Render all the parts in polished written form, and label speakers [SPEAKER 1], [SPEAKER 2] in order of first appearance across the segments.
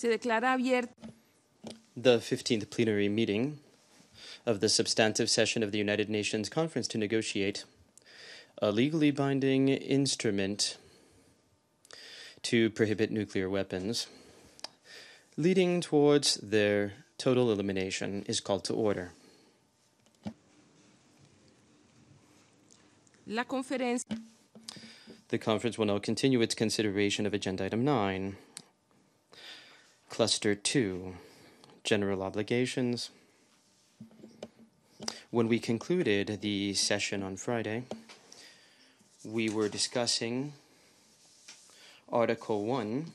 [SPEAKER 1] Se declara abierta.
[SPEAKER 2] The 15th plenary meeting of the substantive session of the United Nations Conference to negotiate a legally binding instrument to prohibit nuclear weapons, leading towards their total elimination, is called to order.
[SPEAKER 1] La conferencia.
[SPEAKER 2] The conference will now continue its consideration of Agenda Item 9, Cluster 2, General Obligations. When we concluded the session on Friday, we were discussing Article 1,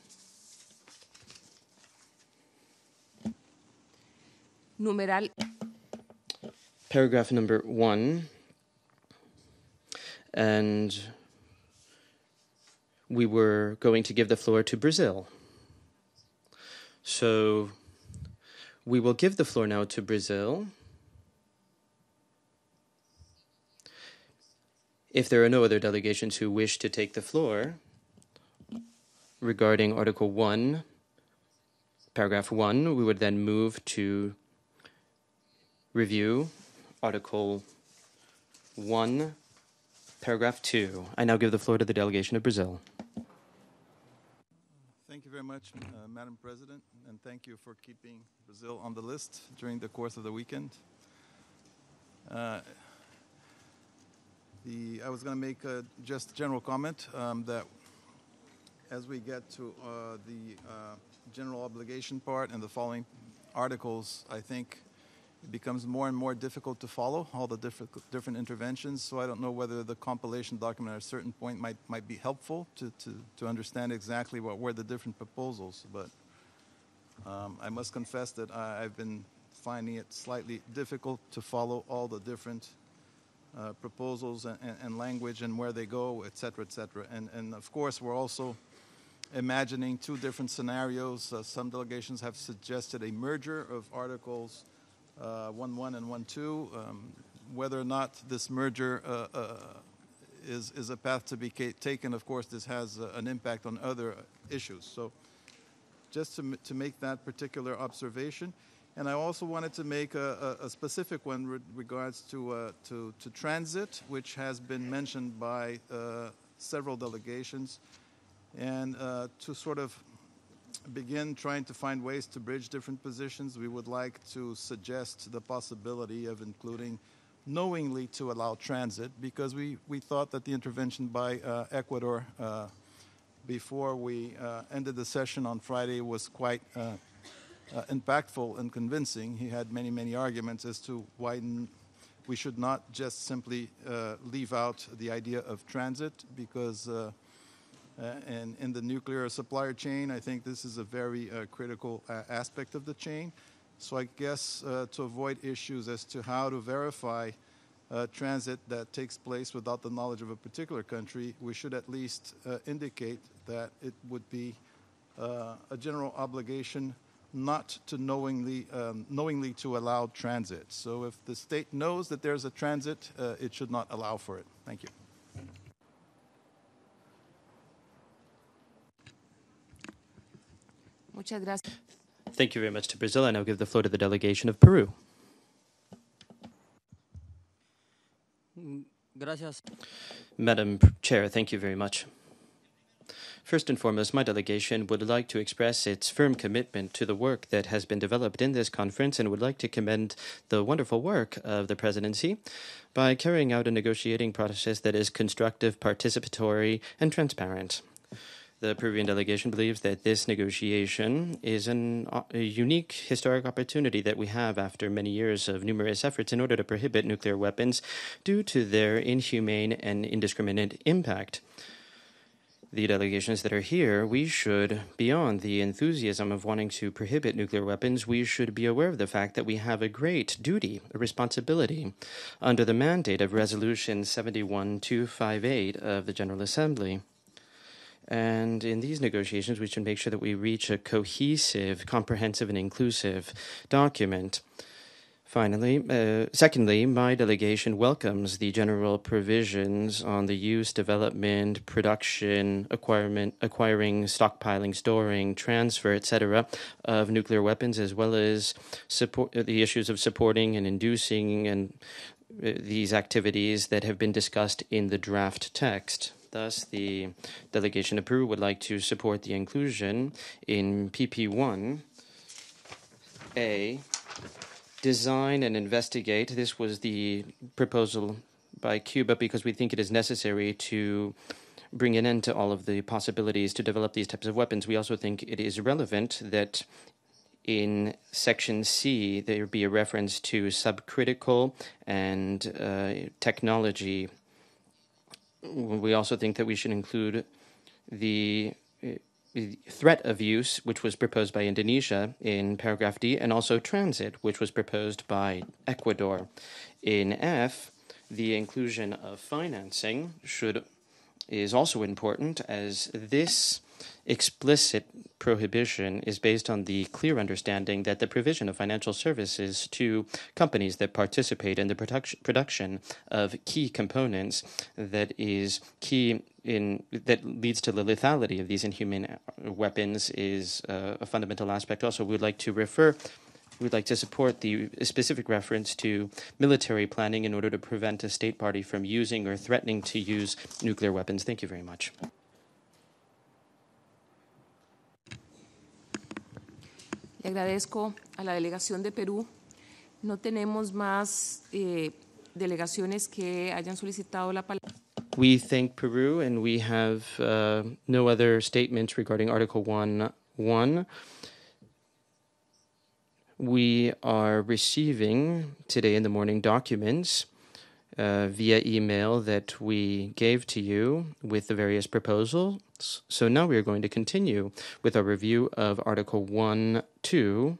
[SPEAKER 1] Numeral.
[SPEAKER 2] Paragraph number 1, and we were going to give the floor to Brazil. So we will give the floor now to Brazil. If there are no other delegations who wish to take the floor regarding Article 1, Paragraph 1, we would then move to review Article 1, Paragraph 2. I now give the floor to the delegation of Brazil.
[SPEAKER 3] Thank you very much, Madam President, and thank you for keeping Brazil on the list during the course of the weekend. I was going to make just a general comment that as we get to the general obligation part and the following articles, I think it becomes more and more difficult to follow all the different interventions. So I don't know whether the compilation document at a certain point might be helpful to understand exactly what were the different proposals. But I must confess that I've been finding it slightly difficult to follow all the different proposals and language and where they go, et cetera, et cetera. And of course, we're also imagining two different scenarios. Some delegations have suggested a merger of articles 1.1 and 1.2. Whether or not this merger is a path to be taken, of course, this has an impact on other issues. So just to make that particular observation. And I also wanted to make a specific one with regards to transit, which has been mentioned by several delegations, and to sort of begin trying to find ways to bridge different positions. We would like to suggest the possibility of including knowingly to allow transit, because we thought that the intervention by Ecuador before we ended the session on Friday was quite impactful and convincing. He had many arguments as to why we should not just simply leave out the idea of transit, because and in the nuclear supplier chain, I think this is a very critical aspect of the chain. So I guess to avoid issues as to how to verify transit that takes place without the knowledge of a particular country, we should at least indicate that it would be a general obligation not to knowingly to allow transit. So if the state knows that there's a transit, it should not allow for it. Thank you.
[SPEAKER 1] Muchas gracias.
[SPEAKER 2] Thank you very much to Brazil. I now give the floor to the delegation of Peru.
[SPEAKER 4] Gracias.
[SPEAKER 2] Madam Chair, thank you very much. First and foremost, my delegation would like to express its firm commitment to the work that has been developed in this conference, and would like to commend the wonderful work of the presidency by carrying out a negotiating process that is constructive, participatory, and transparent. The Peruvian delegation believes that this negotiation is a unique historic opportunity that we have after many years of numerous efforts in order to prohibit nuclear weapons due to their inhumane and indiscriminate impact. The delegations that are here, we should, beyond the enthusiasm of wanting to prohibit nuclear weapons, we should be aware of the fact that we have a great duty, a responsibility, under the mandate of Resolution 71258 of the General Assembly. And in these negotiations, we should make sure that we reach a cohesive, comprehensive, and inclusive document Secondly, my delegation welcomes the general provisions on the use, development, production, acquiring, stockpiling, storing, transfer, etc., of nuclear weapons, as well as support the issues of supporting and inducing and these activities that have been discussed in the draft text. Thus, the delegation of Peru would like to support the inclusion in PP1A. Design and investigate. This was the proposal by Cuba because we think it is necessary to bring an end to all of the possibilities to develop these types of weapons. We also think it is relevant that in Section C there be a reference to subcritical and technology. We also think that we should include the threat of use, which was proposed by Indonesia in paragraph D, and also transit, which was proposed by Ecuador. In F, the inclusion of financing is also important, as this explicit prohibition is based on the clear understanding that the provision of financial services to companies that participate in the production of key components that is key that leads to the lethality of these inhuman weapons is a fundamental aspect. Also, we'd like to support the specific reference to military planning in order to prevent a state party from using or threatening to use nuclear weapons. Thank you very much.
[SPEAKER 1] Le agradezco a la delegación de Perú. No tenemos más delegaciones que hayan solicitado la palabra.
[SPEAKER 2] We thank Peru, and we have no other statements regarding Article 1.1. We are receiving today in the morning documents via email that we gave to you with the various proposals. So now we are going to continue with our review of Article 1.2,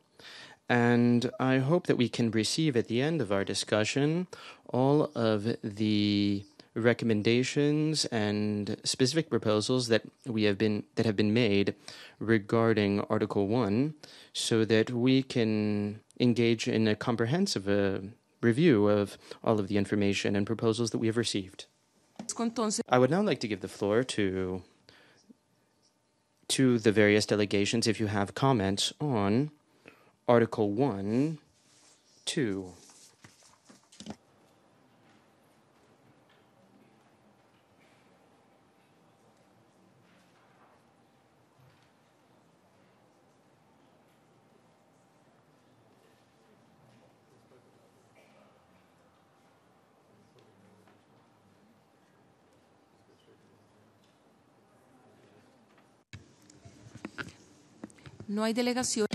[SPEAKER 2] and I hope that we can receive at the end of our discussion all of the recommendations and specific proposals that have been made regarding Article 1, so that we can engage in a comprehensive review of all of the information and proposals that we have received. I would now like to give the floor to the various delegations if you have comments on Article 1.2.
[SPEAKER 1] No hay delegación.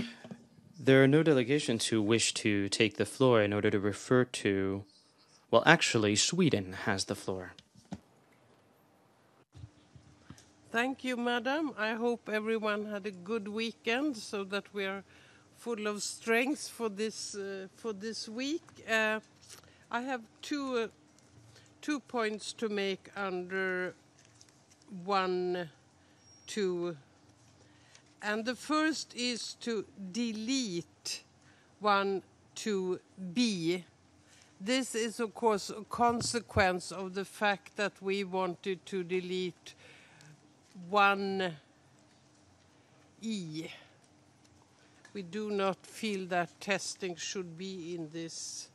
[SPEAKER 2] There are no delegations who wish to take the floor in order to refer to... Well, actually, Sweden has the floor.
[SPEAKER 4] Thank you, Madam. I hope everyone had a good weekend so that we are full of strength for this week. I have two points to make under 1.2. And the first is to delete 1.2b. This is, of course, a consequence of the fact that we wanted to delete 1e. We do not feel that testing should be in this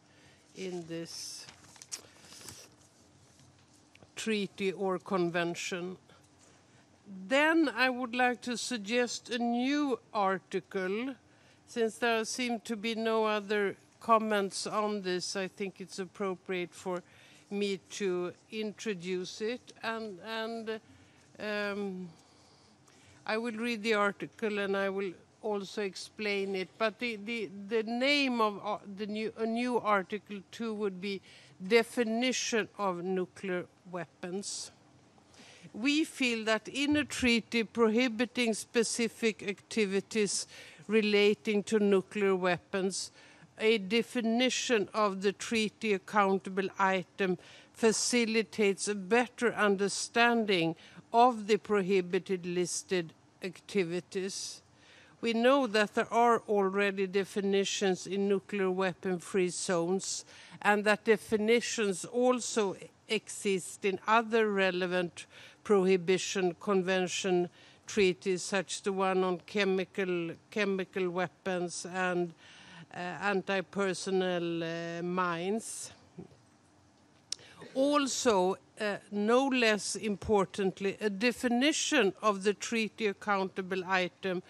[SPEAKER 4] treaty or convention. Then I would like to suggest a new article. Since there seem to be no other comments on this, I think it's appropriate for me to introduce it. And I will read the article and I will also explain it. But the name of a new Article 2 would be Definition of Nuclear Weapons. We feel that in a treaty prohibiting specific activities relating to nuclear weapons, a definition of the treaty accountable item facilitates a better understanding of the prohibited listed activities. We know that there are already definitions in nuclear weapon-free zones, and that definitions also exist in other relevant prohibition convention treaties, such as the one on chemical weapons and anti-personnel mines. Also, no less importantly, a definition of the treaty accountable item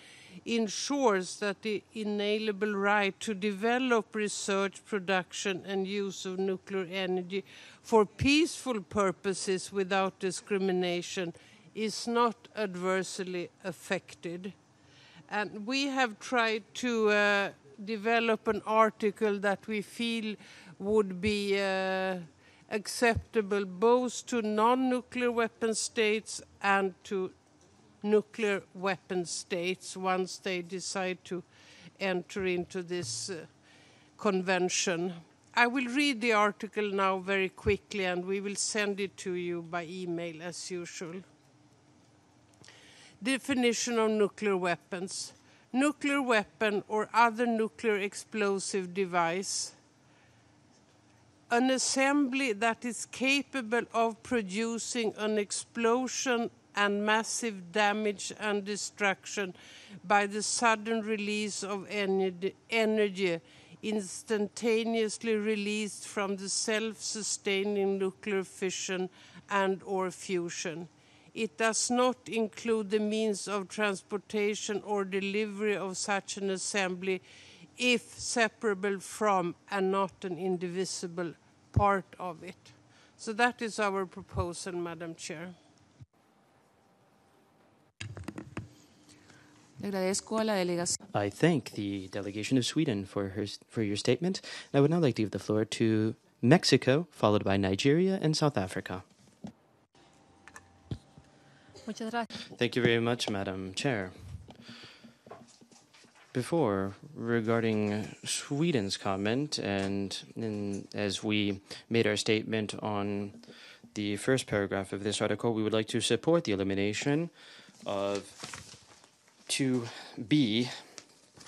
[SPEAKER 4] ensures that the inalienable right to develop, research, production and use of nuclear energy for peaceful purposes without discrimination is not adversely affected. And we have tried to develop an article that we feel would be acceptable both to non-nuclear weapon states and to nuclear weapon states once they decide to enter into this convention. I will read the article now very quickly, and we will send it to you by email as usual. Definition of nuclear weapons. Nuclear weapon or other nuclear explosive device. An assembly that is capable of producing an explosion and massive damage and destruction by the sudden release of energy instantaneously released from the self-sustaining nuclear fission and or fusion. It does not include the means of transportation or delivery of such an assembly if separable from and not an indivisible part of it. So that is our proposal, Madam Chair.
[SPEAKER 2] I thank the delegation of Sweden for your statement. And I would now like to give the floor to Mexico, followed by Nigeria and South Africa. Thank you very much, Madam Chair. Before, regarding Sweden's comment, and as we made our statement on the first paragraph of this article, we would like to support the elimination of 2B,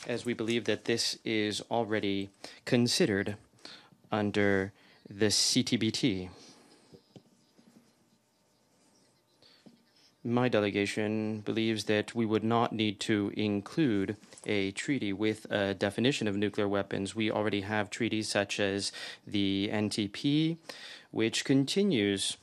[SPEAKER 2] as we believe that this is already considered under the CTBT. My delegation believes that we would not need to include a treaty with a definition of nuclear weapons. We already have treaties such as the NTP, which continues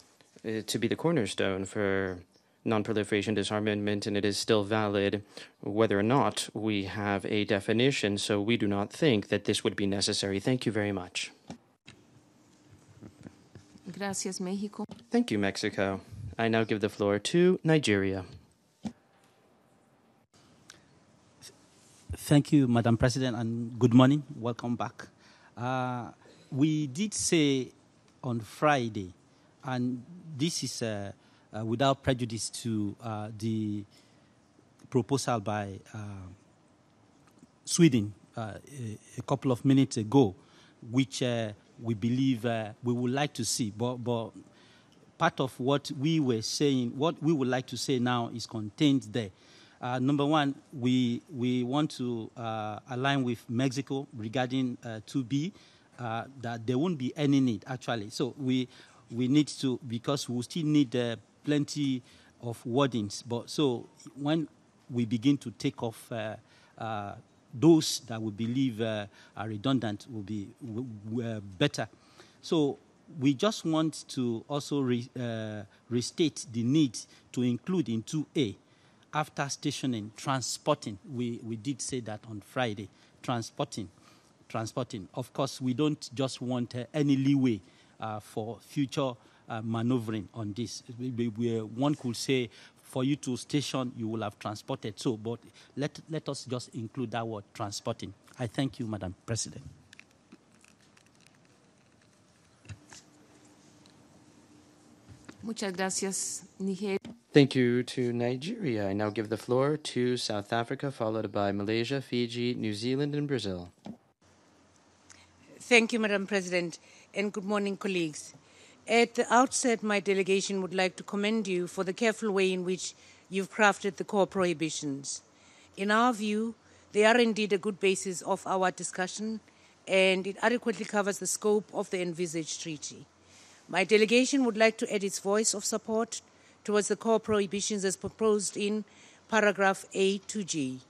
[SPEAKER 2] to be the cornerstone for non-proliferation disarmament, and it is still valid whether or not we have a definition, so we do not think that this would be necessary. Thank you very much.
[SPEAKER 1] Gracias, México.
[SPEAKER 2] Thank you, Mexico. I now give the floor to Nigeria.
[SPEAKER 5] Thank you, Madam President, and good morning. Welcome back. We did say on Friday, and this is without prejudice to the proposal by Sweden a couple of minutes ago, which we believe we would like to see. But part of what we were saying, what we would like to say now is contained there. Number one, we want to align with Mexico regarding 2B, that there won't be any need, actually. So we need to, because we still need plenty of wordings. But so when we begin to take off those that we believe are redundant, will be better. So we just want to also restate the need to include in 2A, after stationing, transporting. We did say that on Friday, transporting. Of course, we don't just want any leeway for future maneuvering on this. One could say, for you to station, you will have transported. So, but let us just include that word, transporting. I thank you, Madam President.
[SPEAKER 1] Muchas gracias, Nigeria.
[SPEAKER 2] Thank you to Nigeria. I now give the floor to South Africa, followed by Malaysia, Fiji, New Zealand, and Brazil.
[SPEAKER 6] Thank you, Madam President, and good morning, colleagues. At the outset, my delegation would like to commend you for the careful way in which you've crafted the core prohibitions. In our view, They are indeed a good basis of our discussion, and it adequately covers the scope of the envisaged treaty. My delegation would like to add its voice of support towards the core prohibitions as proposed in paragraph A to G.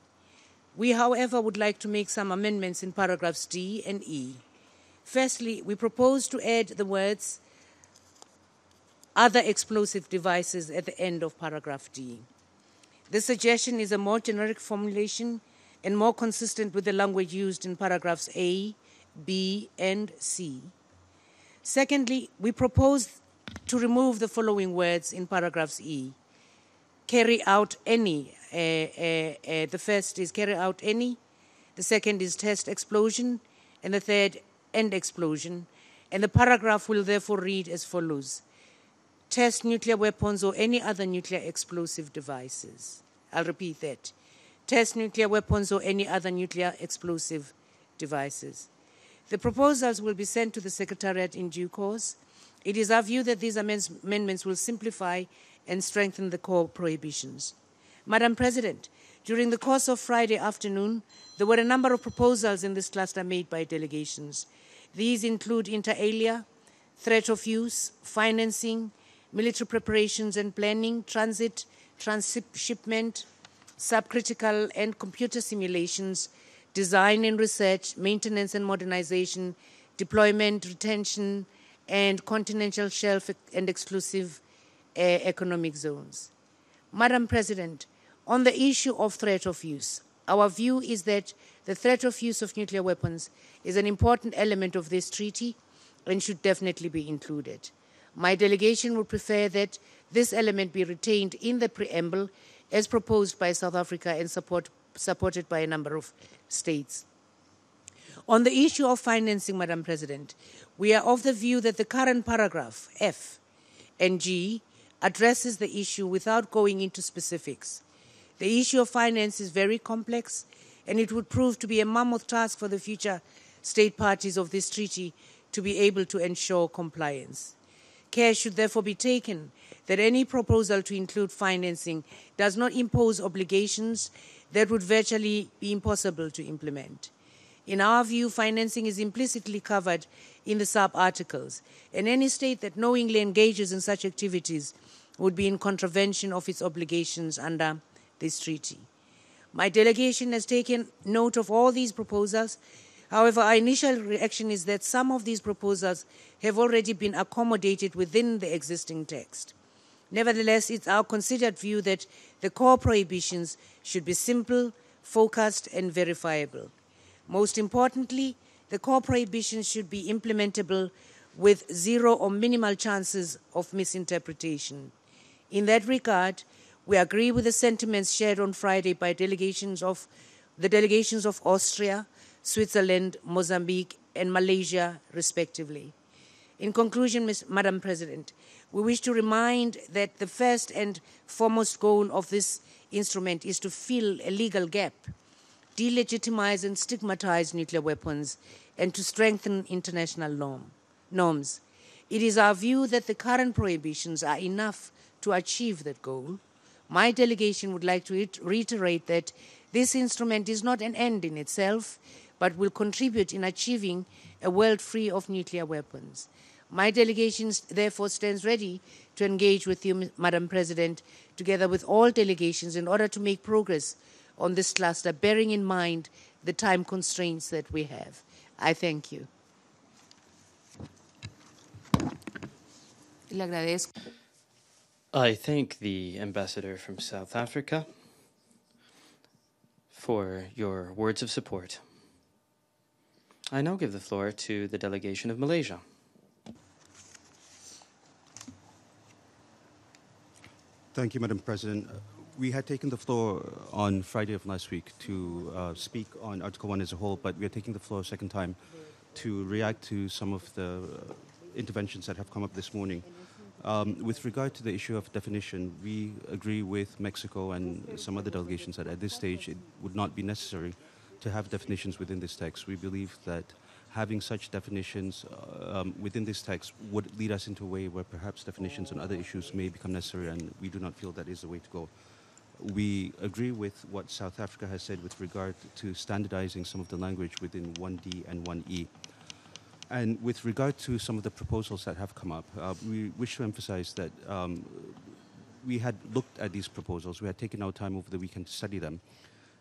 [SPEAKER 6] We, however, would like to make some amendments in paragraphs D and E. Firstly, we propose to add the words other explosive devices at the end of paragraph D. This suggestion is a more generic formulation and more consistent with the language used in paragraphs A, B, and C. Secondly, we propose to remove the following words in paragraphs E. Carry out any. The first is carry out any. The second is test explosion. And the third, end explosion. And the paragraph will therefore read as follows. Test nuclear weapons or any other nuclear explosive devices. I'll repeat that. Test nuclear weapons or any other nuclear explosive devices. The proposals will be sent to the Secretariat in due course. It is our view that these amendments will simplify and strengthen the core prohibitions. Madam President, during the course of Friday afternoon, there were a number of proposals in this cluster made by delegations. These include inter alia, threat of use, financing, military preparations and planning, transit, transshipment, subcritical and computer simulations, design and research, maintenance and modernization, deployment, retention, and continental shelf and exclusive economic zones. Madam President, on the issue of threat of use, our view is that the threat of use of nuclear weapons is an important element of this treaty and should definitely be included. My delegation would prefer that this element be retained in the preamble as proposed by South Africa and supported by a number of states. On the issue of financing, Madam President, we are of the view that the current paragraph, F and G, addresses the issue without going into specifics. The issue of finance is very complex, and it would prove to be a mammoth task for the future state parties of this treaty to be able to ensure compliance. Care should therefore be taken that any proposal to include financing does not impose obligations that would virtually be impossible to implement. In our view, financing is implicitly covered in the sub-articles, and any state that knowingly engages in such activities would be in contravention of its obligations under this treaty. My delegation has taken note of all these proposals. However, our initial reaction is that some of these proposals have already been accommodated within the existing text. Nevertheless, it's our considered view that the core prohibitions should be simple, focused, and verifiable. Most importantly, the core prohibitions should be implementable with zero or minimal chances of misinterpretation. In that regard, we agree with the sentiments shared on Friday by the delegations of Austria, Switzerland, Mozambique, and Malaysia, respectively. In conclusion, Madam President, we wish to remind that the first and foremost goal of this instrument is to fill a legal gap, delegitimize and stigmatize nuclear weapons, and to strengthen international norms. It is our view that the current prohibitions are enough to achieve that goal. My delegation would like to reiterate that this instrument is not an end in itself, but will contribute in achieving a world free of nuclear weapons. My delegation therefore stands ready to engage with you, Madam President, together with all delegations in order to make progress on this cluster, bearing in mind the time constraints that we have. I thank you.
[SPEAKER 1] Le agradezco.
[SPEAKER 2] I thank the ambassador from South Africa for your words of support. I now give the floor to the delegation of Malaysia.
[SPEAKER 7] Thank you, Madam President. We had taken the floor on Friday of last week to speak on Article 1 as a whole, but we are taking the floor a second time to react to some of the interventions that have come up this morning. With regard to the issue of definition, we agree with Mexico and some other delegations that at this stage it would not be necessary to have definitions within this text. We believe that having such definitions within this text would lead us into a way where perhaps definitions on other issues may become necessary, and we do not feel that is the way to go. We agree with what South Africa has said with regard to standardizing some of the language within 1D and 1E. And with regard to some of the proposals that have come up, we wish to emphasize that we had looked at these proposals. We had taken our time over the weekend to study them.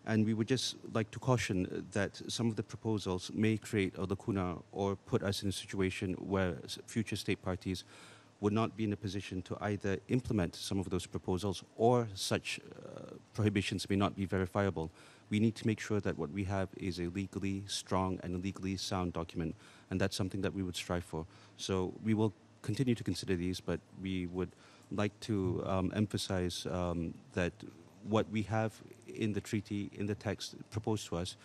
[SPEAKER 7] And we would just like to caution that some of the proposals may create a lacuna or put us in a situation where future state parties would not be in a position to either implement some of those proposals or such prohibitions may not be verifiable. We need to make sure that what we have is a legally strong and a legally sound document, and that's something that we would strive for. So we will continue to consider these, but we would like to emphasize that what we have in the treaty, in the text proposed to us,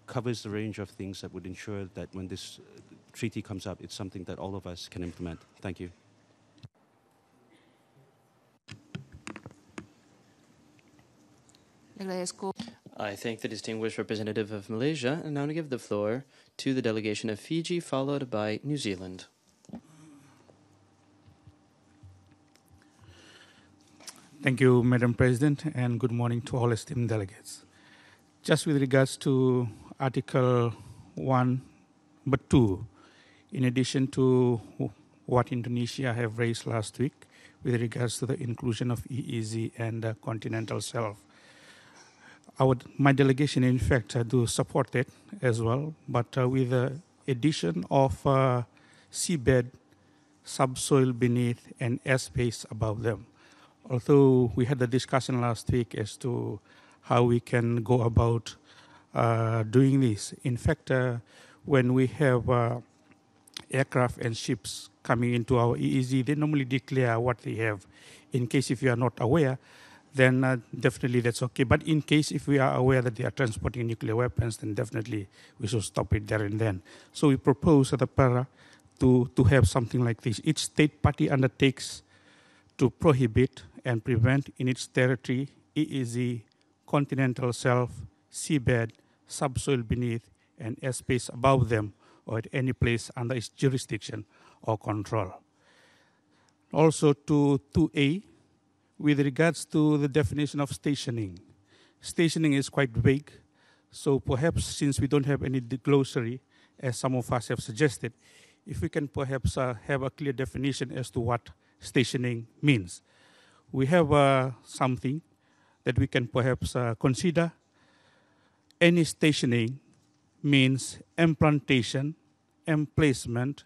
[SPEAKER 7] covers the range of things that would ensure that when this treaty comes up, it's something that all of us can implement. Thank you.
[SPEAKER 1] Le agradezco.
[SPEAKER 2] I thank the distinguished representative of Malaysia, and now to give the floor to the delegation of Fiji, followed by New Zealand.
[SPEAKER 8] Thank you, Madam President, and good morning to all esteemed delegates. Just with regards to Article 1, but 2, in addition to what Indonesia have raised last week with regards to the inclusion of EEZ and continental shelf, my delegation, in fact, do support it as well, but with the addition of seabed, subsoil beneath, and airspace above them. Although we had the discussion last week as to how we can go about doing this. In fact, when we have aircraft and ships coming into our EEZ, they normally declare what they have. In case if you are not aware, then definitely that's okay. But in case if we are aware that they are transporting nuclear weapons, then definitely we should stop it there and then. So we propose the para to have something like this. Each state party undertakes to prohibit and prevent in its territory EEZ, continental shelf, seabed, subsoil beneath, and airspace above them, or at any place under its jurisdiction or control. Also to 2A, with regards to the definition of stationing. Stationing is quite vague, so perhaps since we don't have any glossary, as some of us have suggested, if we can perhaps have a clear definition as to what stationing means. We have something that we can perhaps consider. Any stationing means implantation, emplacement,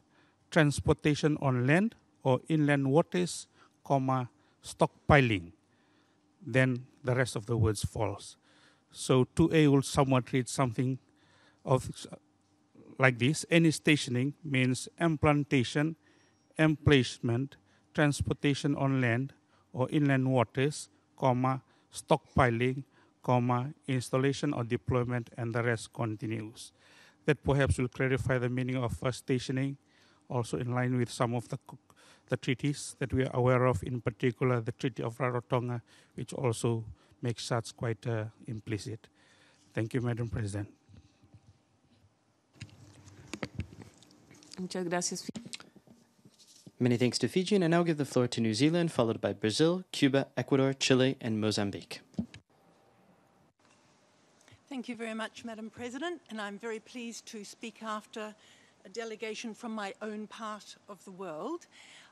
[SPEAKER 8] transportation on land or inland waters, stockpiling. Then the rest of the words falls. So 2A will somewhat read something of like this. Any stationing means implantation, emplacement, transportation on land or inland waters, stockpiling, installation or deployment, and the rest continues. That perhaps will clarify the meaning of stationing, also in line with some of the treaties that we are aware of, in particular the Treaty of Rarotonga, which also makes such quite implicit. Thank you, Madam President.
[SPEAKER 1] Muchas gracias.
[SPEAKER 2] Many thanks to Fiji, and I now give the floor to New Zealand, followed by Brazil, Cuba, Ecuador, Chile, and Mozambique.
[SPEAKER 9] Thank you very much, Madam President, and I'm very pleased to speak after a delegation from my own part of the world.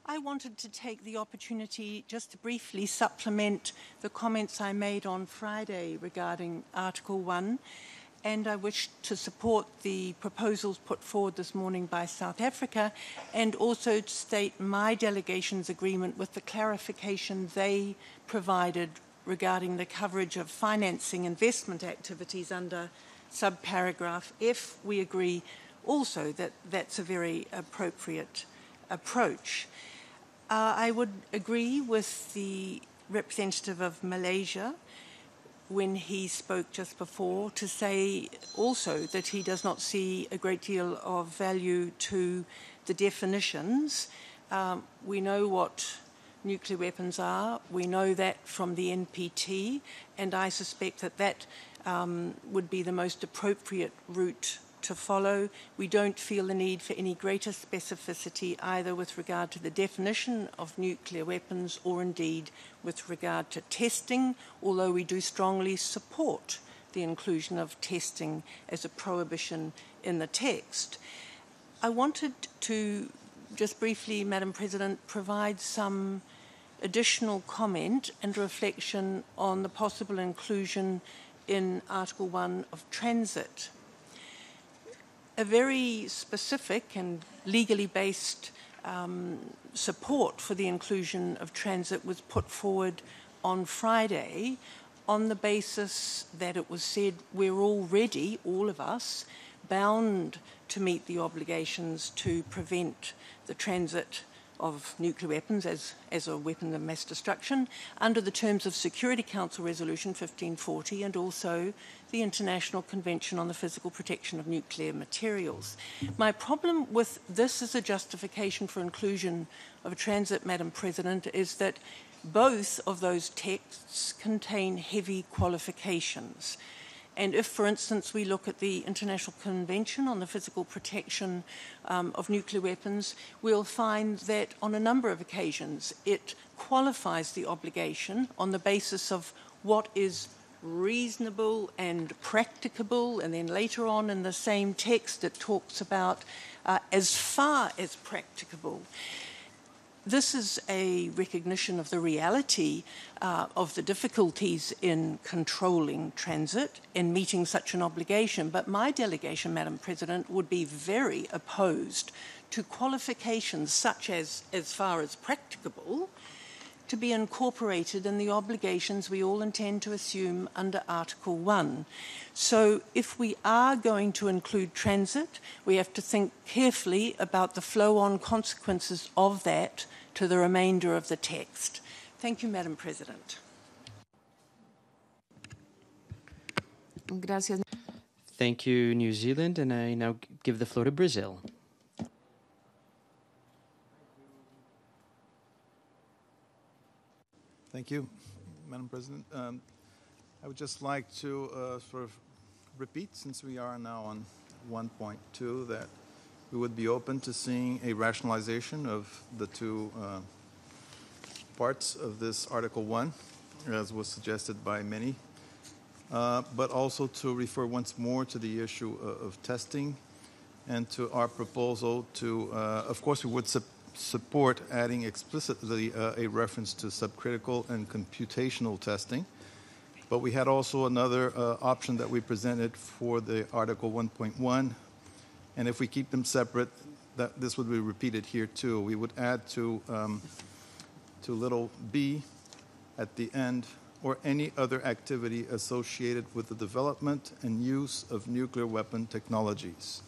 [SPEAKER 9] I wanted to take the opportunity just to briefly supplement the comments I made on Friday regarding Article 1, and I wish to support the proposals put forward this morning by South Africa, and also to state my delegation's agreement with the clarification they provided regarding the coverage of financing investment activities under subparagraph F. We agree also that that's a very appropriate approach. I would agree with the representative of Malaysia when he spoke just before to say also that he does not see a great deal of value to the definitions. We know what nuclear weapons are. We know that from the NPT, and I suspect that that would be the most appropriate route to follow. We don't feel the need for any greater specificity either with regard to the definition of nuclear weapons or indeed with regard to testing, although we do strongly support the inclusion of testing as a prohibition in the text. I wanted to just briefly, Madam President, provide some additional comment and reflection on the possible inclusion in Article 1 of transit. A very specific and legally based support for the inclusion of transit was put forward on Friday on the basis that it was said we're already, all of us, bound to meet the obligations to prevent the transit of nuclear weapons as a weapon of mass destruction under the terms of Security Council Resolution 1540 and also the International Convention on the Physical Protection of Nuclear Materials. My problem with this as a justification for inclusion of transit, Madam President, is that both of those texts contain heavy qualifications. And if, for instance, we look at the International Convention on the Physical Protection of Nuclear Weapons, we'll find that on a number of occasions it qualifies the obligation on the basis of what is reasonable and practicable, and then later on in the same text it talks about as far as practicable. This is a recognition of the reality of the difficulties in controlling transit and meeting such an obligation. But my delegation, Madam President, would be very opposed to qualifications such as far as practicable to be incorporated in the obligations we all intend to assume under Article 1. So if we are going to include transit, we have to think carefully about the flow-on consequences of that to the remainder of the text. Thank you, Madam President.
[SPEAKER 1] Gracias.
[SPEAKER 2] Thank you, New Zealand, and I now give the floor to Brazil.
[SPEAKER 3] Thank you, Madam President. I would just like to sort of repeat, since we are now on 1.2, that we would be open to seeing a rationalization of the two parts of this Article 1, as was suggested by many, but also to refer once more to the issue of testing and to our proposal to, of course, we would support adding explicitly a reference to subcritical and computational testing. But we had also another option that we presented for the Article 1.1, and if we keep them separate, that this would be repeated here too. We would add to little b at the end, or any other activity associated with the development and use of nuclear weapon technologies.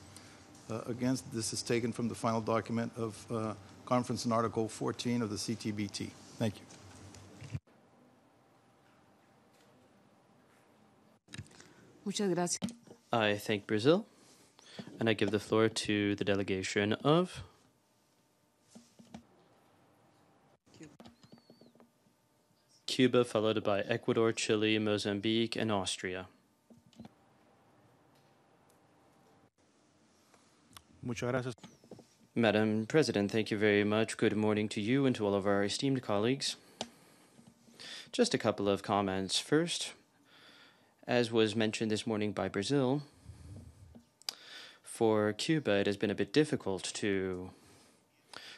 [SPEAKER 3] Again, this is taken from the final document of Conference in Article 14 of the CTBT. Thank you.
[SPEAKER 1] Muchas gracias.
[SPEAKER 2] I thank Brazil, and I give the floor to the delegation of Cuba, followed by Ecuador, Chile, Mozambique, and Austria.
[SPEAKER 10] Muchas gracias.
[SPEAKER 2] Madam President, thank you very much. Good morning to you and to all of our esteemed colleagues. Just a couple of comments. First, as was mentioned this morning by Brazil, for Cuba it has been a bit difficult to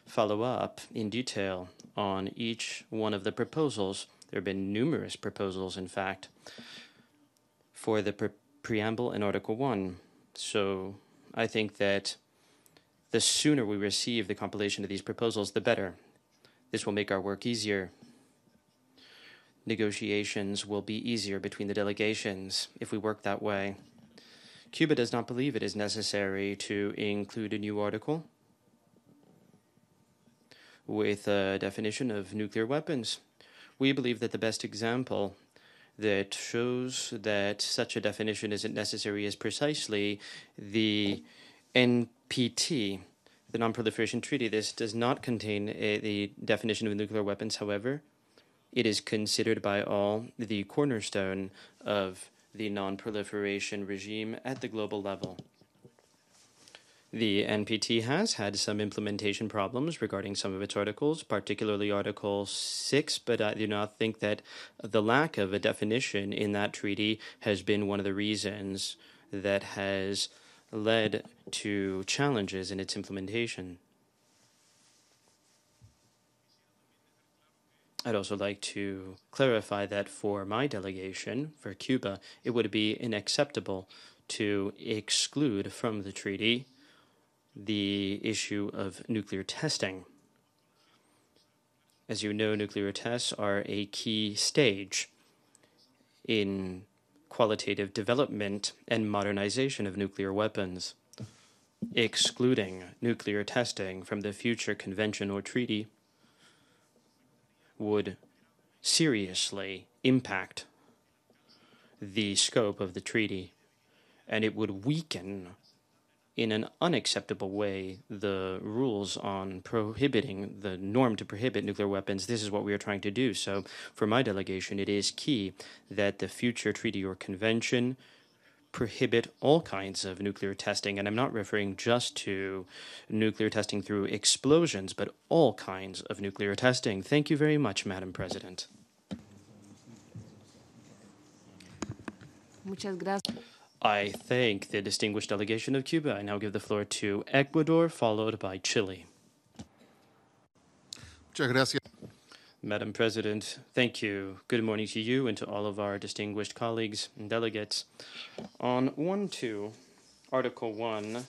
[SPEAKER 2] follow up in detail on each one of the proposals. There have been numerous proposals, in fact, for the preamble in Article 1. So I think that the sooner we receive the compilation of these proposals, the better. This will make our work easier. Negotiations will be easier between the delegations if we work that way. Cuba does not believe it is necessary to include a new article with a definition of nuclear weapons. We believe that the best example that shows that such a definition isn't necessary is precisely the NPT, the Non-Proliferation Treaty. This does not contain the definition of nuclear weapons. However, it is considered by all the cornerstone of the non-proliferation regime at the global level. The NPT has had some implementation problems regarding some of its articles, particularly Article 6, but I do not think that the lack of a definition in that treaty has been one of the reasons that has led to challenges in its implementation. I'd also like to clarify that for my delegation, for Cuba, it would be unacceptable to exclude from the treaty the issue of nuclear testing. As you know, nuclear tests are a key stage in qualitative development and modernization of nuclear weapons. Excluding nuclear testing from the future convention or treaty would seriously impact the scope of the treaty, and it would weaken in an unacceptable way the rules on prohibiting, the norm to prohibit nuclear weapons. This is what we are trying to do. So for my delegation, it is key that the future treaty or convention prohibit all kinds of nuclear testing, and I'm not referring just to nuclear testing through explosions, but all kinds of nuclear testing. Thank you very much, Madam President.
[SPEAKER 1] Muchas gracias.
[SPEAKER 2] I thank the distinguished delegation of Cuba. I now give the floor to Ecuador, followed by Chile.
[SPEAKER 10] Muchas gracias.
[SPEAKER 2] Madam President, thank you. Good morning to you and to all of our distinguished colleagues and delegates. On 1.2, Article 1,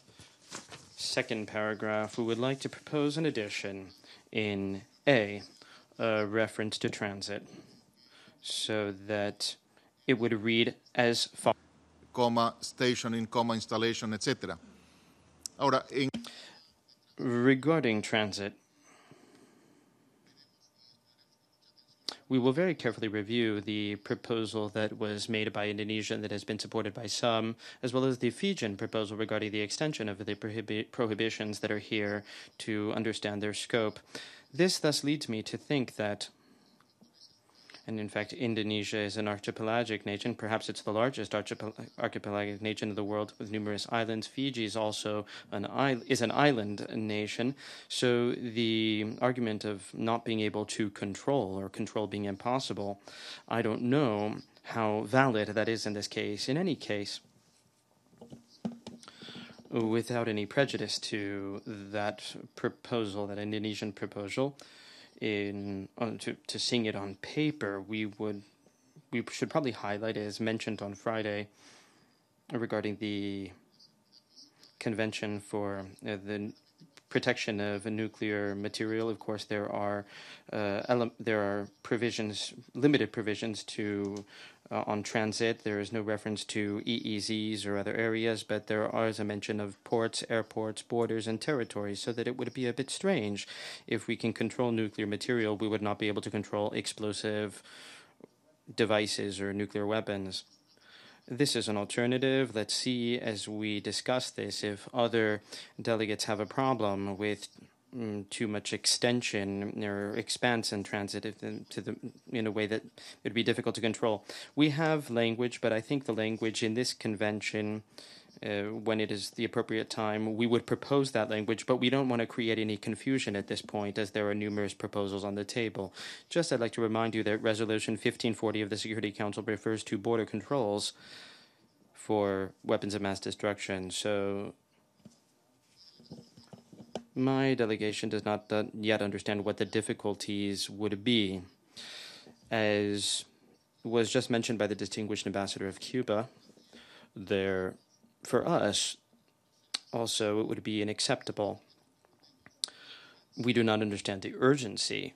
[SPEAKER 2] second paragraph, we would like to propose an addition in A, a reference to transit, so that it would read as follows.
[SPEAKER 10] Comma, stationing, comma, installation, etc. Ahora,
[SPEAKER 2] regarding transit, we will very carefully review the proposal that was made by Indonesia and that has been supported by some, as well as the Fijian proposal regarding the extension of the prohibitions that are here to understand their scope. This thus leads me to think that, and in fact, Indonesia is an archipelagic nation. Perhaps it's the largest archipelagic nation of the world with numerous islands. Fiji is also an island nation. So the argument of not being able to control or control being impossible, I don't know how valid that is in this case. In any case, without any prejudice to that proposal, that Indonesian proposal, to seeing it on paper, we should probably highlight, as mentioned on Friday, regarding the Convention for the Protection of Nuclear Material. Of course, there are provisions, limited provisions to on transit. There is no reference to EEZs or other areas, but there is a mention of ports, airports, borders, and territories, so that it would be a bit strange. If we can control nuclear material, we would not be able to control explosive devices or nuclear weapons. This is an alternative. Let's see, as we discuss this, if other delegates have a problem with too much extension or expanse in transit in a way that it would be difficult to control. We have language, but I think the language in this convention, when it is the appropriate time, we would propose that language, but we don't want to create any confusion at this point, as there are numerous proposals on the table. Just, I'd like to remind you that Resolution 1540 of the Security Council refers to border controls for weapons of mass destruction. So my delegation does not yet understand what the difficulties would be. As was just mentioned by the distinguished ambassador of Cuba, for us, also, it would be unacceptable. We do not understand the urgency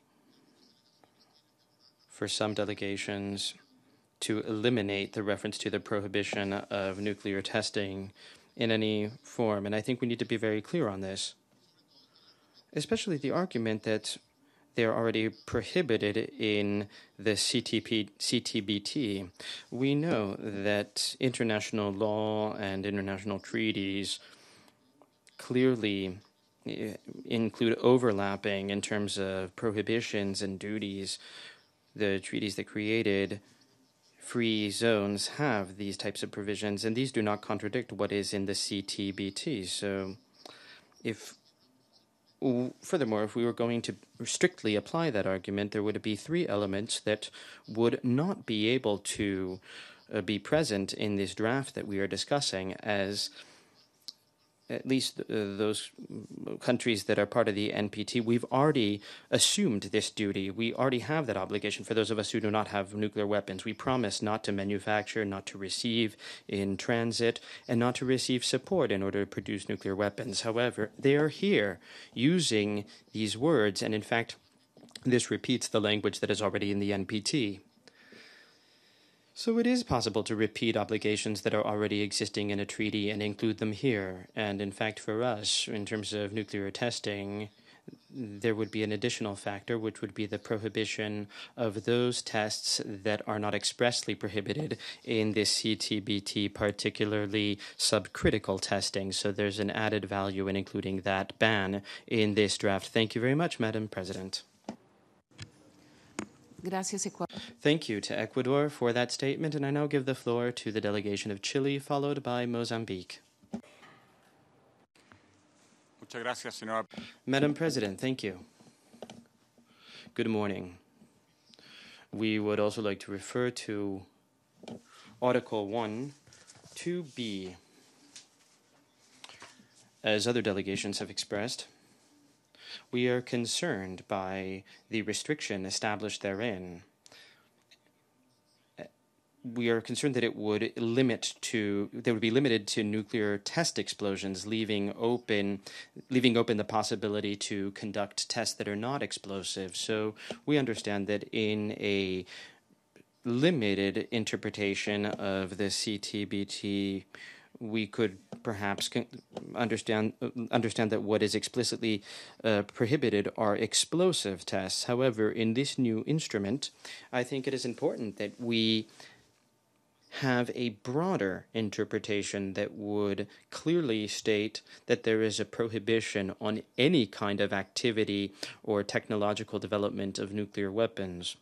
[SPEAKER 2] for some delegations to eliminate the reference to the prohibition of nuclear testing in any form. And I think we need to be very clear on this, especially the argument that they are already prohibited in the CTBT. We know that international law and international treaties clearly include overlapping in terms of prohibitions and duties. The treaties that created free zones have these types of provisions, and these do not contradict what is in the CTBT. So Furthermore, if we were going to strictly apply that argument, there would be three elements that would not be able to be present in this draft that we are discussing, as at least those countries that are part of the NPT, we've already assumed this duty. We already have that obligation for those of us who do not have nuclear weapons. We promise not to manufacture, not to receive in transit, and not to receive support in order to produce nuclear weapons. However, they are here using these words, and in fact, this repeats the language that is already in the NPT. So it is possible to repeat obligations that are already existing in a treaty and include them here. And in fact, for us, in terms of nuclear testing, there would be an additional factor, which would be the prohibition of those tests that are not expressly prohibited in this CTBT, particularly subcritical testing. So there's an added value in including that ban in this draft. Thank you very much, Madam President.
[SPEAKER 1] Gracias, Ecuador.
[SPEAKER 2] Thank you to Ecuador for that statement, and I now give the floor to the delegation of Chile, followed by Mozambique.
[SPEAKER 11] Muchas gracias, señora.
[SPEAKER 2] Madam President, thank you. Good morning. We would also like to refer to Article 1, 2B. As other delegations have expressed, we are concerned by the restriction established therein. We are concerned that it would be limited to nuclear test explosions, leaving open the possibility to conduct tests that are not explosive. So we understand that in a limited interpretation of the CTBT, we could perhaps understand that what is explicitly prohibited are explosive tests. However, in this new instrument, I think it is important that we have a broader interpretation that would clearly state that there is a prohibition on any kind of activity or technological development of nuclear weapons.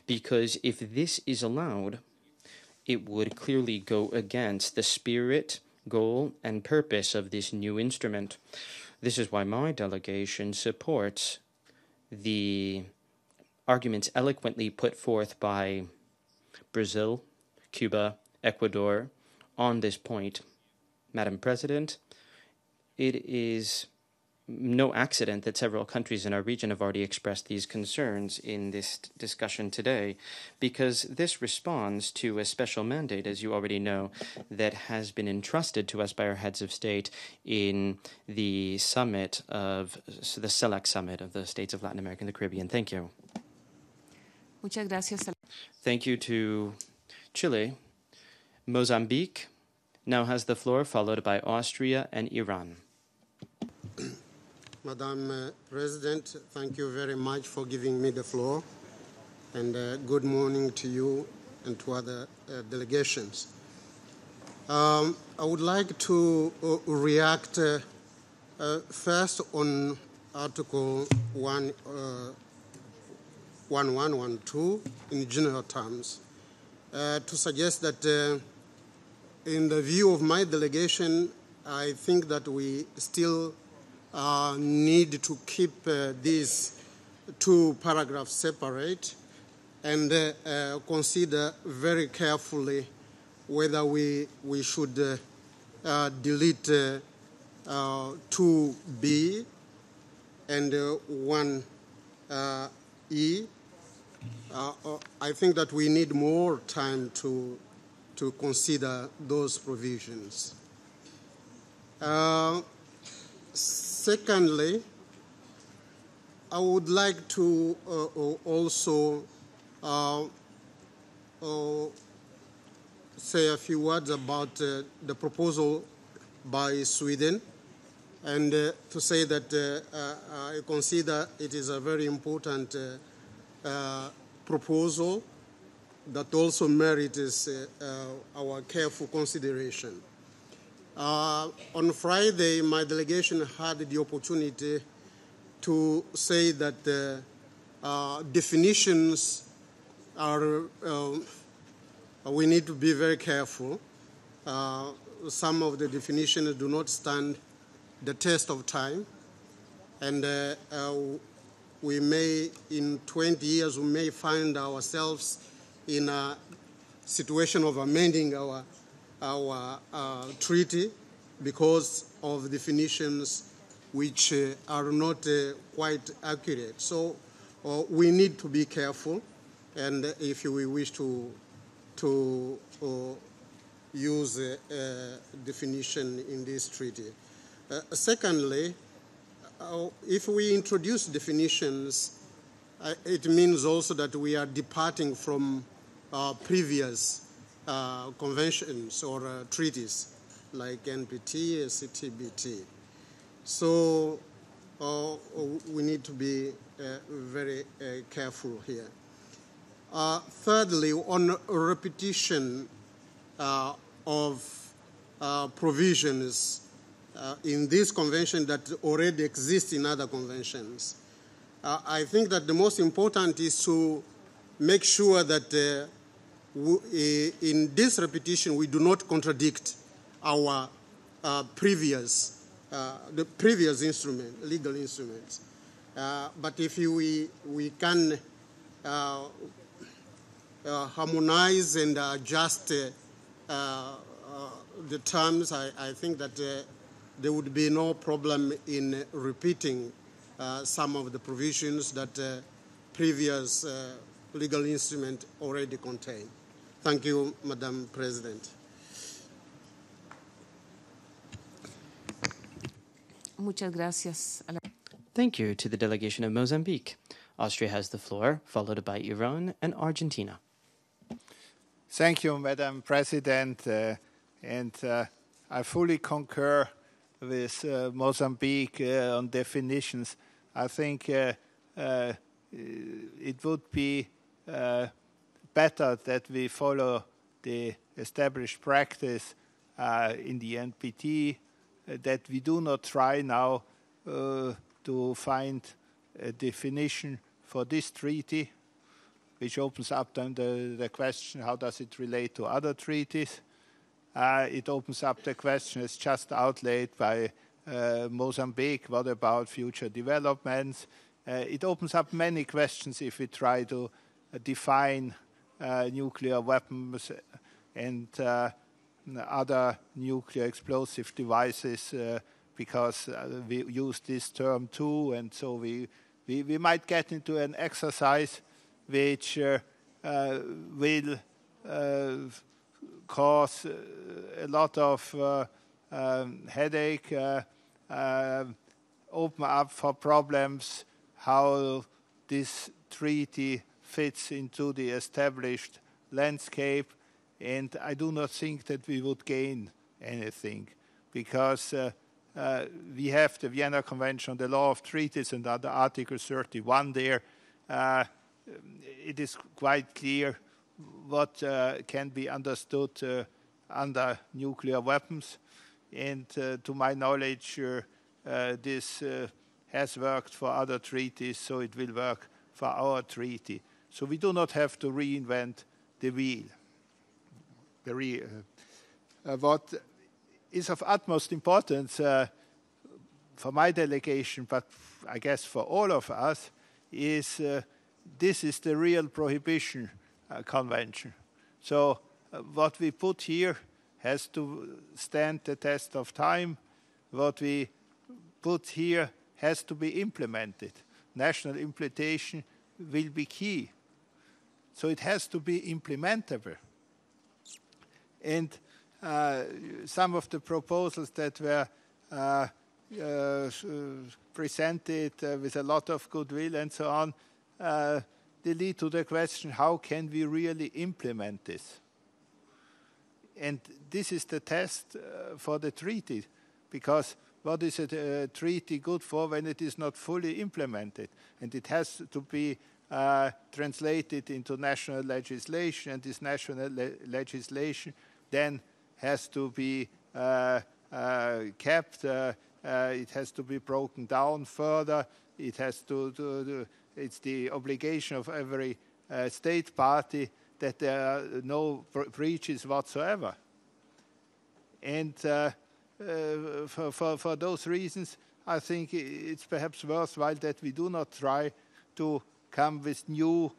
[SPEAKER 2] Because if this is allowed, it would clearly go against the spirit, goal, and purpose of this new instrument. This is why my delegation supports the arguments eloquently put forth by Brazil, Cuba, Ecuador on this point. Madam President, it is no accident that several countries in our region have already expressed these concerns in this discussion today, because this responds to a special mandate, as you already know, that has been entrusted to us by our heads of state in the summit of the CELAC summit of the states of Latin America and the Caribbean. Thank you.
[SPEAKER 1] Muchas gracias.
[SPEAKER 2] Thank you to Chile. Mozambique now has the floor, followed by Austria and Iran.
[SPEAKER 12] Madam President, thank you very much for giving me the floor, and good morning to you and to other delegations. I would like to react first on Article 1112 in general terms, to suggest that in the view of my delegation, I think that we still need to keep these two paragraphs separate and consider very carefully whether we should delete 2B and 1E. I think that we need more time to consider those provisions. Secondly, I would like to also say a few words about the proposal by Sweden, and to say that I consider it is a very important proposal that also merits our careful consideration. On Friday, my delegation had the opportunity to say that definitions are, we need to be very careful. Some of the definitions do not stand the test of time. And we may, in 20 years, we may find ourselves in a situation of amending our treaty because of definitions which are not quite accurate. So we need to be careful, and if we wish to use a definition in this treaty. Secondly, if we introduce definitions, it means also that we are departing from previous conventions or treaties like NPT, CTBT. So we need to be very careful here. Thirdly, on repetition of provisions in this convention that already exist in other conventions, I think that the most important is to make sure that in this repetition we do not contradict our the previous legal instruments. But if we can harmonize and adjust the terms, I think that there would be no problem in repeating some of the provisions that previous legal instrument already contain. Thank you, Madam President.
[SPEAKER 1] Muchas gracias.
[SPEAKER 2] Thank you to the delegation of Mozambique. Austria has the floor, followed by Iran and Argentina.
[SPEAKER 13] Thank you, Madam President. I fully concur with Mozambique on definitions. I think it would be better that we follow the established practice in the NPT, that we do not try now to find a definition for this treaty, which opens up then the question, how does it relate to other treaties? It opens up the question, as just outlaid by Mozambique, what about future developments? It opens up many questions if we try to define nuclear weapons and other nuclear explosive devices, because we use this term too, and so we might get into an exercise which will cause a lot of headache, open up for problems how this treaty fits into the established landscape, and I do not think that we would gain anything, because we have the Vienna Convention on the Law of Treaties, and under Article 31 there, it is quite clear what can be understood under nuclear weapons. And to my knowledge, this has worked for other treaties, so it will work for our treaty. So we do not have to reinvent the wheel. What is of utmost importance for my delegation, but I guess for all of us, is this is the real prohibition convention. So what we put here has to stand the test of time. What we put here has to be implemented. National implementation will be key. So it has to be implementable. And some of the proposals that were presented with a lot of goodwill and so on, they lead to the question, how can we really implement this? And this is the test for the treaty, because what is a treaty good for when it is not fully implemented? And it has to be translated into national legislation, and this national legislation then has to be kept, it has to be broken down further, it has to it's the obligation of every state party that there are no breaches whatsoever. And for those reasons, I think it's perhaps worthwhile that we do not try to come with new,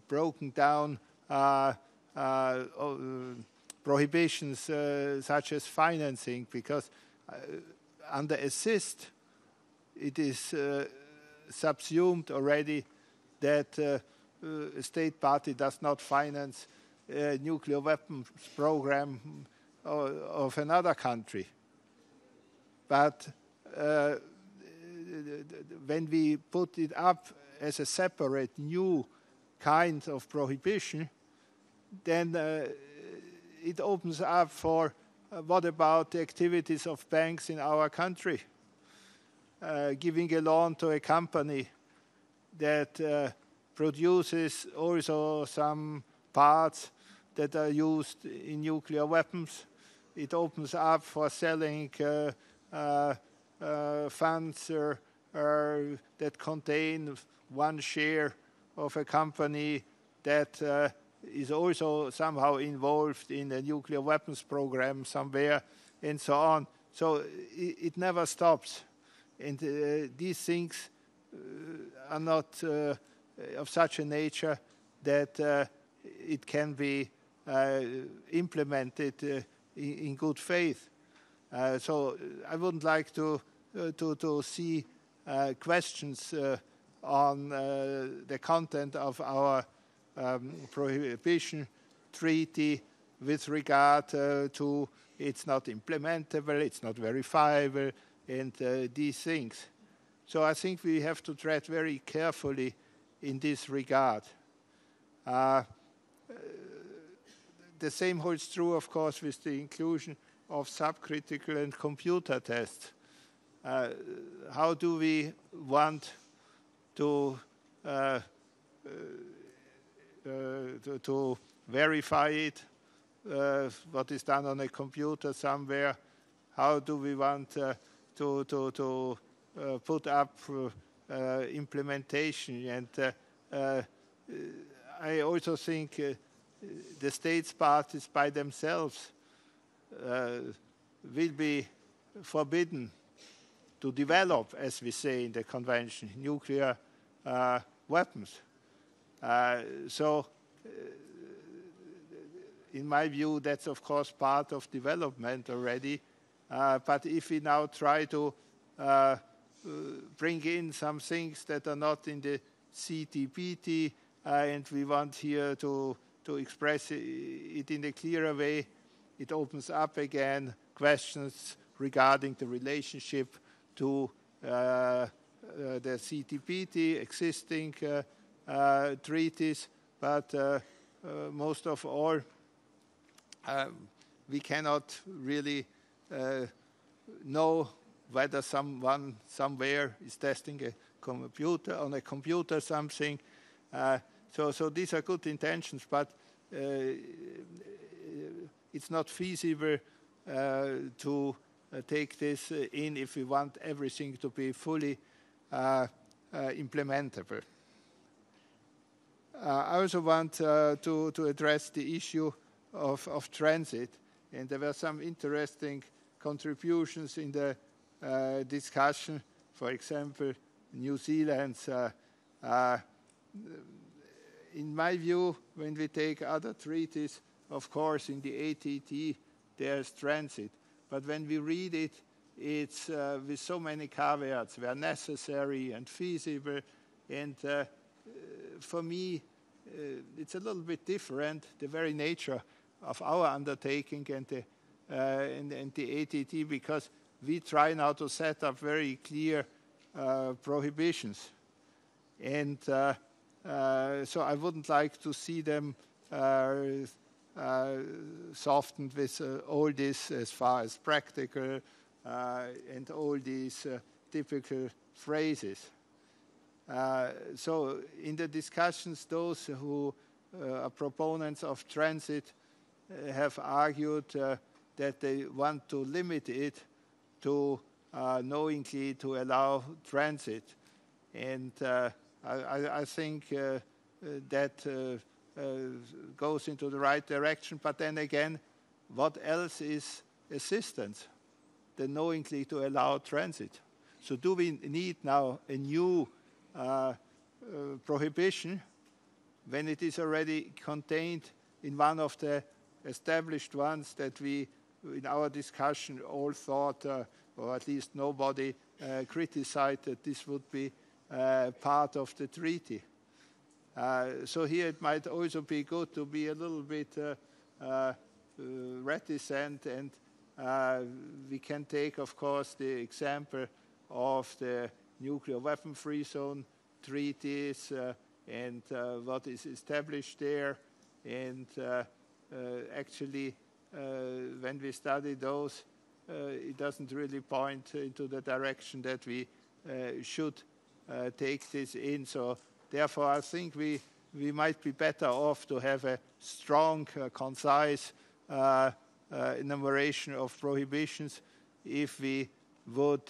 [SPEAKER 13] broken down prohibitions such as financing, because under assist it is subsumed already that a state party does not finance a nuclear weapons program of another country. But when we put it up as a separate new kind of prohibition, then it opens up for what about the activities of banks in our country? Giving a loan to a company that produces also some parts that are used in nuclear weapons. It opens up for selling funds that contain one share of a company that is also somehow involved in a nuclear weapons program somewhere, and so on. So it never stops. And these things are not of such a nature that it can be implemented in good faith. So I wouldn't like to see questions on the content of our prohibition treaty with regard to it's not implementable, it's not verifiable, and these things. So I think we have to tread very carefully in this regard. The same holds true, of course, with the inclusion of subcritical and computer tests. How do we want to verify it, what is done on a computer somewhere? How do we want to put up implementation? And I also think the states parties by themselves will be forbidden to develop, as we say in the convention, nuclear weapons. So in my view, that's of course part of development already. But if we now try to bring in some things that are not in the CTBT, and we want here to express it in a clearer way, it opens up again questions regarding the relationship to the CTBT existing treaties, but most of all, we cannot really know whether someone somewhere is testing on a computer something. So these are good intentions, but it's not feasible to take this in if we want everything to be fully implementable. I also want to address the issue of transit, and there were some interesting contributions in the discussion. For example, New Zealand's. In my view, when we take other treaties, of course, in the ATT, there's transit. But when we read it, it's with so many caveats, where necessary and feasible. And for me, it's a little bit different, the very nature of our undertaking and the ATT, because we try now to set up very clear prohibitions. And so I wouldn't like to see them softened with all this as far as practical and all these typical phrases. So in the discussions, those who are proponents of transit have argued that they want to limit it to knowingly to allow transit. And I think that goes into the right direction. But then again, what else is assistance than knowingly to allow transit. So do we need now a new prohibition when it is already contained in one of the established ones that we, in our discussion, all thought, or at least nobody criticized that this would be part of the treaty. So here it might also be good to be a little bit reticent, and we can take, of course, the example of the nuclear weapon-free zone treaties and what is established there. And actually, when we study those, it doesn't really point into the direction that we should take this in. So therefore, I think we might be better off to have a strong, concise enumeration of prohibitions if we would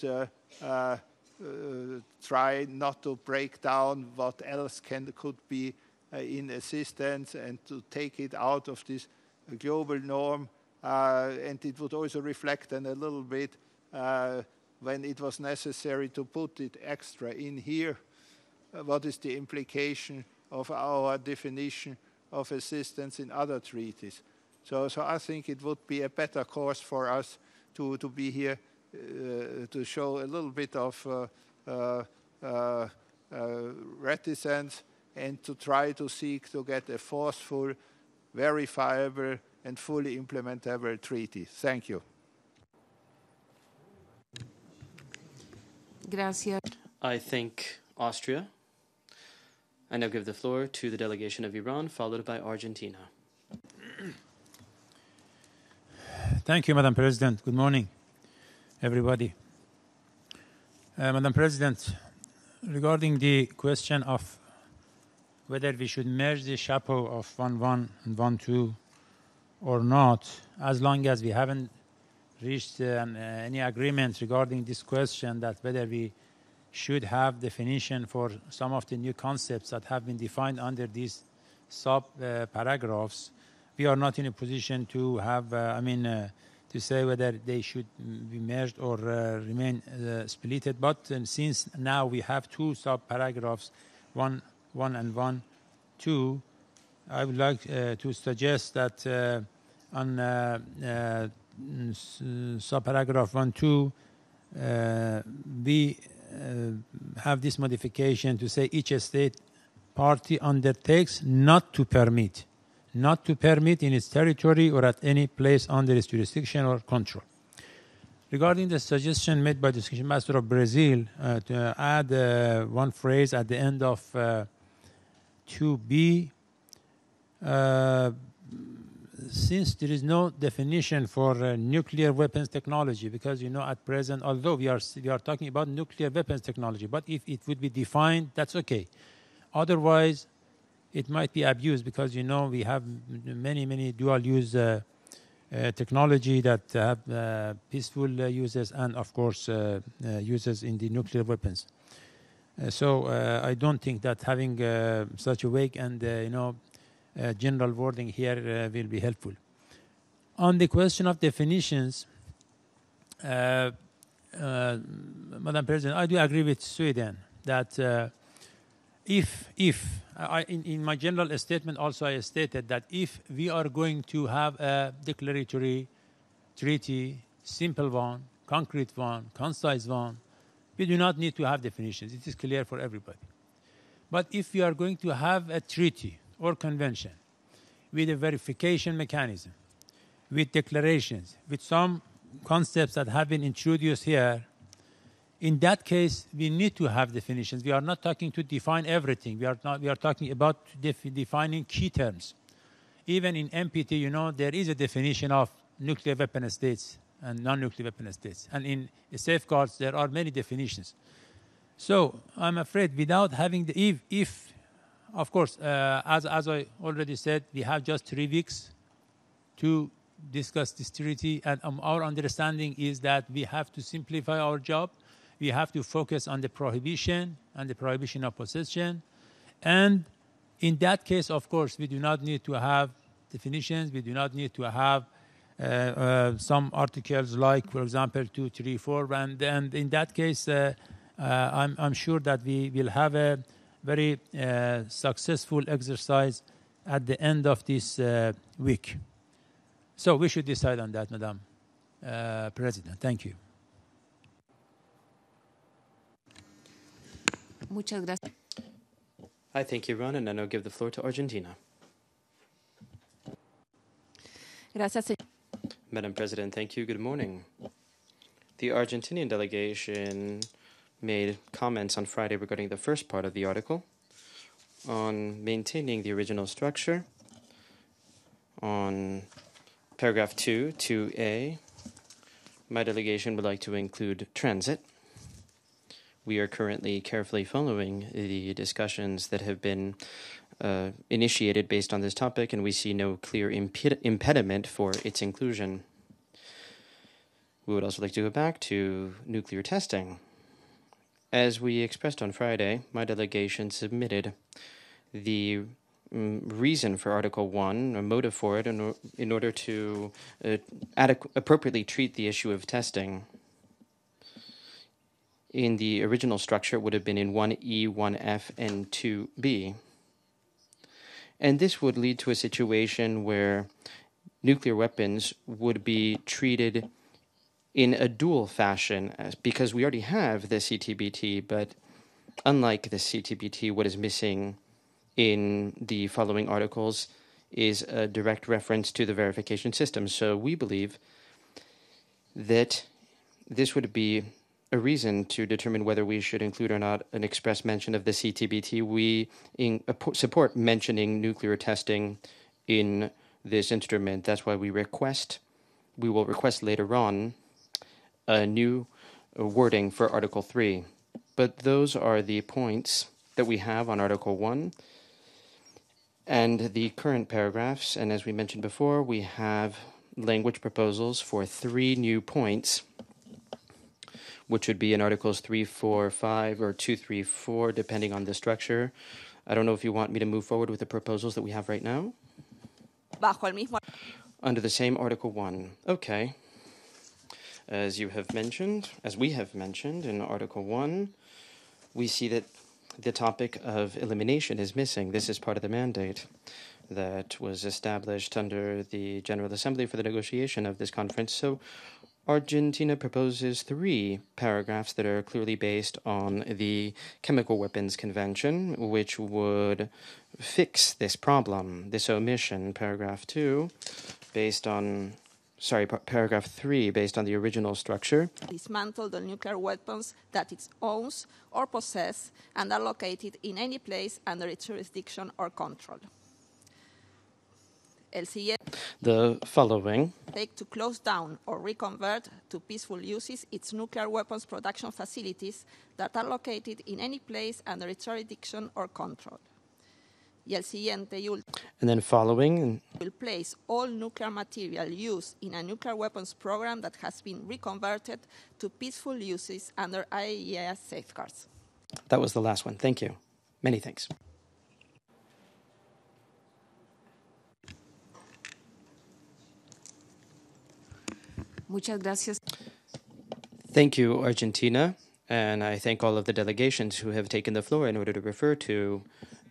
[SPEAKER 13] try not to break down what else could be in assistance and to take it out of this global norm. And it would also reflect then a little bit when it was necessary to put it extra in here. What is the implication of our definition of assistance in other treaties? So I think it would be a better course for us to be here to show a little bit of reticence and to try to seek to get a forceful, verifiable, and fully implementable treaty. Thank you.
[SPEAKER 1] Gracias.
[SPEAKER 2] I thank Austria. I now give the floor to the delegation of Iran, followed by Argentina.
[SPEAKER 14] Thank you, Madam President. Good morning, everybody. Madam President, regarding the question of whether we should merge the chapeau of 1.1 and 1.2 or not, as long as we haven't reached any agreement regarding this question, that whether we should have definition for some of the new concepts that have been defined under these sub-paragraphs, we are not in a position to have, to say whether they should be merged or remain splitted. But since now we have two sub-paragraphs, 1 and 1.2, I would like to suggest that on sub-paragraph 1.2, we have this modification to say each state party undertakes not to permit in its territory or at any place under its jurisdiction or control. Regarding the suggestion made by the Discussion Master of Brazil to add one phrase at the end of 2b, since there is no definition for nuclear weapons technology, because at present, although we are talking about nuclear weapons technology, but if it would be defined, that's okay. Otherwise, it might be abused because we have many dual-use technology that have peaceful uses and, of course, uses in the nuclear weapons. So I don't think that having such a vague and general wording here will be helpful. On the question of definitions, Madam President, I do agree with Sweden that in my general statement also I stated that if we are going to have a declaratory treaty, simple one, concrete one, concise one, we do not need to have definitions. It is clear for everybody. But if we are going to have a treaty or convention with a verification mechanism, with declarations, with some concepts that have been introduced here, in that case, we need to have definitions. We are not talking to define everything. We are talking about defining key terms. Even in NPT, there is a definition of nuclear weapon states and non-nuclear weapon states. And in safeguards, there are many definitions. So I'm afraid without having the of course, as I already said, we have just 3 weeks to discuss this treaty, and our understanding is that we have to simplify our job. We have to focus on the prohibition and the prohibition of possession. And in that case, of course, we do not need to have definitions. We do not need to have some articles like, for example, 2, 3, 4, and in that case, I'm sure that we will have a very successful exercise at the end of this week. So we should decide on that, Madam President. Thank you.
[SPEAKER 1] Muchas gracias.
[SPEAKER 2] I thank you, Ron, and I now give the floor to Argentina.
[SPEAKER 1] Gracias,
[SPEAKER 2] Madam President, thank you. Good morning. The Argentinian delegation made comments on Friday regarding the first part of the article on maintaining the original structure. On paragraph 2, 2A, my delegation would like to include transit. We are currently carefully following the discussions that have been initiated based on this topic, and we see no clear impediment for its inclusion. We would also like to go back to nuclear testing. As we expressed on Friday, my delegation submitted the reason for Article 1, a motive for it, in order to appropriately treat the issue of testing. In the original structure, it would have been in 1E, 1F, and 2B. And this would lead to a situation where nuclear weapons would be treated in a dual fashion, because we already have the CTBT, but unlike the CTBT, what is missing in the following articles is a direct reference to the verification system. So we believe that this would be a reason to determine whether we should include or not an express mention of the CTBT. We support mentioning nuclear testing in this instrument. That's why we will request later on a new wording for Article 3. But those are the points that we have on Article 1 and the current paragraphs. And as we mentioned before, we have language proposals for 3 new points, which would be in Articles 3, 4, 5, or 2, 3, 4, depending on the structure. I don't know if you want me to move forward with the proposals that we have right now.
[SPEAKER 15] Bajo el mismo.
[SPEAKER 2] Under the same Article 1. Okay. As we have mentioned in Article 1, we see that the topic of elimination is missing. This is part of the mandate that was established under the General Assembly for the negotiation of this conference. So Argentina proposes 3 paragraphs that are clearly based on the Chemical Weapons Convention, which would fix this problem, this omission. Paragraph 3, based on the original structure.
[SPEAKER 15] Dismantle the nuclear weapons that it owns or possesses and are located in any place under its jurisdiction or control.
[SPEAKER 2] The following.
[SPEAKER 15] Take to close down or reconvert to peaceful uses its nuclear weapons production facilities that are located in any place under its jurisdiction or control.
[SPEAKER 2] And then following.
[SPEAKER 15] Will place all nuclear material used in a nuclear weapons program that has been reconverted to peaceful uses under IAEA safeguards.
[SPEAKER 2] That was the last one. Thank you. Many thanks.
[SPEAKER 1] Muchas gracias.
[SPEAKER 2] Thank you, Argentina, and I thank all of the delegations who have taken the floor in order to refer to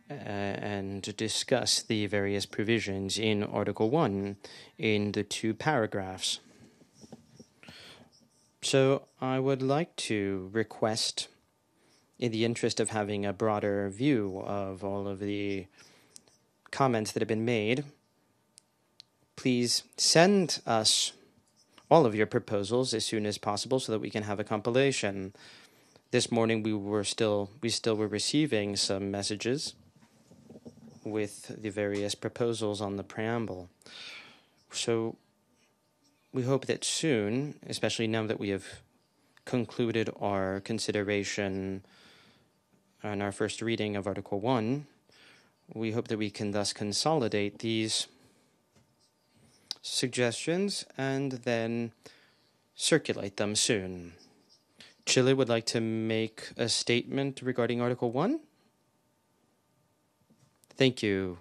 [SPEAKER 2] and to discuss the various provisions in Article 1 in the 2 paragraphs. So I would like to request, in the interest of having a broader view of all of the comments that have been made, please send us all of your proposals as soon as possible so that we can have a compilation. This morning we still were receiving some messages with the various proposals on the preamble. So we hope that soon, especially now that we have concluded our consideration on our first reading of Article 1, we hope that we can thus consolidate these suggestions and then circulate them soon. Chile would like to make a statement regarding Article 1. Thank you,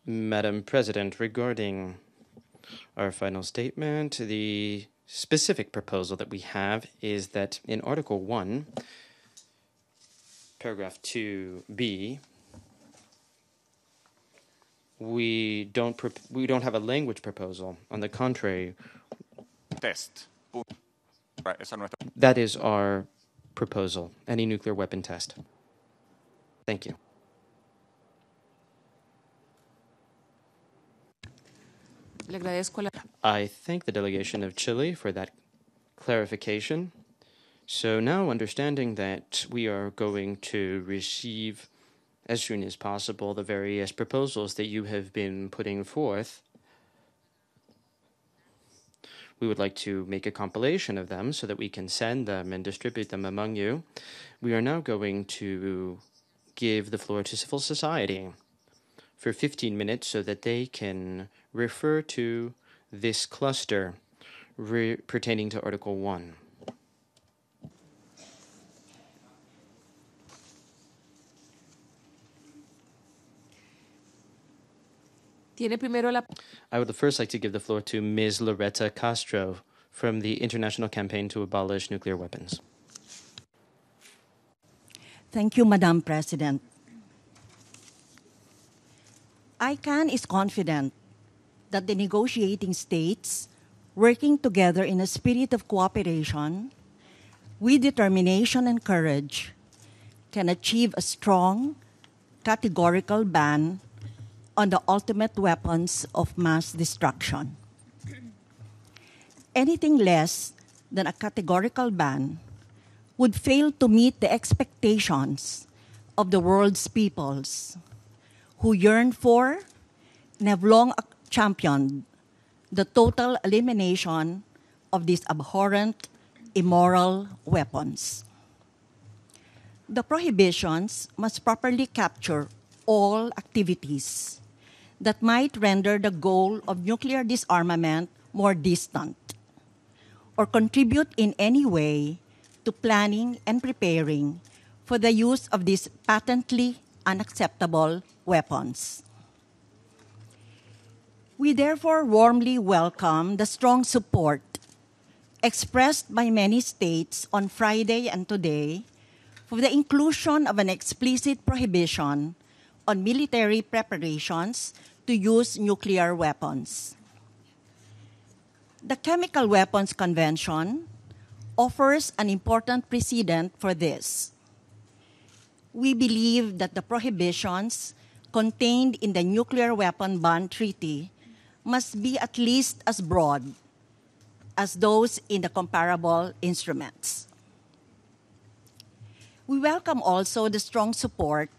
[SPEAKER 2] Madam President. Regarding Our final statement, the specific proposal that we have is that in Article 1, paragraph 2b, we don't have a language proposal. On the contrary, that is our proposal, any nuclear weapon test. Thank you. I thank the delegation of Chile for that clarification. So now, understanding that we are going to receive as soon as possible the various proposals that you have been putting forth, we would like to make a compilation of them so that we can send them and distribute them among you. We are now going to give the floor to civil society for 15 minutes so that they can refer to this cluster pertaining to Article 1. I would first like to give the floor to Ms. Loretta Castro from the International Campaign to Abolish Nuclear Weapons.
[SPEAKER 16] Thank you, Madam President. ICANN is confident that the negotiating states, working together in a spirit of cooperation, with determination and courage, can achieve a strong, categorical ban on the ultimate weapons of mass destruction. Anything less than a categorical ban would fail to meet the expectations of the world's peoples who yearn for and have long championed the total elimination of these abhorrent, immoral weapons. The prohibitions must properly capture all activities that might render the goal of nuclear disarmament more distant or contribute in any way to planning and preparing for the use of these patently unacceptable weapons. We therefore warmly welcome the strong support expressed by many states on Friday and today for the inclusion of an explicit prohibition on military preparations to use nuclear weapons. The Chemical Weapons Convention offers an important precedent for this. We believe that the prohibitions contained in the Nuclear Weapon Ban Treaty must be at least as broad as those in the comparable instruments. We welcome also the strong support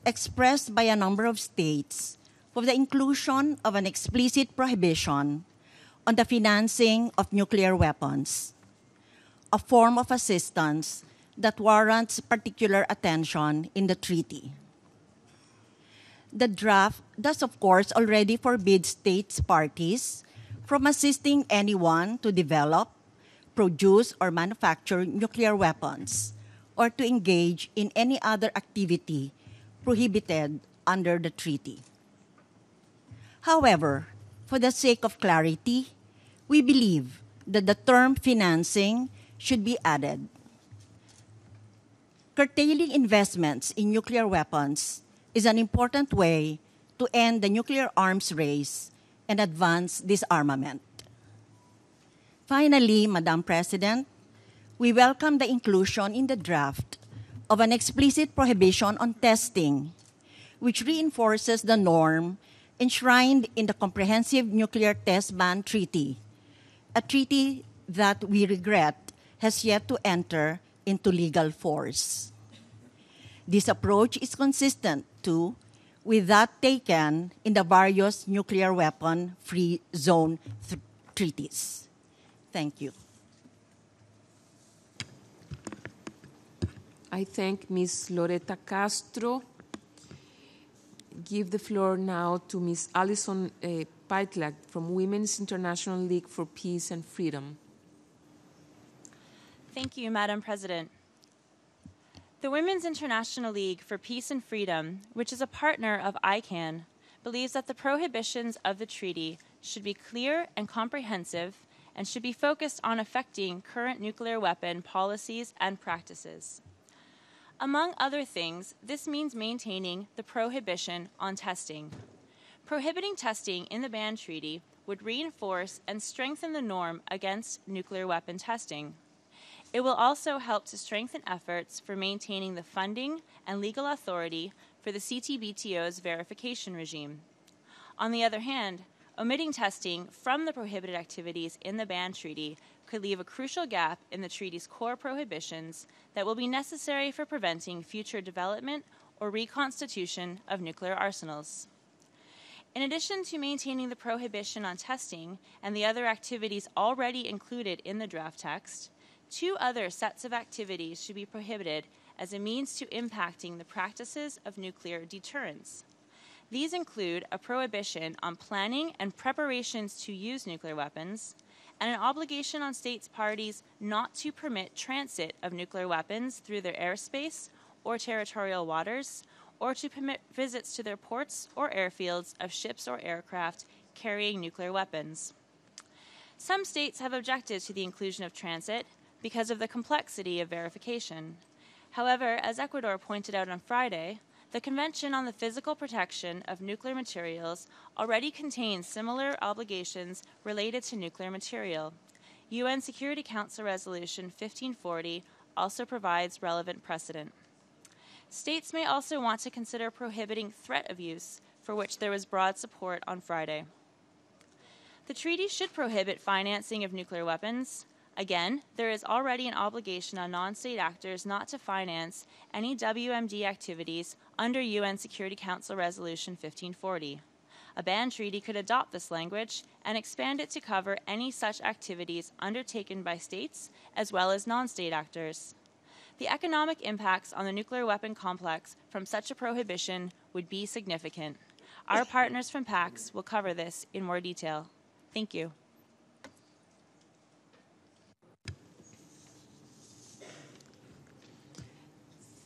[SPEAKER 16] expressed by a number of states for the inclusion of an explicit prohibition on the financing of nuclear weapons, a form of assistance that warrants particular attention in the treaty. The draft does, of course, already forbid states parties from assisting anyone to develop, produce, or manufacture nuclear weapons, or to engage in any other activity prohibited under the treaty. However, for the sake of clarity, we believe that the term financing should be added. Curtailing investments in nuclear weapons is an important way to end the nuclear arms race and advance disarmament. Finally, Madam President, we welcome the inclusion in the draft of an explicit prohibition on testing, which reinforces the norm enshrined in the Comprehensive Nuclear Test Ban Treaty, a treaty that we regret has yet to enter into legal force. This approach is consistent, too, with that taken in the various nuclear weapon-free zone treaties. Thank you.
[SPEAKER 1] I thank Ms. Loretta Castro. Give the floor now to Ms. Alison Paitlag from Women's International League for Peace and Freedom.
[SPEAKER 17] Thank you, Madam President. The Women's International League for Peace and Freedom, which is a partner of ICANN, believes that the prohibitions of the treaty should be clear and comprehensive and should be focused on affecting current nuclear weapon policies and practices. Among other things, this means maintaining the prohibition on testing. Prohibiting testing in the ban treaty would reinforce and strengthen the norm against nuclear weapon testing. It will also help to strengthen efforts for maintaining the funding and legal authority for the CTBTO's verification regime. On the other hand, omitting testing from the prohibited activities in the ban treaty could leave a crucial gap in the treaty's core prohibitions that will be necessary for preventing future development or reconstitution of nuclear arsenals. In addition to maintaining the prohibition on testing and the other activities already included in the draft text, 2 other sets of activities should be prohibited as a means to impacting the practices of nuclear deterrence. These include a prohibition on planning and preparations to use nuclear weapons, and an obligation on states parties not to permit transit of nuclear weapons through their airspace or territorial waters, or to permit visits to their ports or airfields of ships or aircraft carrying nuclear weapons. Some states have objected to the inclusion of transit because of the complexity of verification. However, as Ecuador pointed out on Friday, the Convention on the Physical Protection of Nuclear Materials already contains similar obligations related to nuclear material. UN Security Council Resolution 1540 also provides relevant precedent. States may also want to consider prohibiting threat of use, for which there was broad support on Friday. The treaty should prohibit financing of nuclear weapons. Again, there is already an obligation on non-state actors not to finance any WMD activities under UN Security Council Resolution 1540. A ban treaty could adopt this language and expand it to cover any such activities undertaken by states as well as non-state actors. The economic impacts on the nuclear weapon complex from such a prohibition would be significant. Our partners from PAX will cover this in more detail. Thank you.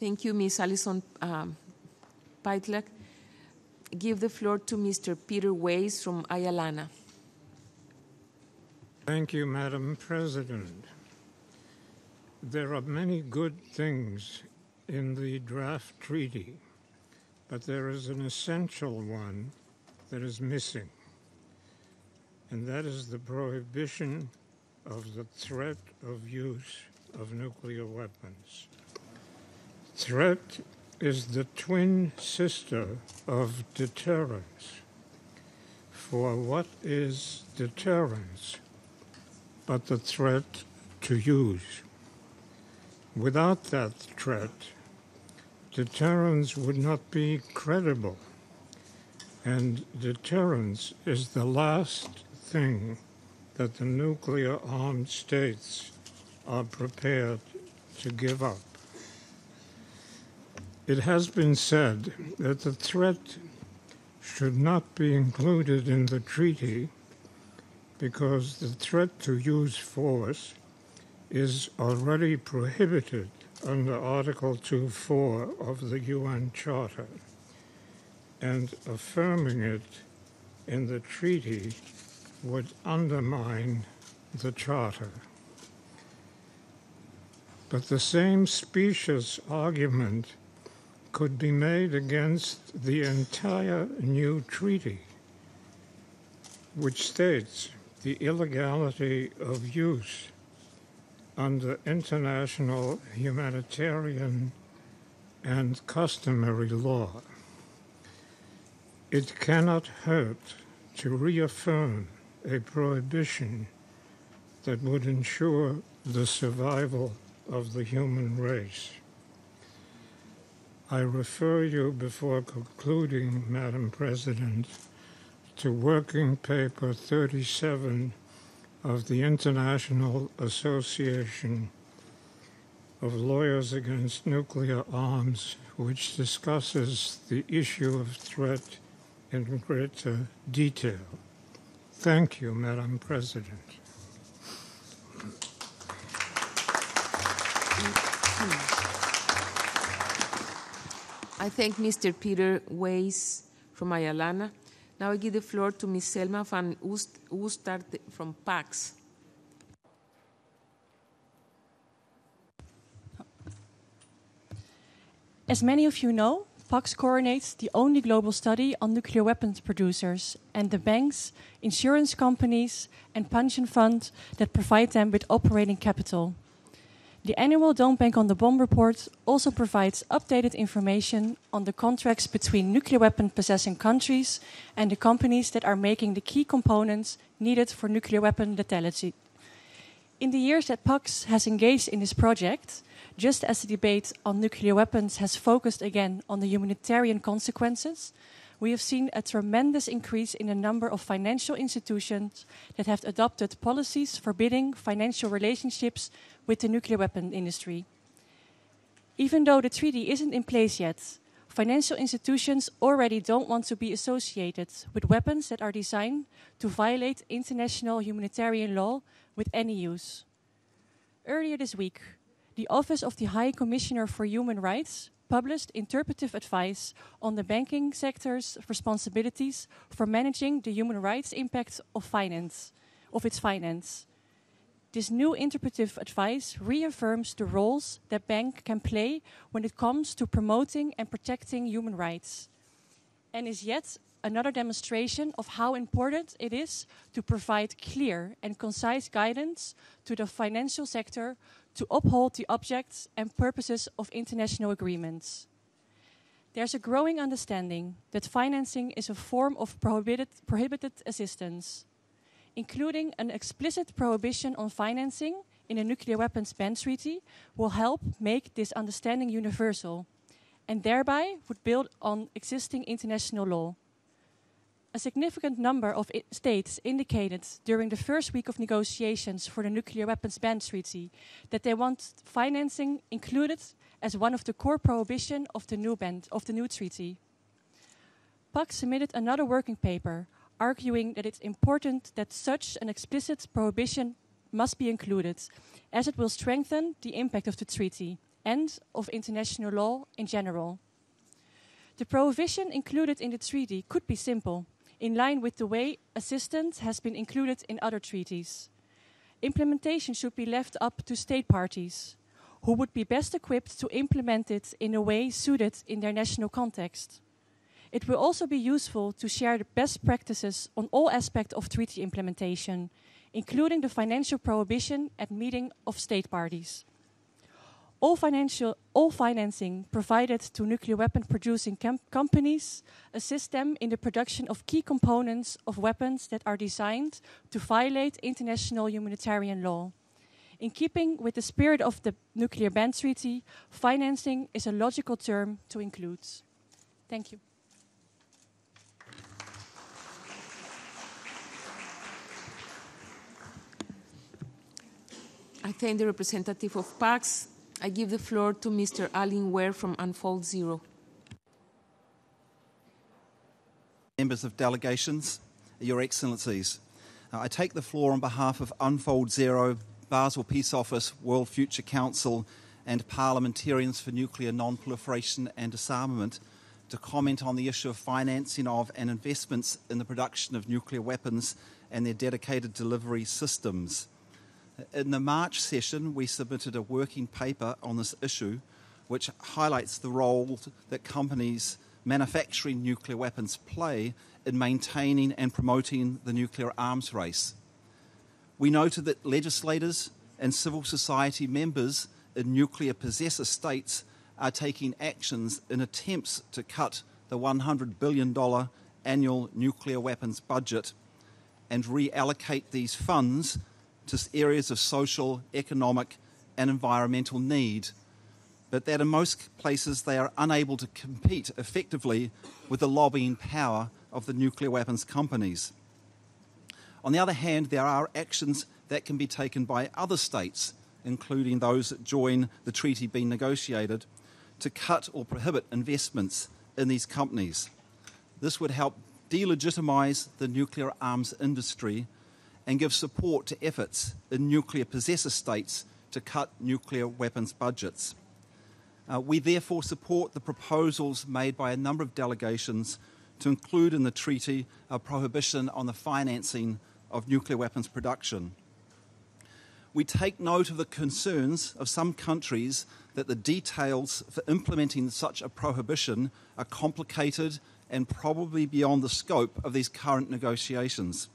[SPEAKER 1] Thank you, Ms. Alison Paitlak. Give the floor to Mr. Peter Weiss from Ayalana.
[SPEAKER 18] Thank you, Madam President. There are many good things in the draft treaty, but there is an essential one that is missing, and that is the prohibition of the threat of use of nuclear weapons. Threat is the twin sister of deterrence. For what is deterrence but the threat to use? Without that threat, deterrence would not be credible, and deterrence is the last thing that the nuclear-armed states are prepared to give up. It has been said that the threat should not be included in the treaty because the threat to use force is already prohibited under Article 2.4 of the UN Charter, and affirming it in the treaty would undermine the Charter. But the same specious argument could be made against the entire new treaty, which states the illegality of use under international humanitarian and customary law. It cannot hurt to reaffirm a prohibition that would ensure the survival of the human race. I refer you, before concluding, Madam President, to Working Paper 37 of the International Association of Lawyers Against Nuclear Arms, which discusses the issue of threat in greater detail. Thank you, Madam President.
[SPEAKER 1] I thank Mr. Peter Weiss from Ayalana. Now I give the floor to Ms. Selma van Oostart from PAX.
[SPEAKER 19] As many of you know, PAX coordinates the only global study on nuclear weapons producers and the banks, insurance companies, and pension funds that provide them with operating capital. The annual Don't Bank on the Bomb report also provides updated information on the contracts between nuclear weapon possessing countries and the companies that are making the key components needed for nuclear weapon lethality. In the years that PAX has engaged in this project, just as the debate on nuclear weapons has focused again on the humanitarian consequences, we have seen a tremendous increase in the number of financial institutions that have adopted policies forbidding financial relationships with the nuclear weapon industry. Even though the treaty isn't in place yet, financial institutions already don't want to be associated with weapons that are designed to violate international humanitarian law with any use. Earlier this week, the Office of the High Commissioner for Human Rights published interpretive advice on the banking sector's responsibilities for managing the human rights impact of its finance. This new interpretive advice reaffirms the roles that banks can play when it comes to promoting and protecting human rights, and is yet another demonstration of how important it is to provide clear and concise guidance to the financial sector to uphold the objects and purposes of international agreements. There's a growing understanding that financing is a form of prohibited assistance, including an explicit prohibition on financing in a nuclear weapons ban treaty will help make this understanding universal, and thereby would build on existing international law. A significant number of states indicated during the first week of negotiations for the nuclear weapons ban treaty that they want financing included as one of the core prohibitions of the new treaty. PAX submitted another working paper arguing that it's important that such an explicit prohibition must be included, as it will strengthen the impact of the treaty and of international law in general. The prohibition included in the treaty could be simple, in line with the way assistance has been included in other treaties. Implementation should be left up to state parties, who would be best equipped to implement it in a way suited in their national context. It will also be useful to share the best practices on all aspects of treaty implementation, including the financial prohibition at meeting of state parties. All financing provided to nuclear weapon producing companies assist them in the production of key components of weapons that are designed to violate international humanitarian law. In keeping with the spirit of the nuclear ban treaty, financing is a logical term to include. Thank you.
[SPEAKER 1] I thank the representative of PAX. I give the floor to Mr. Alin Ware from Unfold Zero.
[SPEAKER 20] Members of delegations, Your Excellencies, I take the floor on behalf of Unfold Zero, Basel Peace Office, World Future Council, and Parliamentarians for Nuclear Non-Proliferation and Disarmament to comment on the issue of financing of and investments in the production of nuclear weapons and their dedicated delivery systems. In the March session, we submitted a working paper on this issue, which highlights the role that companies manufacturing nuclear weapons play in maintaining and promoting the nuclear arms race. We noted that legislators and civil society members in nuclear possessor states are taking actions in attempts to cut the $100 billion annual nuclear weapons budget and reallocate these funds to areas of social, economic and environmental need, but that in most places they are unable to compete effectively with the lobbying power of the nuclear weapons companies. On the other hand, there are actions that can be taken by other states, including those that join the treaty being negotiated, to cut or prohibit investments in these companies. This would help delegitimise the nuclear arms industry and give support to efforts in nuclear possessor states to cut nuclear weapons budgets. We therefore support the proposals made by a number of delegations to include in the treaty a prohibition on the financing of nuclear weapons production. We take note of the concerns of some countries that the details for implementing such a prohibition are complicated and probably beyond the scope of these current negotiations.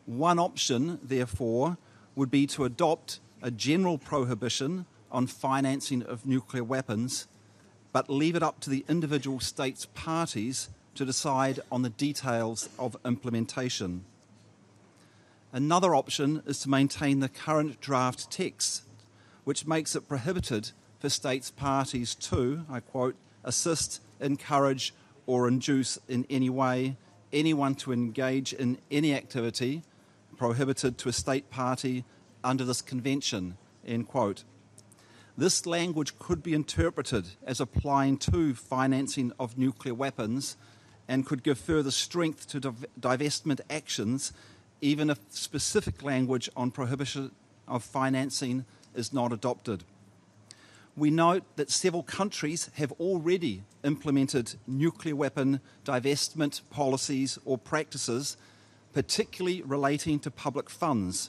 [SPEAKER 20] One option, therefore, would be to adopt a general prohibition on financing of nuclear weapons, but leave it up to the individual states' parties to decide on the details of implementation. Another option is to maintain the current draft text, which makes it prohibited for states' parties to, I quote, assist, encourage, or induce in any way anyone to engage in any activity prohibited to a state party under this convention, end quote. This language could be interpreted as applying to financing of nuclear weapons and could give further strength to divestment actions, even if specific language on prohibition of financing is not adopted. We note that several countries have already implemented nuclear weapon divestment policies or practices, particularly relating to public funds,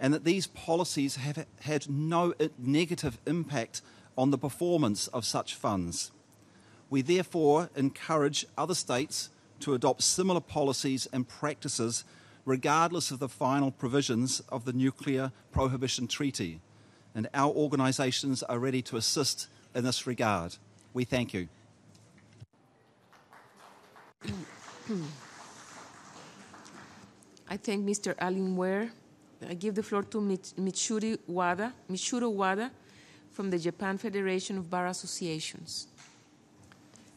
[SPEAKER 20] and that these policies have had no negative impact on the performance of such funds. We therefore encourage other states to adopt similar policies and practices regardless of the final provisions of the Nuclear Prohibition Treaty, and our organisations are ready to assist in this regard. We thank you.
[SPEAKER 1] I thank Mr. Allen Ware. I give the floor to Michiro Wada from the Japan Federation of Bar Associations,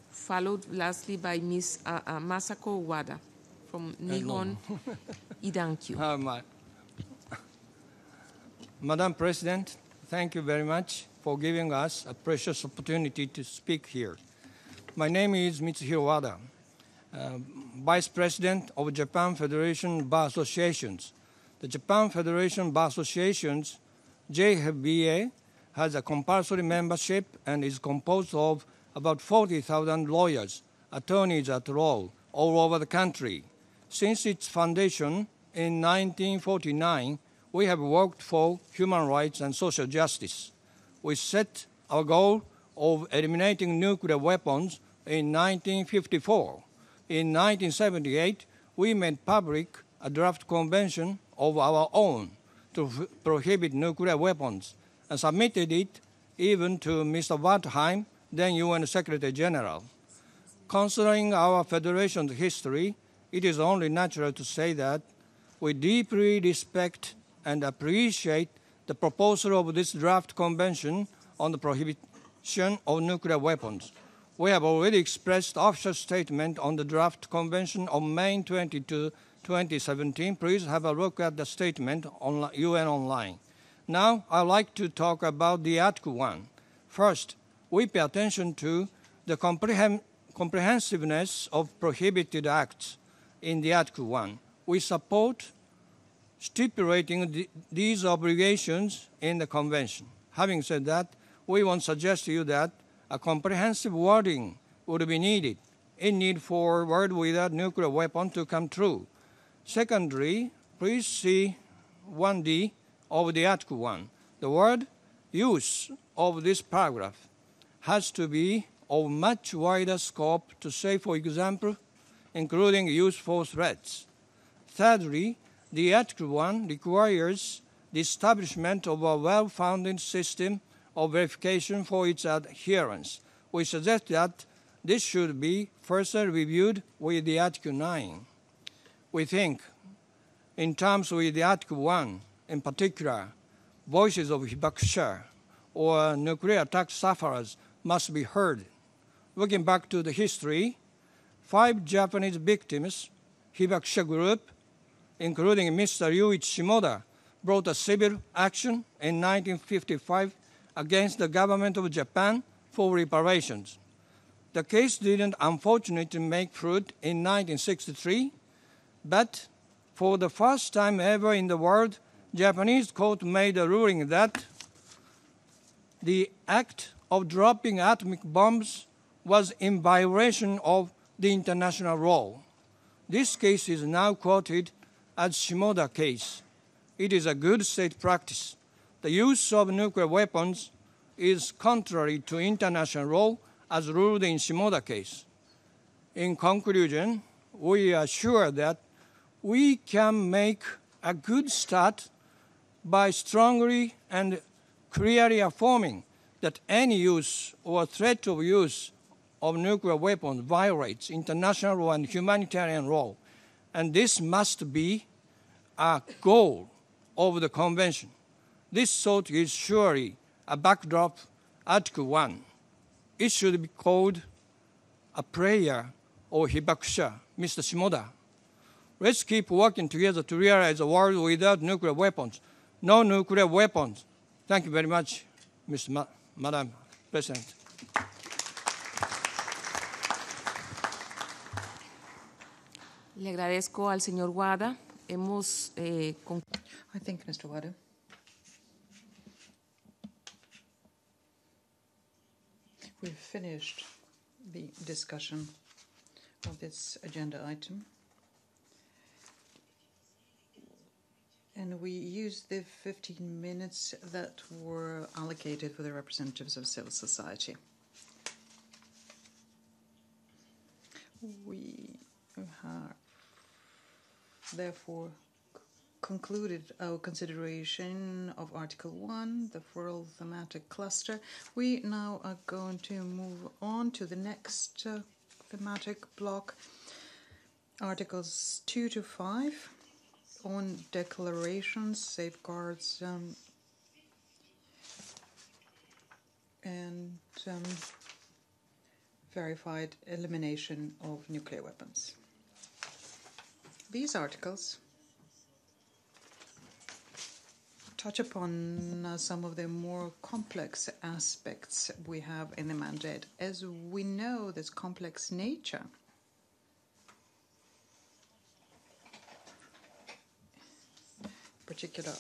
[SPEAKER 1] followed lastly by Ms. Masako Wada from Nihon Idankyu.
[SPEAKER 21] Madam President, thank you very much for giving us a precious opportunity to speak here. My name is Mitsuhiro Wada, Vice President of Japan Federation Bar Associations. The Japan Federation Bar Associations, JFBA, has a compulsory membership and is composed of about 40,000 lawyers, attorneys at law, all over the country. Since its foundation in 1949, we have worked for human rights and social justice. We set our goal of eliminating nuclear weapons in 1954. In 1978, we made public a draft convention of our own to prohibit nuclear weapons and submitted it even to Mr. Wertheim, then UN Secretary General. Considering our federation's history, it is only natural to say that we deeply respect and appreciate the proposal of this draft convention on the prohibition of nuclear weapons. We have already expressed official statement on the draft convention on May 22, 2017. Please have a look at the statement on UN Online. Now, I'd like to talk about the Article 1. First, we pay attention to the comprehensiveness of prohibited acts in the Article 1. We support stipulating these obligations in the Convention. Having said that, we want to suggest to you that a comprehensive wording would be needed in need for world without nuclear weapon to come true. Secondly, please see 1D of the Article 1. The word use of this paragraph has to be of much wider scope to say, for example, including use for threats. Thirdly, the Article 1 requires the establishment of a well-founded system of verification for its adherence. We suggest that this should be further reviewed with the Article 9. We think, in terms with the Article 1, in particular, voices of hibakusha or nuclear attack sufferers must be heard. Looking back to the history, 5 Japanese victims, hibakusha group, including Mr. Yuichi Shimoda, brought a civil action in 1955 against the government of Japan for reparations. The case didn't unfortunately make fruit in 1963, but for the first time ever in the world, Japanese court made a ruling that the act of dropping atomic bombs was in violation of the international law. This case is now quoted as Shimoda case. It is a good state practice. The use of nuclear weapons is contrary to international law as ruled in Shimoda case. In conclusion, we are sure that we can make a good start by strongly and clearly affirming that any use or threat of use of nuclear weapons violates international law and humanitarian law, and this must be a goal of the Convention. This thought is surely a backdrop, Article 1. It should be called a prayer or hibakusha, Mr. Shimoda. Let's keep working together to realize a world without nuclear weapons. No nuclear weapons. Thank you very much, Madam President.
[SPEAKER 1] Le agradezco al señor Wada.
[SPEAKER 4] I thank Mr. Wada. We've finished the discussion of this agenda item. And we used the 15 minutes that were allocated for the representatives of civil society. We have therefore concluded our consideration of Article 1, the full thematic cluster. We now are going to move on to the next thematic block, Articles 2 to 5, on declarations, safeguards, and verified elimination of nuclear weapons. These articles touch upon some of the more complex aspects we have in the mandate. As we know, this complex nature particular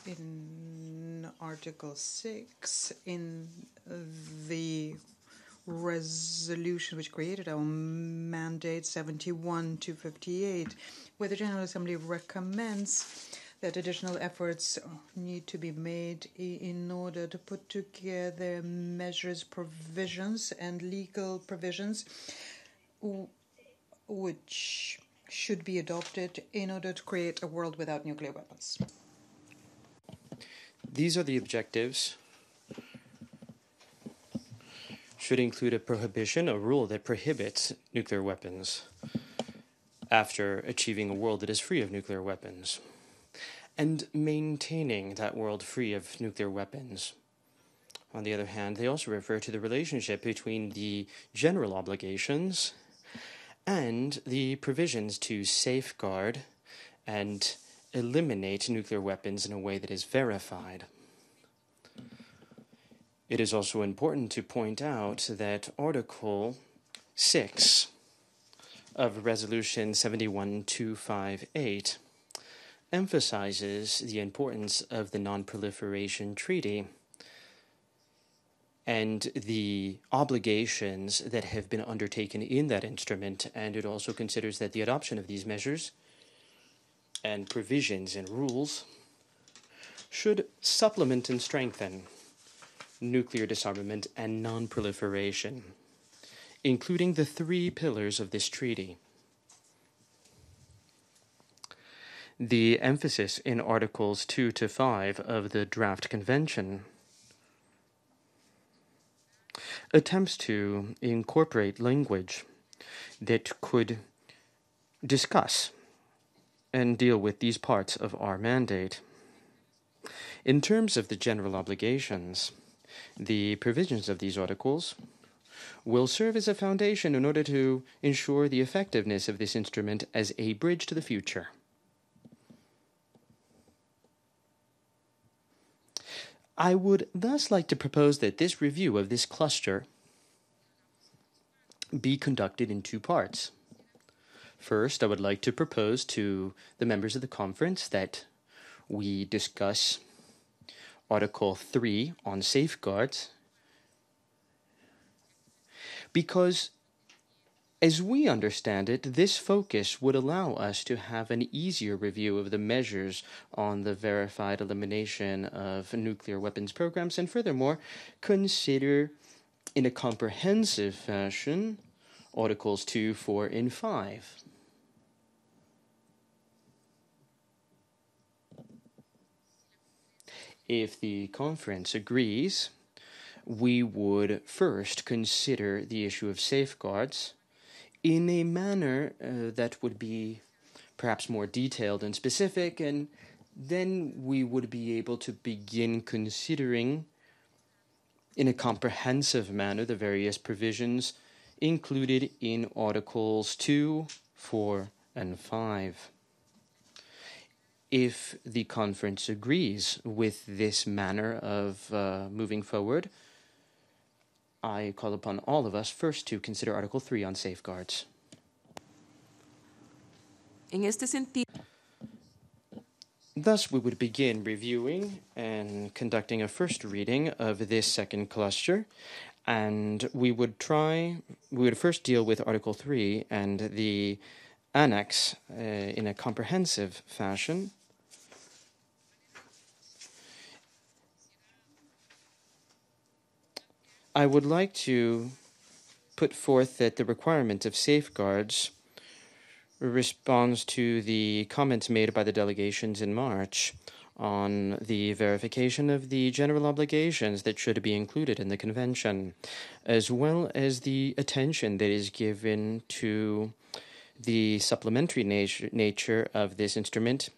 [SPEAKER 4] in Article 6 in the resolution which created our mandate 71 to 58, where the General Assembly recommends that additional efforts need to be made in order to put together measures, provisions, and legal provisions which should be adopted in order to create a world without nuclear weapons.
[SPEAKER 2] These are the objectives. Should include a prohibition, a rule that prohibits nuclear weapons after achieving a world that is free of nuclear weapons, and maintaining that world free of nuclear weapons. On the other hand, they also refer to the relationship between the general obligations and the provisions to safeguard and eliminate nuclear weapons in a way that is verified. It is also important to point out that Article 6 of Resolution 71258 emphasizes the importance of the Non-Proliferation Treaty and the obligations that have been undertaken in that instrument, and it also considers that the adoption of these measures and provisions and rules should supplement and strengthen nuclear disarmament and non-proliferation, including the three pillars of this treaty. The emphasis in Articles 2 to 5 of the draft convention attempts to incorporate language that could discuss and deal with these parts of our mandate. In terms of the general obligations, the provisions of these articles will serve as a foundation in order to ensure the effectiveness of this instrument as a bridge to the future. I would thus like to propose that this review of this cluster be conducted in two parts. First, I would like to propose to the members of the conference that we discuss Article 3 on safeguards, because As we understand it, this focus would allow us to have an easier review of the measures on the verified elimination of nuclear weapons programs, and furthermore, consider in a comprehensive fashion Articles 2, 4, and 5. If the conference agrees, we would first consider the issue of safeguards in a manner that would be perhaps more detailed and specific, and then we would be able to begin considering in a comprehensive manner the various provisions included in Articles 2, 4, and 5. If the conference agrees with this manner of moving forward, I call upon all of us first to consider Article 3 on safeguards.
[SPEAKER 1] En este sentido,
[SPEAKER 2] Thus, we would begin reviewing and conducting a first reading of this second cluster, and we would first deal with Article 3 and the annex in a comprehensive fashion. I would like to put forth that the requirement of safeguards responds to the comments made by the delegations in March on the verification of the general obligations that should be included in the convention, as well as the attention that is given to the supplementary nature of this instrument,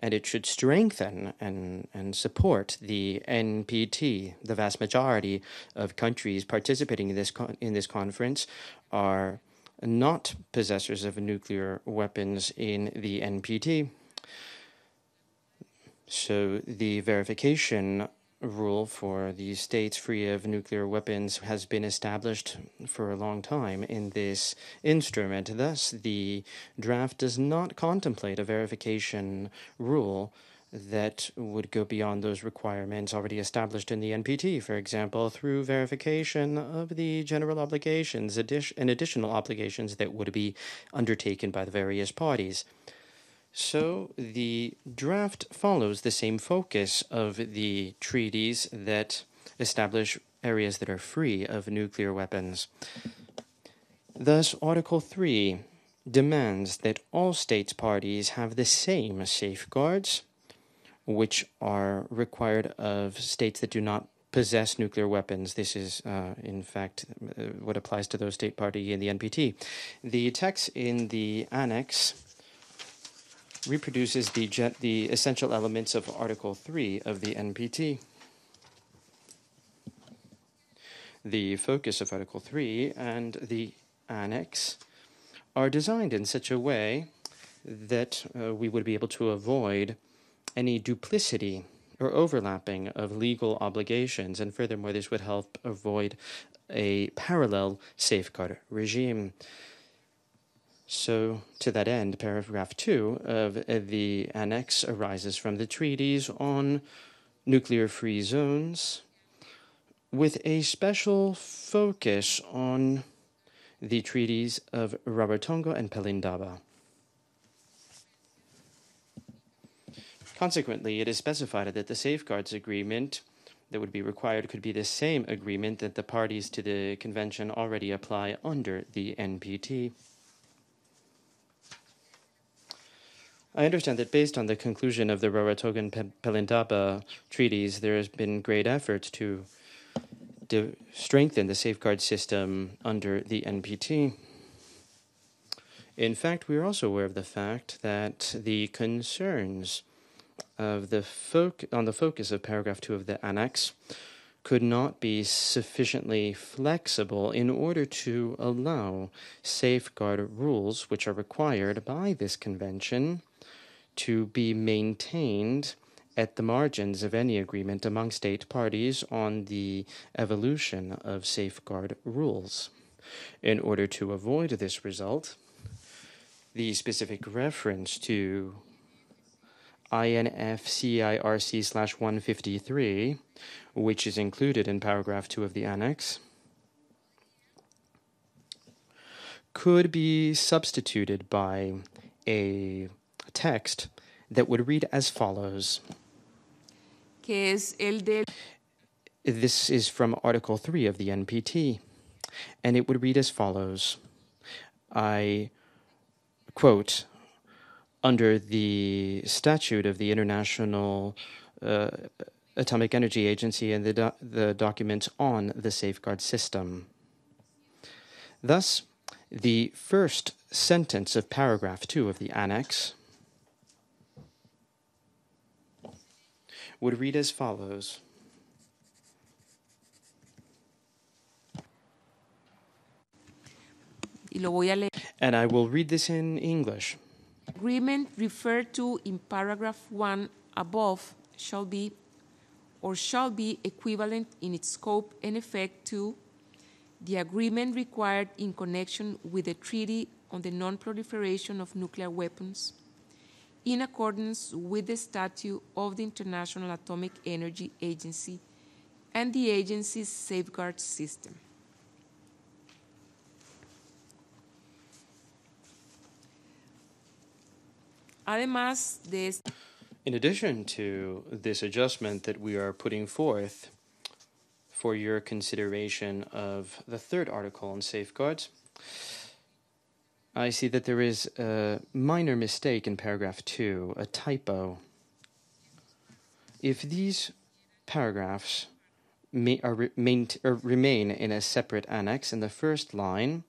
[SPEAKER 2] and it should strengthen and support the NPT. The vast majority of countries participating in this conference are not possessors of nuclear weapons in the NPT. So the verification rule for the states free of nuclear weapons has been established for a long time in this instrument. Thus, the draft does not contemplate a verification rule that would go beyond those requirements already established in the NPT, for example, through verification of the general obligations and additional obligations that would be undertaken by the various parties. So the draft follows the same focus of the treaties that establish areas that are free of nuclear weapons. Thus, Article 3 demands that all states parties have the same safeguards, which are required of states that do not possess nuclear weapons. This is, in fact, what applies to those state party in the NPT. The text in the annex reproduces the essential elements of Article 3 of the NPT. The focus of Article 3 and the annex are designed in such a way that we would be able to avoid any duplicity or overlapping of legal obligations, and furthermore, this would help avoid a parallel safeguard regime. So, to that end, paragraph 2 of the annex arises from the treaties on nuclear-free zones, with a special focus on the treaties of Rarotonga and Pelindaba. Consequently, it is specified that the safeguards agreement that would be required could be the same agreement that the parties to the convention already apply under the NPT. I understand that based on the conclusion of the Rarotonga and Pelindaba treaties, there has been great efforts to strengthen the safeguard system under the NPT. In fact, we are also aware of the fact that the concerns of the focus of paragraph 2 of the annex could not be sufficiently flexible in order to allow safeguard rules which are required by this convention to be maintained at the margins of any agreement among state parties on the evolution of safeguard rules. In order to avoid this result, the specific reference to INFCIRC/153, which is included in paragraph 2 of the annex, could be substituted by a text that would read as follows.
[SPEAKER 1] Que es el del
[SPEAKER 2] This is from Article 3 of the NPT, and it would read as follows. I quote, under the statute of the International Atomic Energy Agency and the document on the safeguard system. Thus, the first sentence of paragraph 2 of the annex would read as follows. And I will read this in English.
[SPEAKER 1] Agreement referred to in paragraph 1 above shall be equivalent in its scope and effect to the agreement required in connection with the Treaty on the Non-Proliferation of Nuclear Weapons, in accordance with the statute of the International Atomic Energy Agency and the agency's safeguard system. Además de este,
[SPEAKER 2] in addition to this adjustment that we are putting forth for your consideration of the third article on safeguards, I see that there is a minor mistake in paragraph 2, a typo. If these paragraphs remain in a separate annex, in the first line,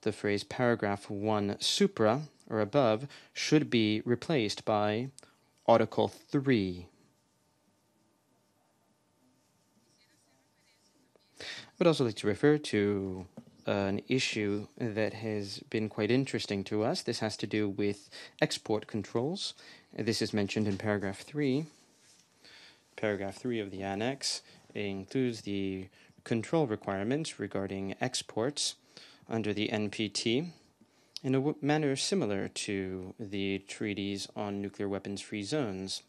[SPEAKER 2] the phrase paragraph 1 supra, or above, should be replaced by Article 3. I would also like to refer to an issue that has been quite interesting to us. This has to do with export controls. This is mentioned in paragraph 3. Paragraph 3 of the annex includes the control requirements regarding exports under the NPT in a manner similar to the treaties on nuclear weapons-free zones.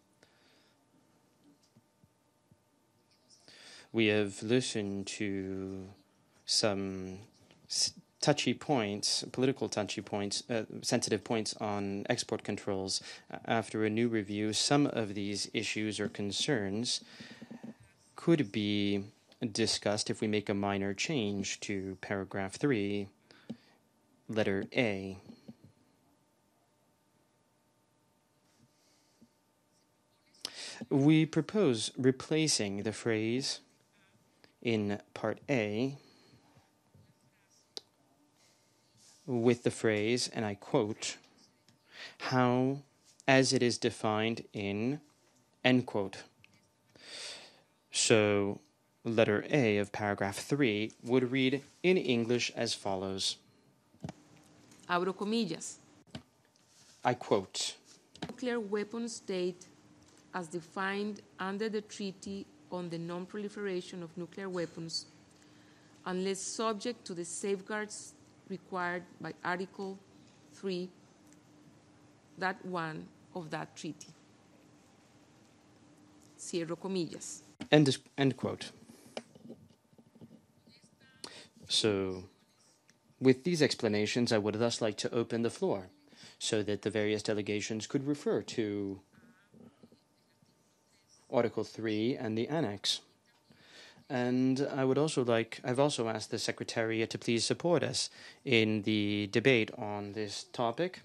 [SPEAKER 2] We have listened to some touchy points, political touchy points, sensitive points on export controls. After a new review, some of these issues or concerns could be discussed if we make a minor change to paragraph 3, letter A. We propose replacing the phrase in part A with the phrase, and I quote, how as it is defined in, end quote. So letter A of paragraph 3 would read in English as follows.
[SPEAKER 1] Abro comillas.
[SPEAKER 2] I quote.
[SPEAKER 1] Nuclear weapons state as defined under the Treaty on the Non-Proliferation of Nuclear Weapons, unless subject to the safeguards required by Article 3.1 of that treaty. Cierro comillas.
[SPEAKER 2] End quote. So, with these explanations, I would thus like to open the floor so that the various delegations could refer to Article 3 and the annex. And I've also asked the Secretariat to please support us in the debate on this topic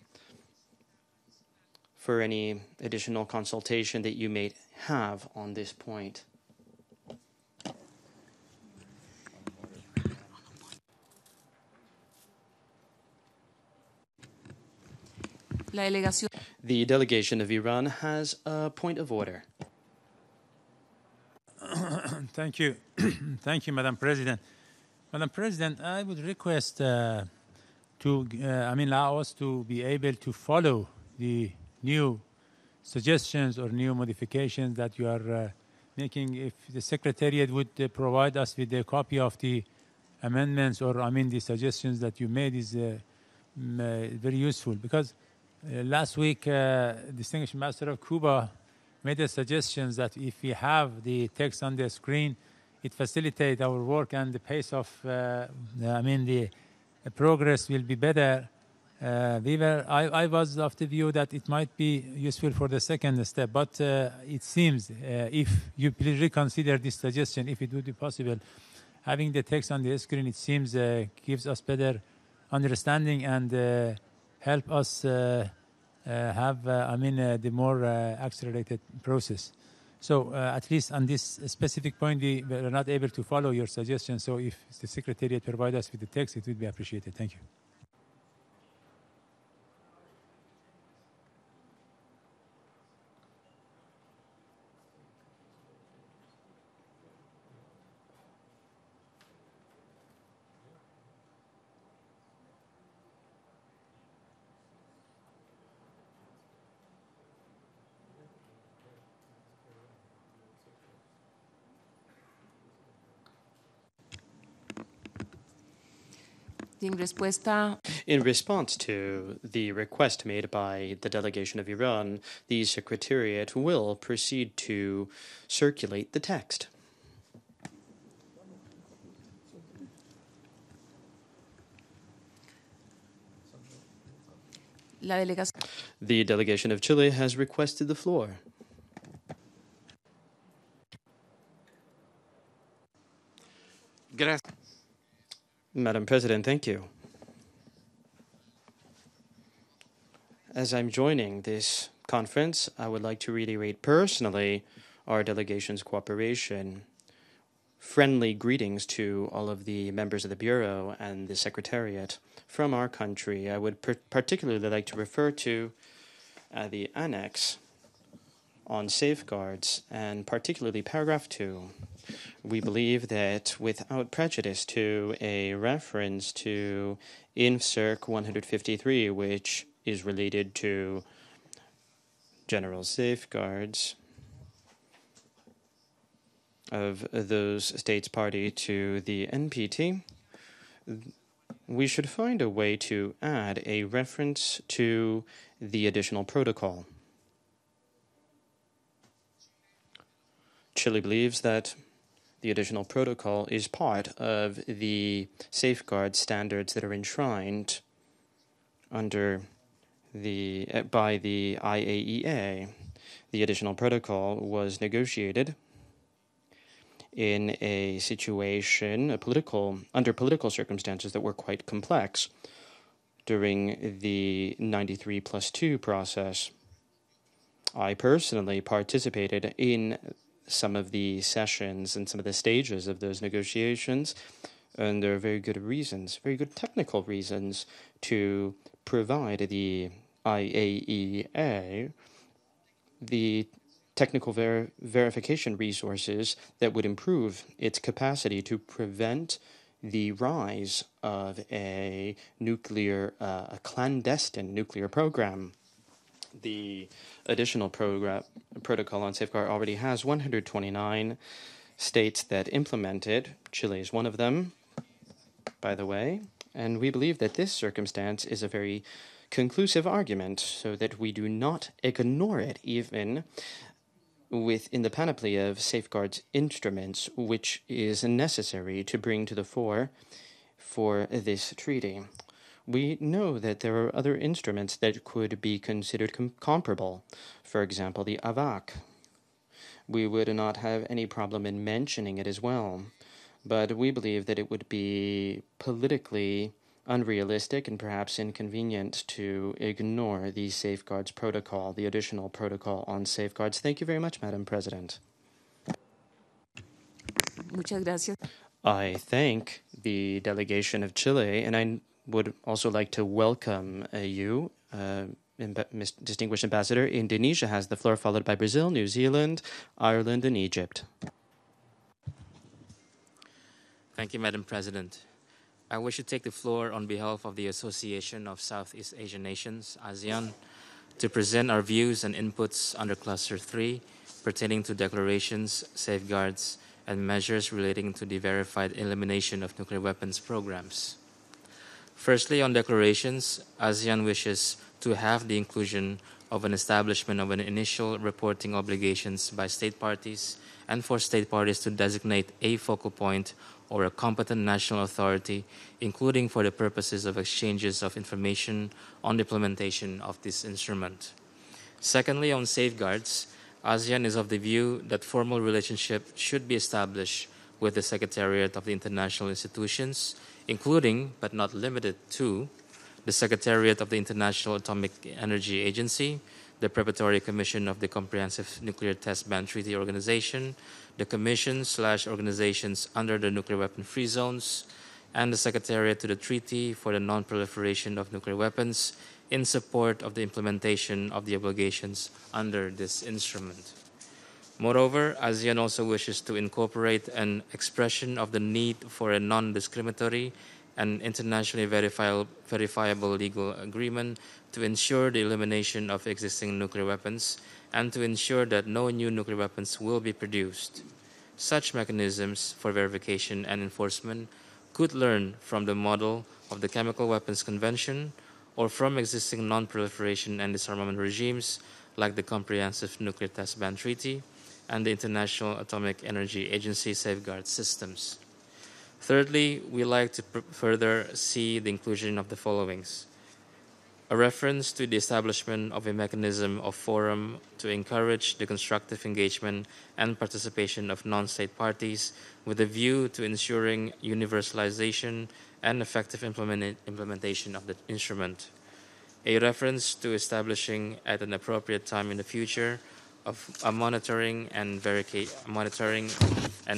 [SPEAKER 2] for any additional consultation that you may have on this point. The delegation of Iran has a point of order.
[SPEAKER 14] Thank you. Thank you, Madam President. Madam President, I would request allow us to be able to follow the new suggestions or new modifications that you are making. If the Secretariat would provide us with a copy of the amendments or, the suggestions that you made is very useful. Because last week, Distinguished Master of Cuba made the suggestions that if we have the text on the screen, it facilitates our work and the pace of the progress will be better. I was of the view that it might be useful for the second step, but it seems if you please reconsider this suggestion, if it would be possible, having the text on the screen, it seems gives us better understanding and help us have, the more accelerated process. So at least on this specific point, we were not able to follow your suggestion. So if the Secretariat provide us with the text, it would be appreciated. Thank you.
[SPEAKER 1] In
[SPEAKER 2] response to the request made by the delegation of Iran, the Secretariat will proceed to circulate the text. The delegation of Chile has requested the floor. Madam President, thank you. As I'm joining this conference, I would like to reiterate personally our delegation's cooperation. Friendly greetings to all of the members of the Bureau and the Secretariat from our country. I would particularly like to refer to the annex on safeguards, and particularly paragraph 2. We believe that without prejudice to a reference to INFCIRC 153, which is related to general safeguards of those states party to the NPT, we should find a way to add a reference to the additional protocol. Chile believes that the additional protocol is part of the safeguard standards that are enshrined under by the IAEA. The additional protocol was negotiated in a situation, under political circumstances that were quite complex during the 93+2 process. I personally participated in some of the sessions and some of the stages of those negotiations, and there are very good reasons, very good technical reasons to provide the IAEA the technical verification resources that would improve its capacity to prevent the rise of a clandestine nuclear program. The additional protocol on safeguard already has 129 states that implement it. Chile is one of them, by the way, and we believe that this circumstance is a very conclusive argument so that we do not ignore it even within the panoply of safeguards instruments which is necessary to bring to the fore for this treaty. We know that there are other instruments that could be considered comparable. For example, the AVAC. We would not have any problem in mentioning it as well, but we believe that it would be politically unrealistic and perhaps inconvenient to ignore the safeguards protocol, the additional protocol on safeguards. Thank you very much, Madam President.
[SPEAKER 1] Muchas gracias.
[SPEAKER 2] I thank the delegation of Chile, and I would also like to welcome you, Distinguished Ambassador. Indonesia has the floor, followed by Brazil, New Zealand, Ireland, and Egypt.
[SPEAKER 5] Thank you, Madam President. I wish to take the floor on behalf of the Association of Southeast Asian Nations, ASEAN, to present our views and inputs under Cluster 3 pertaining to declarations, safeguards, and measures relating to the verified elimination of nuclear weapons programs. Firstly, on declarations, ASEAN wishes to have the inclusion of an establishment of an initial reporting obligations by state parties, and for state parties to designate a focal point or a competent national authority, including for the purposes of exchanges of information on the implementation of this instrument. Secondly, on safeguards, ASEAN is of the view that formal relationship should be established with the Secretariat of the international institutions, including, but not limited to, the Secretariat of the International Atomic Energy Agency, the Preparatory Commission of the Comprehensive Nuclear Test Ban Treaty Organization, the commission/organizations under the nuclear weapon-free zones, and the Secretariat to the Treaty for the Non-Proliferation of Nuclear Weapons in support of the implementation of the obligations under this instrument. Moreover, ASEAN also wishes to incorporate an expression of the need for a non-discriminatory and internationally verifiable legal agreement to ensure the elimination of existing nuclear weapons and to ensure that no new nuclear weapons will be produced. Such mechanisms for verification and enforcement could learn from the model of the Chemical Weapons Convention or from existing non-proliferation and disarmament regimes like the Comprehensive Nuclear Test Ban Treaty and the International Atomic Energy Agency safeguard systems. Thirdly, we like to further see the inclusion of the followings: a reference to the establishment of a mechanism of forum to encourage the constructive engagement and participation of non-state parties with a view to ensuring universalization and effective implementation of the instrument. A reference to establishing at an appropriate time in the future of a monitoring and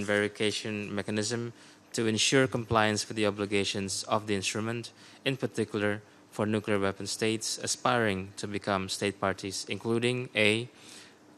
[SPEAKER 5] verification mechanism to ensure compliance with the obligations of the instrument, in particular for nuclear weapon states aspiring to become state parties, including a,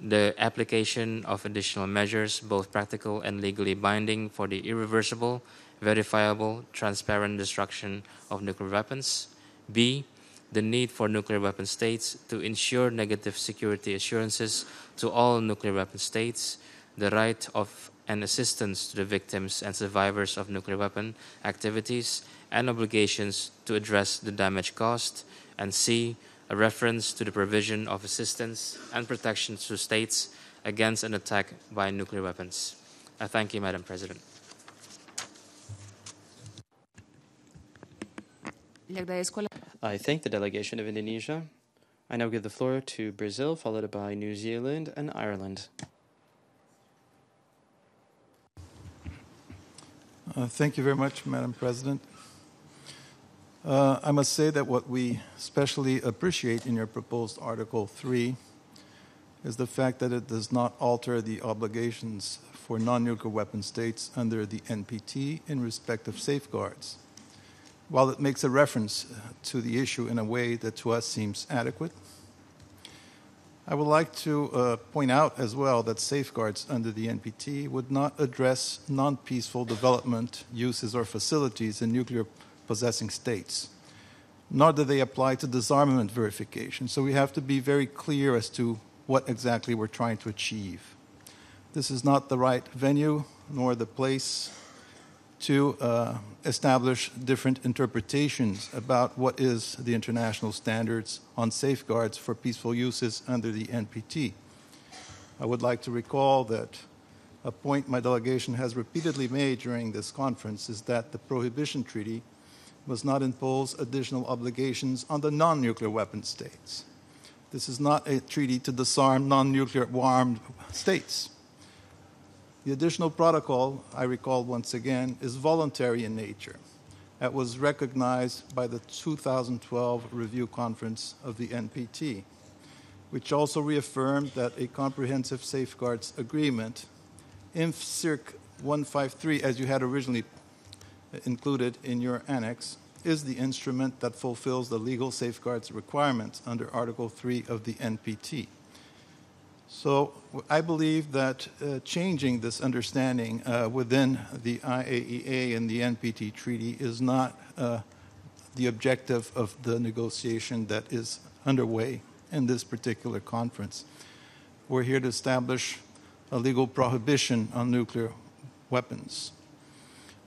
[SPEAKER 5] the application of additional measures, both practical and legally binding, for the irreversible, verifiable, transparent destruction of nuclear weapons, b, the need for nuclear weapon states to ensure negative security assurances to all nuclear weapon states, the right of and assistance to the victims and survivors of nuclear weapon activities, and obligations to address the damage caused, and c, a reference to the provision of assistance and protection to states against an attack by nuclear weapons. I thank you, Madam President.
[SPEAKER 2] I thank the delegation of Indonesia. I now give the floor to Brazil, followed by New Zealand and Ireland.
[SPEAKER 3] Thank you very much, Madam President. I must say that what we especially appreciate in your proposed Article 3 is the fact that it does not alter the obligations for non-nuclear weapon states under the NPT in respect of safeguards. While it makes a reference to the issue in a way that to us seems adequate, I would like to point out as well that safeguards under the NPT would not address non-peaceful development, uses, or facilities in nuclear-possessing states, nor do they apply to disarmament verification. So we have to be very clear as to what exactly we're trying to achieve. This is not the right venue nor the place to establish different interpretations about what is the international standards on safeguards for peaceful uses under the NPT. I would like to recall that a point my delegation has repeatedly made during this conference is that the Prohibition Treaty must not impose additional obligations on the non-nuclear weapon states. This is not a treaty to disarm non-nuclear armed states. The additional protocol, I recall once again, is voluntary in nature. That was recognized by the 2012 Review Conference of the NPT, which also reaffirmed that a comprehensive safeguards agreement, INFCIRC 153, as you had originally included in your annex, is the instrument that fulfills the legal safeguards requirements under Article 3 of the NPT. So I believe that changing this understanding within the IAEA and the NPT treaty is not the objective of the negotiation that is underway in this particular conference. We're here to establish a legal prohibition on nuclear weapons,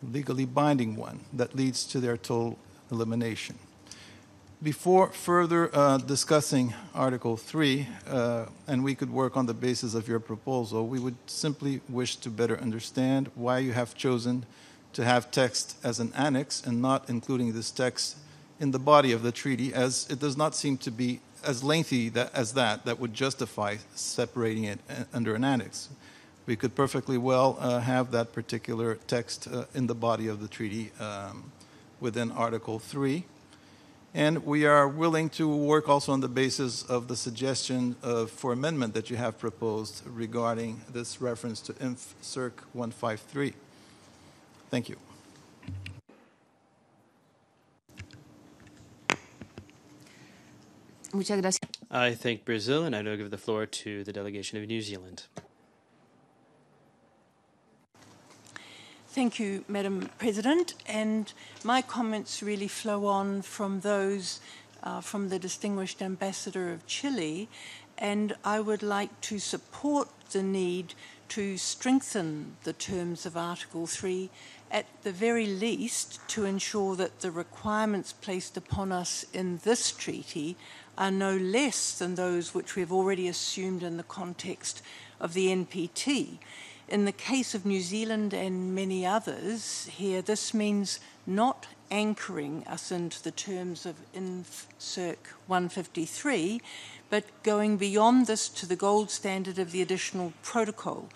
[SPEAKER 3] legally binding one that leads to their total elimination. Before further discussing Article 3, and we could work on the basis of your proposal, we would simply wish to better understand why you have chosen to have text as an annex and not including this text in the body of the treaty, as it does not seem to be as lengthy as that would justify separating it under an annex. We could perfectly well have that particular text in the body of the treaty within Article 3. And we are willing to work also on the basis of the suggestion for amendment that you have proposed regarding this reference to Inf. Circ. 153. Thank you.
[SPEAKER 1] Muchas gracias.
[SPEAKER 2] I thank Brazil, and I now give the floor to the delegation of New Zealand.
[SPEAKER 9] Thank you, Madam President. And my comments really flow on from those from the distinguished ambassador of Chile. And I would like to support the need to strengthen the terms of Article 3, at the very least to ensure that the requirements placed upon us in this treaty are no less than those which we have already assumed in the context of the NPT. In the case of New Zealand and many others here, this means not anchoring us into the terms of Inf. Circ. 153, but going beyond this to the gold standard of the additional protocol.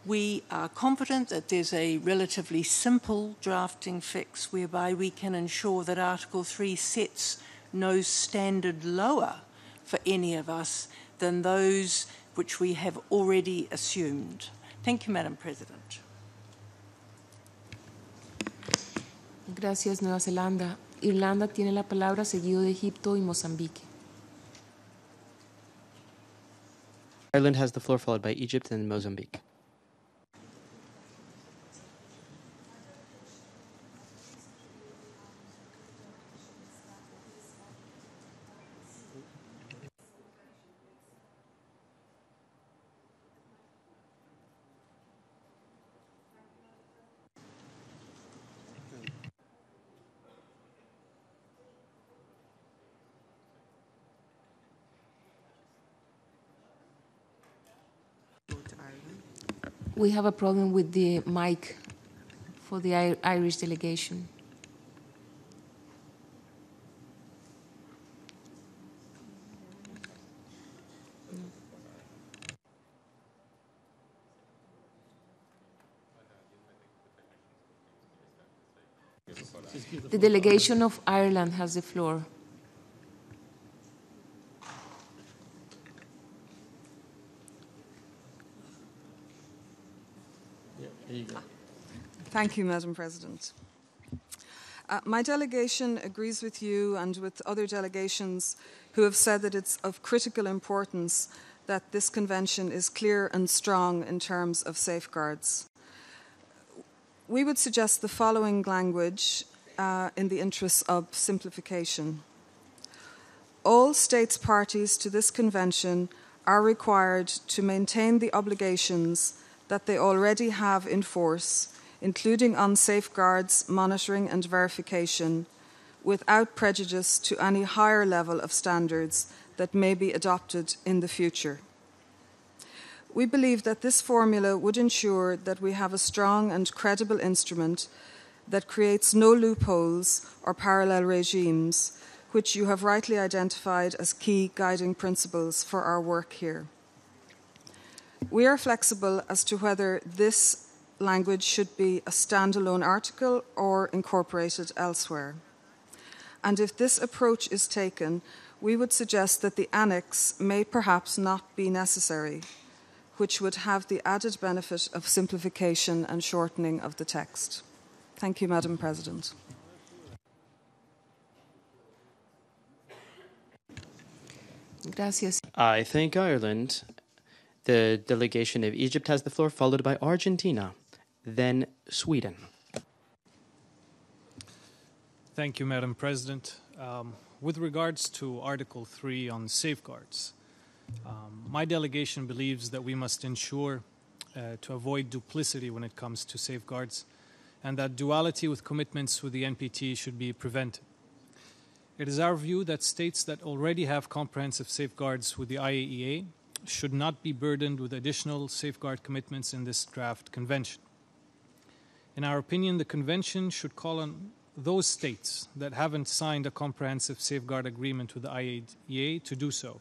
[SPEAKER 9] We are confident that there's a relatively simple drafting fix whereby we can ensure that Article 3 sets no standard lower for any of us than those which we have already assumed. Thank you, Madam President.
[SPEAKER 1] Gracias, Nueva Zelanda. Irlanda tiene la palabra, seguido de Egipto y Mozambique.
[SPEAKER 2] Ireland has the floor, followed by Egypt and Mozambique.
[SPEAKER 1] We have a problem with the mic for the Irish delegation. The delegation of Ireland has the floor.
[SPEAKER 6] Thank you, Madam President. My delegation agrees with you and with other delegations who have said that it's of critical importance that this convention is clear and strong in terms of safeguards. We would suggest the following language in the interests of simplification. All states parties to this convention are required to maintain the obligations that they already have in force, including on safeguards, monitoring and verification, without prejudice to any higher level of standards that may be adopted in the future. We believe that this formula would ensure that we have a strong and credible instrument that creates no loopholes or parallel regimes, which you have rightly identified as key guiding principles for our work here. We are flexible as to whether this language should be a standalone article or incorporated elsewhere. And if this approach is taken, we would suggest that the annex may perhaps not be necessary, which would have the added benefit of simplification and shortening of the text. Thank you, Madam President.
[SPEAKER 1] Gracias.
[SPEAKER 2] I thank Ireland. The delegation of Egypt has the floor, followed by Argentina, then Sweden.
[SPEAKER 22] Thank you, Madam President. With regards to Article 3 on safeguards, my delegation believes that we must ensure to avoid duplicity when it comes to safeguards, and that duality with commitments with the NPT should be prevented. It is our view that states that already have comprehensive safeguards with the IAEA should not be burdened with additional safeguard commitments in this draft convention. In our opinion, the convention should call on those states that haven't signed a comprehensive safeguard agreement with the IAEA to do so.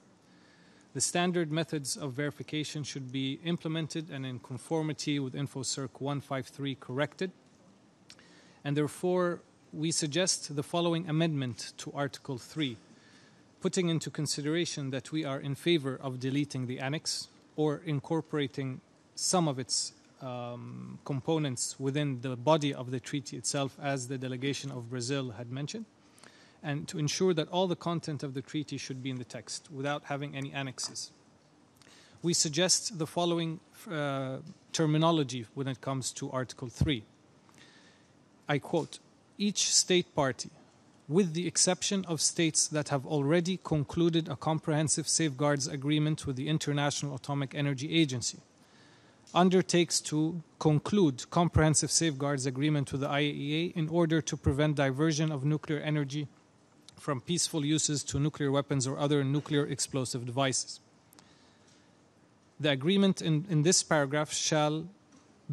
[SPEAKER 22] The standard methods of verification should be implemented and in conformity with InfoCirc 153 corrected. And therefore, we suggest the following amendment to Article 3, putting into consideration that we are in favor of deleting the annex or incorporating some of its components within the body of the treaty itself, as the delegation of Brazil had mentioned, and to ensure that all the content of the treaty should be in the text without having any annexes. We suggest the following terminology when it comes to Article 3. I quote, "Each state party, with the exception of states that have already concluded a comprehensive safeguards agreement with the International Atomic Energy Agency, undertakes to conclude comprehensive safeguards agreement with the IAEA in order to prevent diversion of nuclear energy from peaceful uses to nuclear weapons or other nuclear explosive devices. The agreement in this paragraph shall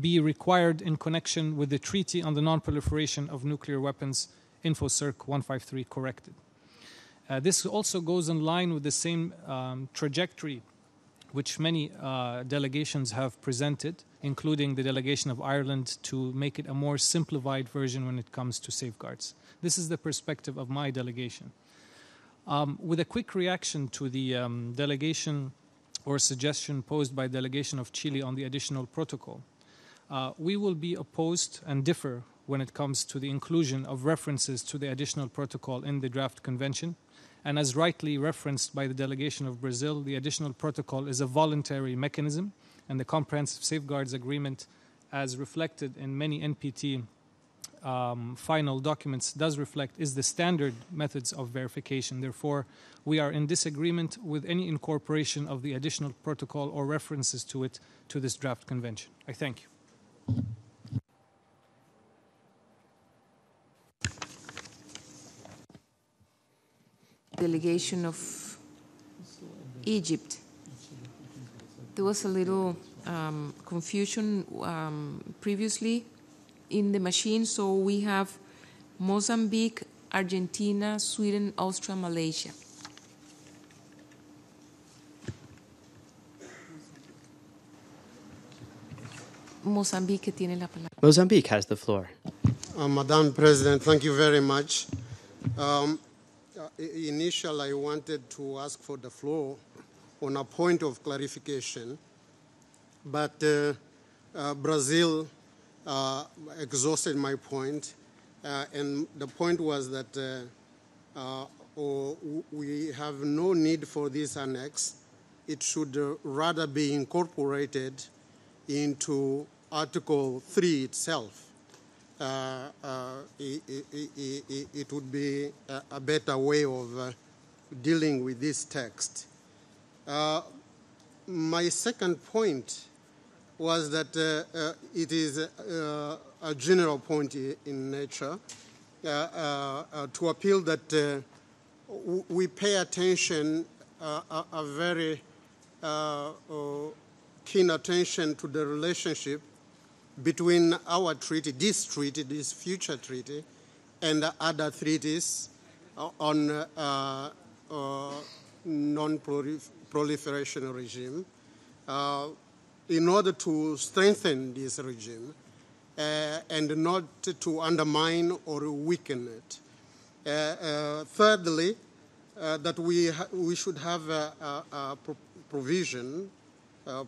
[SPEAKER 22] be required in connection with the Treaty on the Non-Proliferation of Nuclear Weapons, InfoCirc 153 corrected." This also goes in line with the same trajectory which many delegations have presented, including the delegation of Ireland, to make it a more simplified version when it comes to safeguards. This is the perspective of my delegation. With a quick reaction to the delegation or suggestion posed by delegation of Chile on the additional protocol, we will be opposed and differ when it comes to the inclusion of references to the additional protocol in the draft convention. And as rightly referenced by the delegation of Brazil, the additional protocol is a voluntary mechanism, and the Comprehensive Safeguards Agreement, as reflected in many NPT final documents, does reflect is the standard methods of verification. Therefore, we are in disagreement with any incorporation of the additional protocol or references to it to this draft convention. I thank you.
[SPEAKER 1] Delegation of Egypt. There was a little confusion previously in the machine, so we have Mozambique, Argentina, Sweden, Austria, Malaysia. Mozambique tiene la palabra.
[SPEAKER 2] Mozambique has the floor.
[SPEAKER 12] Madam President, thank you very much. Initially, I wanted to ask for the floor on a point of clarification, but Brazil exhausted my point, and the point was that we have no need for this annex. It should rather be incorporated into Article 3 itself. It would be a better way of dealing with this text. My second point was that it is a general point in nature to appeal that we pay attention, a very keen attention to the relationship between our treaty, this future treaty, and other treaties on non-proliferation regime in order to strengthen this regime and not to undermine or weaken it. Thirdly, that we should have a provision,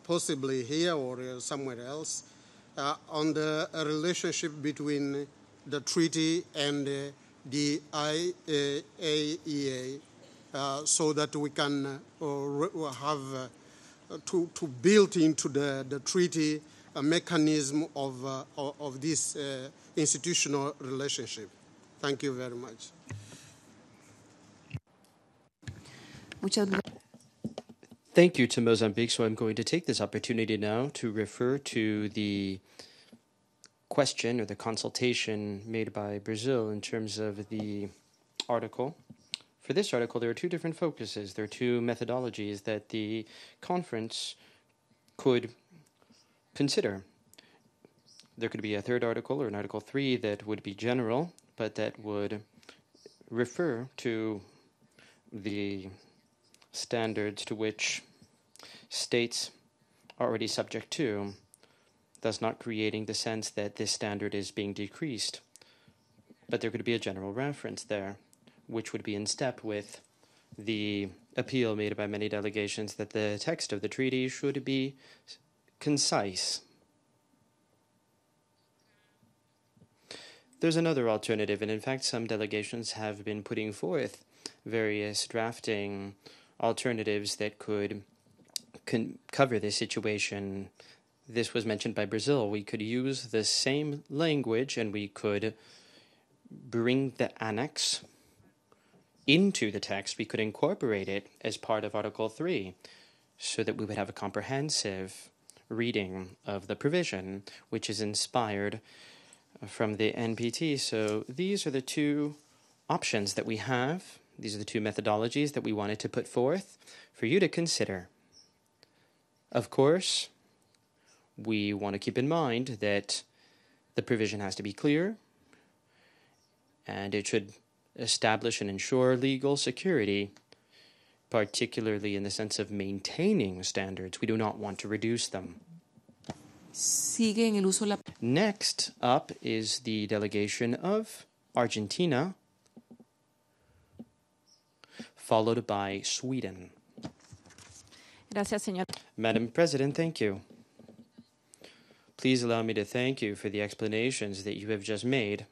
[SPEAKER 12] possibly here or somewhere else, on the relationship between the treaty and the IAEA, so that we can have to build into the treaty a mechanism of this institutional relationship. Thank you very much.
[SPEAKER 2] Thank you to Mozambique. So I'm going to take this opportunity now to refer to the question or the consultation made by Brazil in terms of the article For this article, there are two different focuses. There are two methodologies that the conference could consider. There could be a third article or an Article 3 that would be general, but that would refer to the standards to which states are already subject to, thus not creating the sense that this standard is being decreased. But there could be a general reference there, which would be in step with the appeal made by many delegations that the text of the treaty should be concise. There's another alternative, and in fact some delegations have been putting forth various drafting alternatives that could cover this situation. This was mentioned by Brazil. We could use the same language and we could bring the annex into the text. We could incorporate it as part of Article 3 so that we would have a comprehensive reading of the provision, which is inspired from the NPT. So these are the two options that we have. These are the two methodologies that we wanted to put forth for you to consider. Of course, we want to keep in mind that the provision has to be clear and it should establish and ensure legal security, particularly in the sense of maintaining standards. We do not want to reduce them. Next up is the delegation of Argentina, followed by Sweden.
[SPEAKER 15] Gracias, señor.
[SPEAKER 2] Madam President, thank you. Please allow me to thank you for the explanations that you have just made,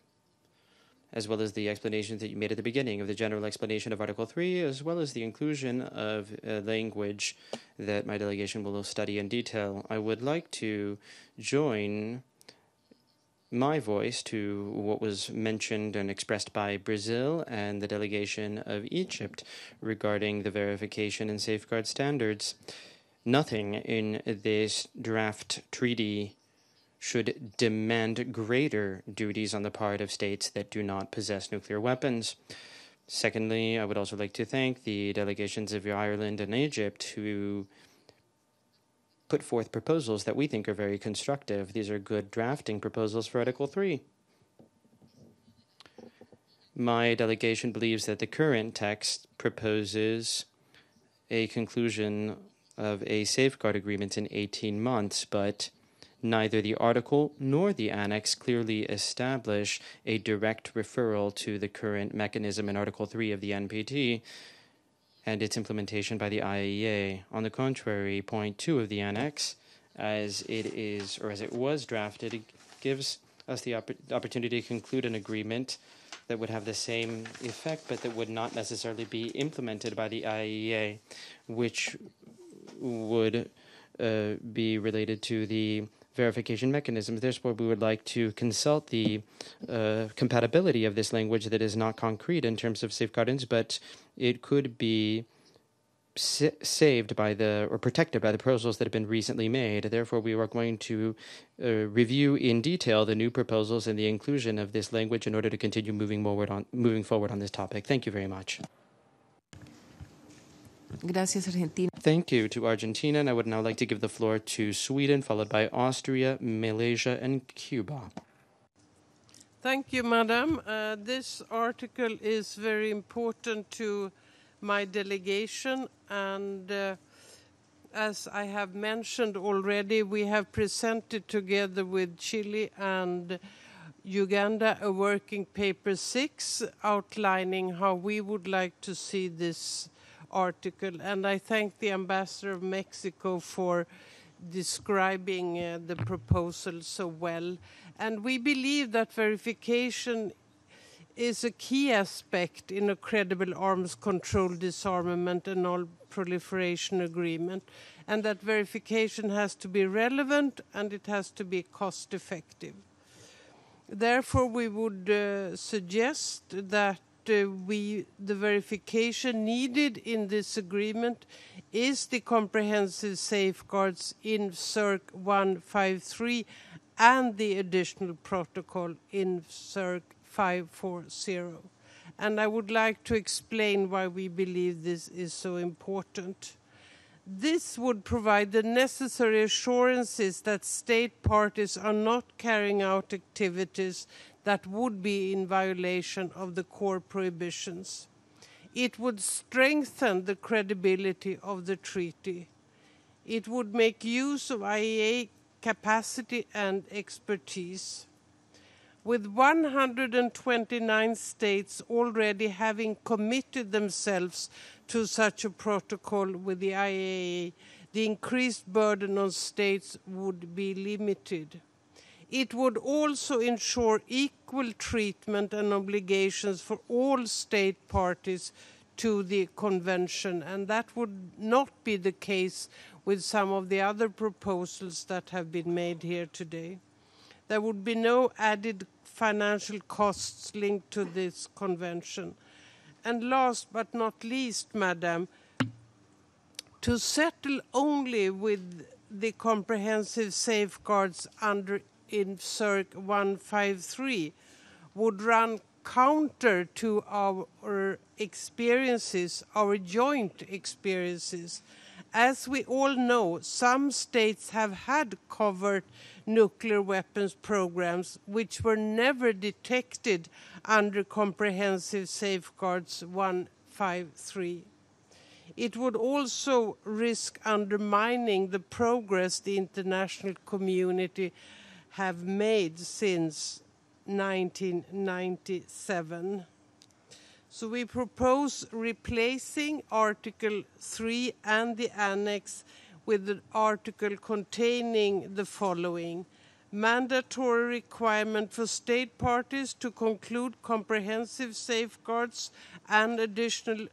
[SPEAKER 2] as well as the explanations that you made at the beginning of the general explanation of Article 3, as well as the inclusion of language that my delegation will study in detail. I would like to join my voice to what was mentioned and expressed by Brazil and the delegation of Egypt regarding the verification and safeguard standards. Nothing in this draft treaty should demand greater duties on the part of states that do not possess nuclear weapons. Secondly, I would also like to thank the delegations of Ireland and Egypt who put forth proposals that we think are very constructive. These are good drafting proposals for Article 3. My delegation believes that the current text proposes a conclusion of a safeguard agreement in 18 months, but neither the article nor the annex clearly establish a direct referral to the current mechanism in Article 3 of the NPT and its implementation by the IAEA. On the contrary, point 2 of the annex, as it was drafted, it gives us the opportunity to conclude an agreement that would have the same effect, but that would not necessarily be implemented by the IAEA, which would be related to the verification mechanisms. Therefore, we would like to consult the compatibility of this language that is not concrete in terms of safeguards, but it could be saved by or protected by the proposals that have been recently made. Therefore, we are going to review in detail the new proposals and the inclusion of this language in order to continue moving forward on this topic. Thank you very much.
[SPEAKER 1] Gracias, Argentina.
[SPEAKER 2] Thank you to Argentina, and I would now like to give the floor to Sweden, followed by Austria, Malaysia, and Cuba.
[SPEAKER 7] Thank you, Madam. This article is very important to my delegation, and as I have mentioned already, we have presented together with Chile and Uganda a working paper 6 outlining how we would like to see this article, and I thank the Ambassador of Mexico for describing the proposal so well. And we believe that verification is a key aspect in a credible arms control, disarmament and non-proliferation agreement, and that verification has to be relevant and it has to be cost-effective. Therefore, we would suggest that the verification needed in this agreement is the comprehensive safeguards in CIRC 153 and the additional protocol in CIRC 540. And I would like to explain why we believe this is so important. This would provide the necessary assurances that state parties are not carrying out activities that would be in violation of the core prohibitions. It would strengthen the credibility of the treaty. It would make use of IAEA capacity and expertise. With 129 states already having committed themselves to such a protocol with the IAEA, the increased burden on states would be limited. It would also ensure equal treatment and obligations for all state parties to the convention, and that would not be the case with some of the other proposals that have been made here today. There would be no added financial costs linked to this convention. And last but not least, Madam, to settle only with the comprehensive safeguards under INCIRC 153 would run counter to our experiences, our joint experiences. As we all know, some states have had covert nuclear weapons programs which were never detected under Comprehensive Safeguards 153. It would also risk undermining the progress the international community have made since 1997. So we propose replacing Article 3 and the Annex with an article containing the following: mandatory requirement for state parties to conclude comprehensive safeguards and additional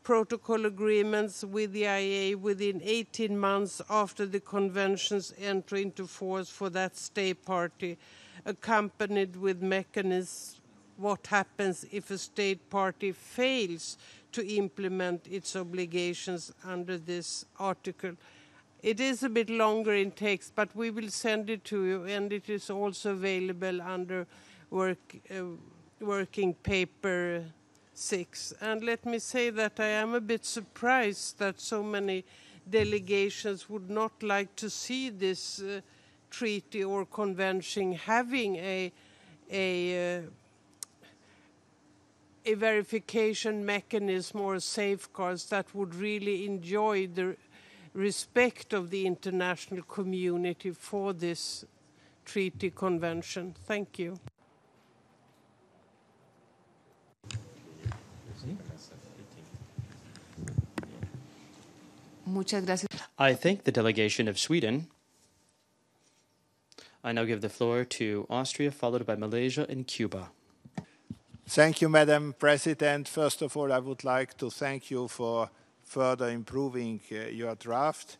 [SPEAKER 7] protocol agreements with the IAEA within 18 months after the convention's entry into force for that state party, accompanied with mechanisms what happens if a state party fails to implement its obligations under this article. It is a bit longer in text, but we will send it to you, and it is also available under working paper 6. And let me say that I am a bit surprised that so many delegations would not like to see this treaty or convention having a verification mechanism or safeguards that would really enjoy the respect of the international community for this treaty convention. Thank you.
[SPEAKER 1] Muchas gracias.
[SPEAKER 2] I thank the delegation of Sweden. I now give the floor to Austria, followed by Malaysia and Cuba.
[SPEAKER 13] Thank you, Madam President. First of all, I would like to thank you for further improving your draft.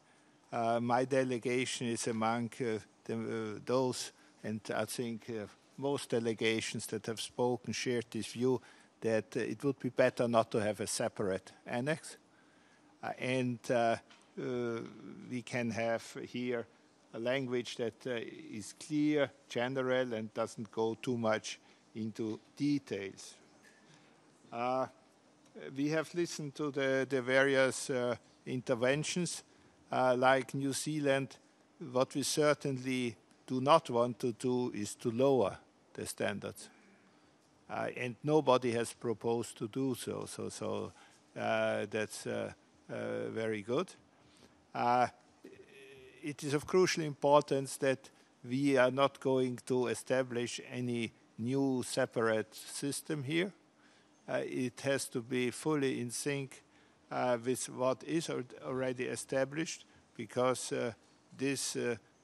[SPEAKER 13] My delegation is among those, and I think most delegations that have spoken shared this view that it would be better not to have a separate annex. We can have here a language that is clear, general, and doesn't go too much into details. We have listened to the various interventions, like New Zealand. What we certainly do not want to do is to lower the standards. And nobody has proposed to do so. So that's very good. It is of crucial importance that we are not going to establish any new separate system here. It has to be fully in sync with what is already established, because this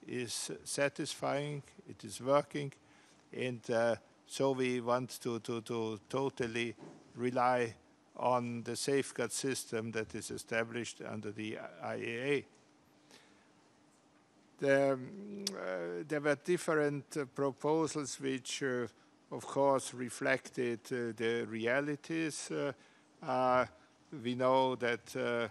[SPEAKER 13] is satisfying, it is working, and so we want to totally rely on the safeguard system that is established under the IAEA. There were different proposals which, of course, reflected the realities. We know that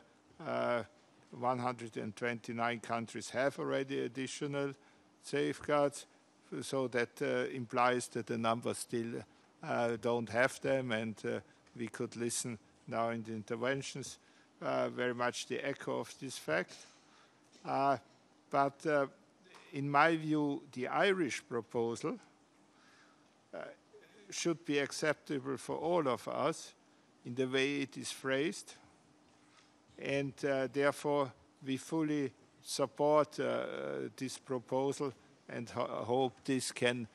[SPEAKER 13] 129 countries have already additional safeguards, so that implies that the number still don't have them, and we could listen now in the interventions very much the echo of this fact. But in my view, the Irish proposal should be acceptable for all of us in the way it is phrased, and therefore we fully support this proposal and hope this can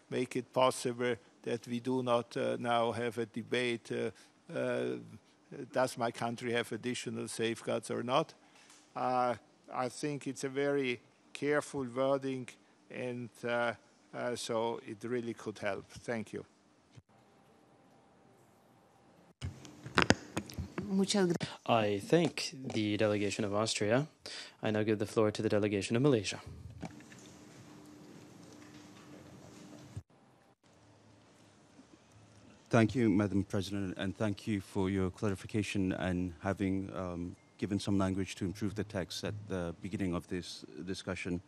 [SPEAKER 13] make it possible that we do not now have a debate, does my country have additional safeguards or not? I think it's a very careful wording, and so it really could help. Thank you.
[SPEAKER 2] I thank the delegation of Austria. I now give the floor to the delegation of Malaysia.
[SPEAKER 8] Thank you, Madam President, and thank you for your clarification and having given some language to improve the text at the beginning of this discussion.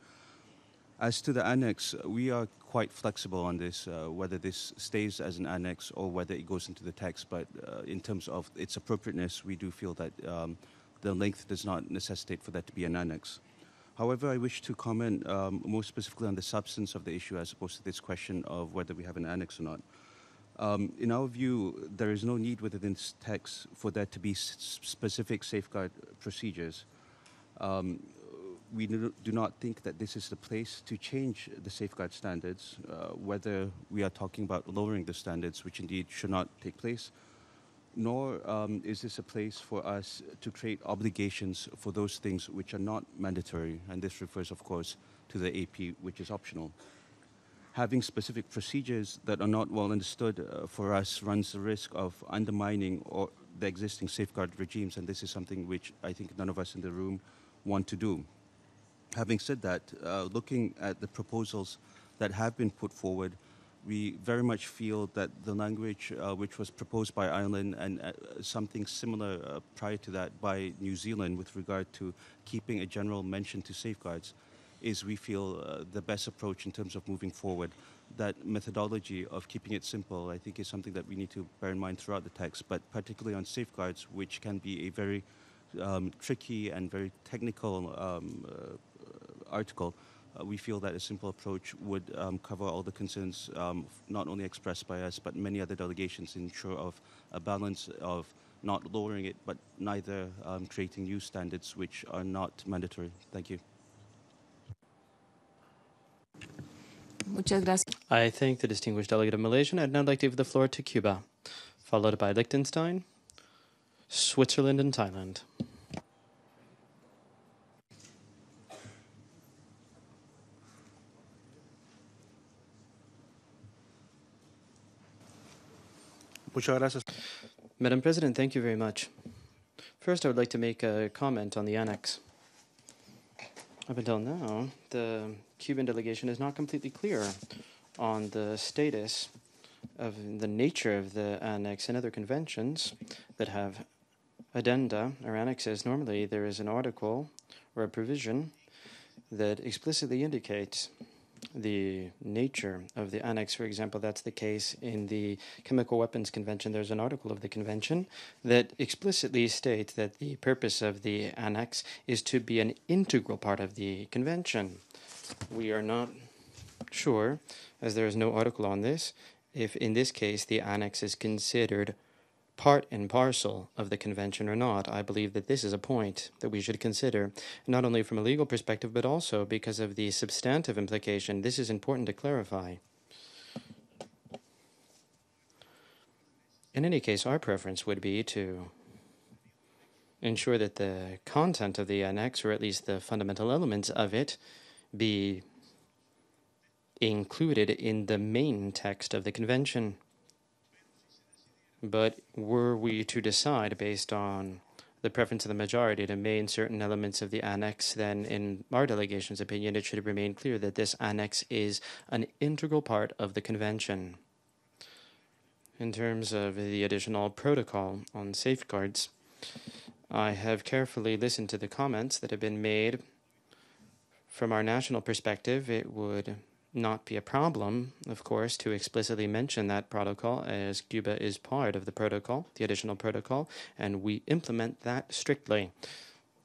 [SPEAKER 8] As to the annex, we are quite flexible on this, whether this stays as an annex or whether it goes into the text. But in terms of its appropriateness, we do feel that the length does not necessitate for that to be an annex. However, I wish to comment more specifically on the substance of the issue as opposed to this question of whether we have an annex or not. In our view, there is no need within this text for there to be specific safeguard procedures. We do not think that this is the place to change the safeguard standards, whether we are talking about lowering the standards, which indeed should not take place, nor is this a place for us to create obligations for those things which are not mandatory, and this refers, of course, to the AP, which is optional. Having specific procedures that are not well understood for us runs the risk of undermining the existing safeguard regimes, and this is something which I think none of us in the room want to do. Having said that, looking at the proposals that have been put forward, we very much feel that the language which was proposed by Ireland and something similar prior to that by New Zealand with regard to keeping a general mention to safeguards is, we feel, the best approach in terms of moving forward. That methodology of keeping it simple, I think, is something that we need to bear in mind throughout the text, but particularly on safeguards, which can be a very tricky and very technical article, we feel that a simple approach would cover all the concerns not only expressed by us but many other delegations, ensure of a balance of not lowering it but neither creating new standards which are not mandatory. Thank you.
[SPEAKER 2] I thank the distinguished delegate of Malaysia, and I'd now like to give the floor to Cuba, followed by Liechtenstein, Switzerland, and Thailand. Madam President, thank you very much. First, I would like to make a comment on the annex. Up until now, the Cuban delegation is not completely clear on the status of the nature of the annex and other conventions that have addenda or annexes. Normally, there is an article or a provision that explicitly indicates the nature of the annex. For example, that's the case in the Chemical Weapons Convention. There's an article of the convention that explicitly states that the purpose of the annex is to be an integral part of the convention. We are not sure, as there is no article on this, if in this case the annex is considered part and parcel of the convention or not. I believe that this is a point that we should consider, not only from a legal perspective, but also because of the substantive implication. This is important to clarify. In any case, our preference would be to ensure that the content of the annex, or at least the fundamental elements of it, be included in the main text of the convention. But were we to decide, based on the preference of the majority, to maintain certain elements of the annex, then in our delegation's opinion, it should remain clear that this annex is an integral part of the convention. In terms of the additional protocol on safeguards, I have carefully listened to the comments that have been made. From our national perspective, it would not be a problem, of course, to explicitly mention that protocol, as Cuba is part of the protocol, the additional protocol, and we implement that strictly.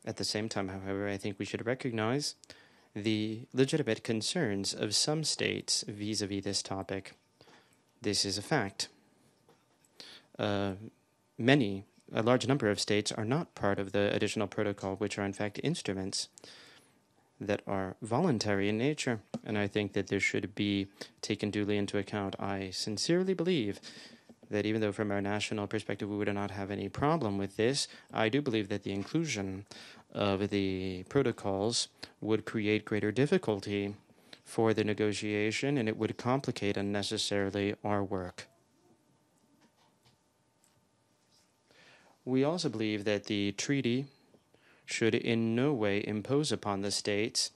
[SPEAKER 2] At the same time, however, I think we should recognize the legitimate concerns of some states vis-a-vis this topic. This is a fact. A large number of states are not part of the additional protocol, which are in fact instruments that are voluntary in nature, and I think that this should be taken duly into account. I sincerely believe that even though from our national perspective we would not have any problem with this, I do believe that the inclusion of the protocols would create greater difficulty for the negotiation, and it would complicate unnecessarily our work. We also believe that the treaty should in no way impose upon the states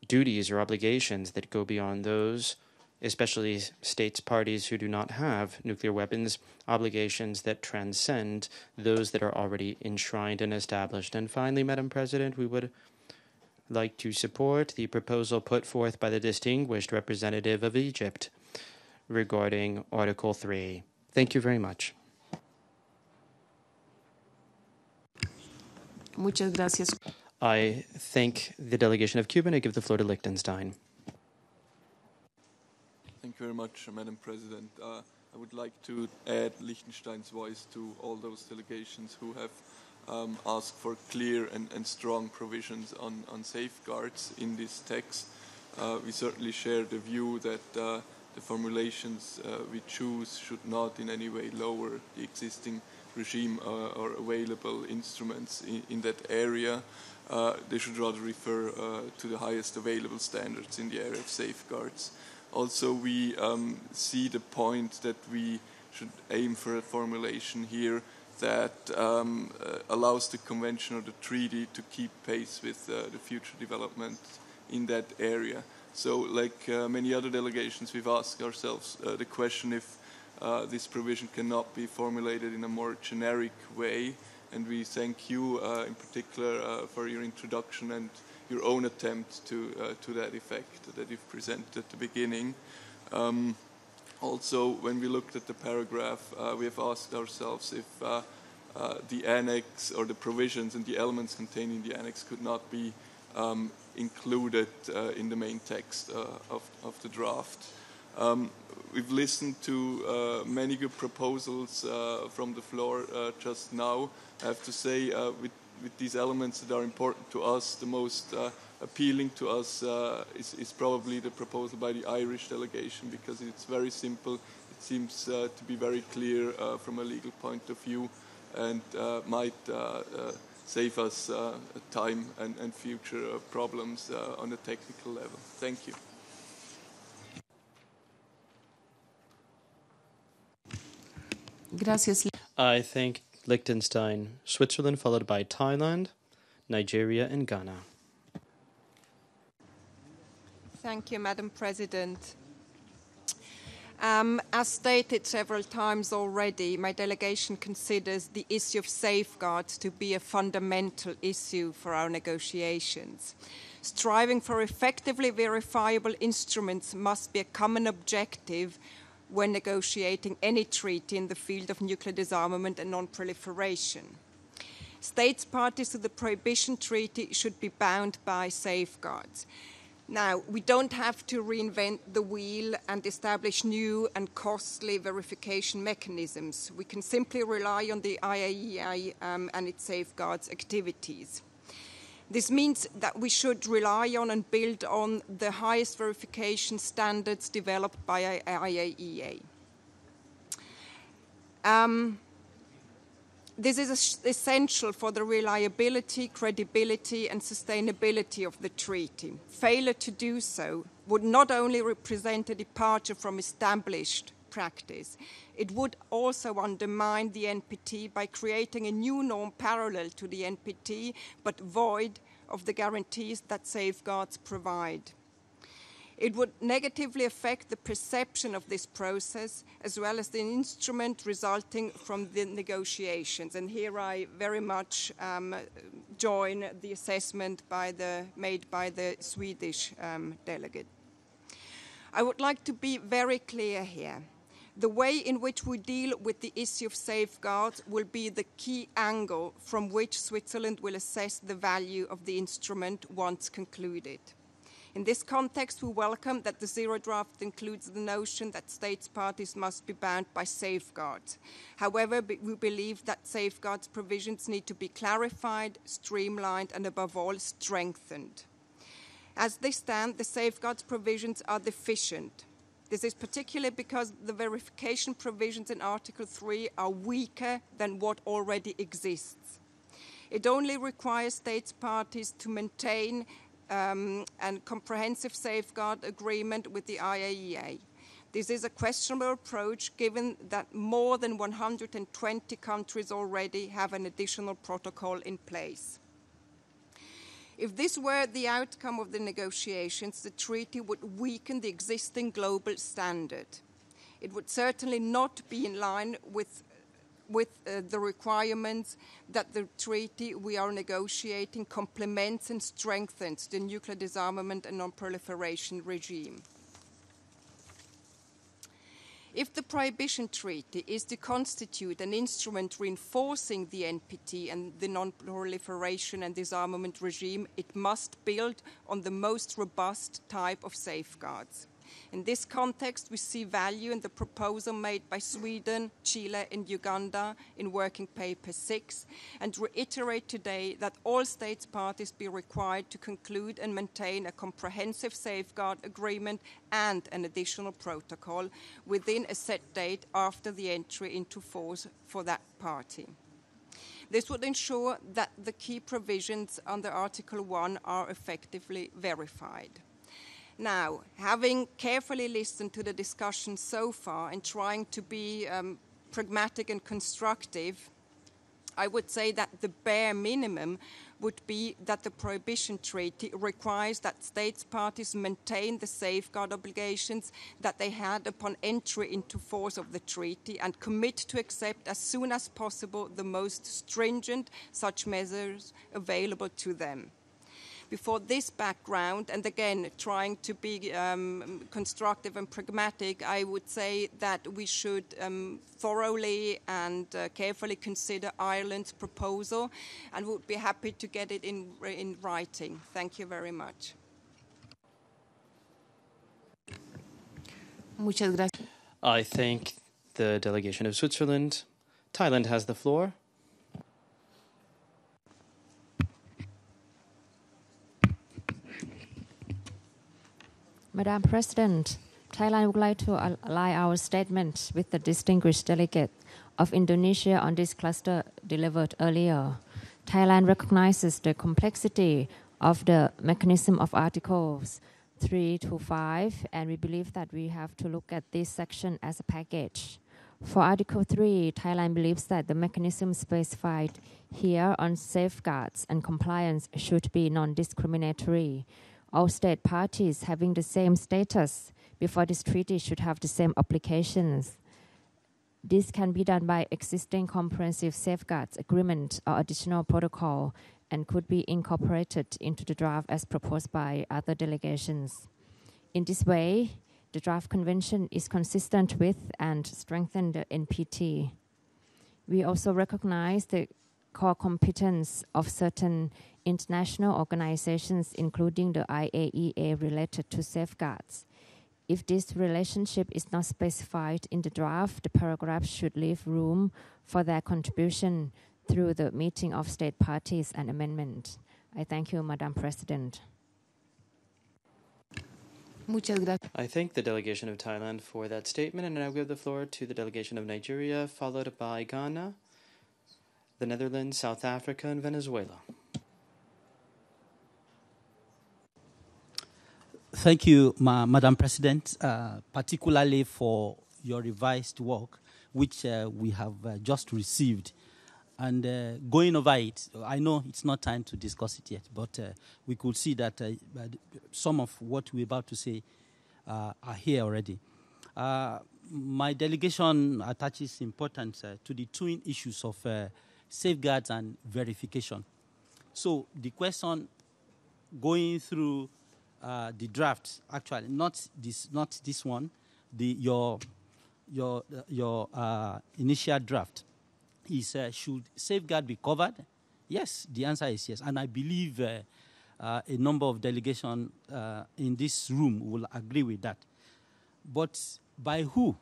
[SPEAKER 2] duties or obligations that go beyond those, especially states parties who do not have nuclear weapons, obligations that transcend those that are already enshrined and established. And finally, Madam President, we would like to support the proposal put forth by the distinguished representative of Egypt regarding Article 3. Thank you very much.
[SPEAKER 1] Muchas gracias.
[SPEAKER 2] I thank the delegation of Cuba and I give the floor to Liechtenstein.
[SPEAKER 10] Thank you very much, Madam President. I would like to add Liechtenstein's voice to all those delegations who have asked for clear and strong provisions on safeguards in this text. We certainly share the view that the formulations we choose should not in any way lower the existing regime or available instruments in that area. They should rather refer to the highest available standards in the area of safeguards. Also, we see the point that we should aim for a formulation here that allows the convention or the treaty to keep pace with the future development in that area. So, like many other delegations, we've asked ourselves the question if this provision cannot be formulated in a more generic way, and we thank you in particular for your introduction and your own attempt to that effect that you've presented at the beginning. Also, when we looked at the paragraph, we have asked ourselves if the annex or the provisions and the elements contained in the annex could not be included in the main text of the draft. We've listened to many good proposals from the floor just now. I have to say, with these elements that are important to us, the most appealing to us is probably the proposal by the Irish delegation, because it's very simple. It seems to be very clear from a legal point of view, and might save us time and future problems on a technical level. Thank you.
[SPEAKER 1] Gracias.
[SPEAKER 2] I thank Liechtenstein, Switzerland, followed by Thailand, Nigeria, and Ghana.
[SPEAKER 11] Thank you, Madam President. As stated several times already, my delegation considers the issue of safeguards to be a fundamental issue for our negotiations. Striving for effectively verifiable instruments must be a common objective when negotiating any treaty in the field of nuclear disarmament and non-proliferation. States parties to the Prohibition Treaty should be bound by safeguards. Now, we don't have to reinvent the wheel and establish new and costly verification mechanisms. We can simply rely on the IAEA and its safeguards activities. This means that we should rely on and build on the highest verification standards developed by IAEA. This is essential for the reliability, credibility, and sustainability of the treaty. Failure to do so would not only represent a departure from established practice, it would also undermine the NPT by creating a new norm parallel to the NPT, but void of the guarantees that safeguards provide. It would negatively affect the perception of this process, as well as the instrument resulting from the negotiations. And here I very much join the assessment made by the Swedish delegate. I would like to be very clear here. The way in which we deal with the issue of safeguards will be the key angle from which Switzerland will assess the value of the instrument once concluded. In this context, we welcome that the Zero Draft includes the notion that states parties must be bound by safeguards. However, we believe that safeguards provisions need to be clarified, streamlined, and above all, strengthened. As they stand, the safeguards provisions are deficient. This is particularly because the verification provisions in Article 3 are weaker than what already exists. It only requires states parties to maintain a comprehensive safeguard agreement with the IAEA. This is a questionable approach given that more than 120 countries already have an additional protocol in place. If this were the outcome of the negotiations, the treaty would weaken the existing global standard. It would certainly not be in line with the requirements that the treaty we are negotiating complements and strengthens the nuclear disarmament and non-proliferation regime. If the Prohibition Treaty is to constitute an instrument reinforcing the NPT and the non-proliferation and disarmament regime, it must build on the most robust type of safeguards. In this context, we see value in the proposal made by Sweden, Chile, and Uganda in Working Paper 6, and reiterate today that all states parties be required to conclude and maintain a comprehensive safeguard agreement and an additional protocol within a set date after the entry into force for that party. This would ensure that the key provisions under Article 1 are effectively verified. Now, having carefully listened to the discussion so far and trying to be pragmatic and constructive, I would say that the bare minimum would be that the Prohibition Treaty requires that states parties maintain the safeguard obligations that they had upon entry into force of the treaty and commit to accept as soon as possible the most stringent such measures available to them. Before this background, and again, trying to be constructive and pragmatic, I would say that we should thoroughly and carefully consider Ireland's proposal and would be happy to get it in writing. Thank you very much.
[SPEAKER 1] Muchas gracias.
[SPEAKER 2] I thank the delegation of Switzerland. Thailand has the floor.
[SPEAKER 16] Madam President, Thailand would like to ally our statement with the distinguished delegate of Indonesia on this cluster delivered earlier. Thailand recognizes the complexity of the mechanism of Articles 3 to 5, and we believe that we have to look at this section as a package. For Article 3, Thailand believes that the mechanism specified here on safeguards and compliance should be non-discriminatory. All state parties having the same status before this treaty should have the same obligations. This can be done by existing comprehensive safeguards agreement or additional protocol and could be incorporated into the draft as proposed by other delegations. In this way, the draft convention is consistent with and strengthens the NPT. We also recognize the core competence of certain international organizations, including the IAEA, related to safeguards. If this relationship is not specified in the draft, the paragraph should leave room for their contribution through the meeting of state parties and amendment. I thank you, Madam President.
[SPEAKER 2] I thank the delegation of Thailand for that statement, and now give the floor to the delegation of Nigeria, followed by Ghana, the Netherlands, South Africa, and Venezuela.
[SPEAKER 17] Thank you, Madam President, particularly for your revised work, which we have just received. And going over it, I know it's not time to discuss it yet, but we could see that some of what we're about to say are here already. My delegation attaches importance to the twin issues of safeguards and verification. So the question going through the draft, actually, not this one, your initial draft, is should safeguard be covered? Yes, the answer is yes. And I believe a number of delegations in this room will agree with that. But by who?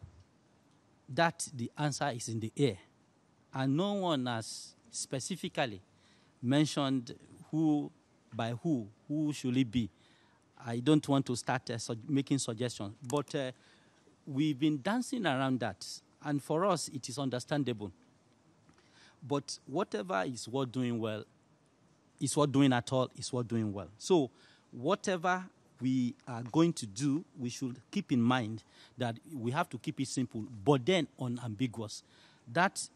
[SPEAKER 17] That the answer is in the air. And no one has specifically mentioned by who should it be. I don't want to start making suggestions. But we've been dancing around that. And for us, it is understandable. But whatever is worth doing well, is worth doing at all, is worth doing well. So whatever we are going to do, we should keep in mind that we have to keep it simple, but then unambiguous. That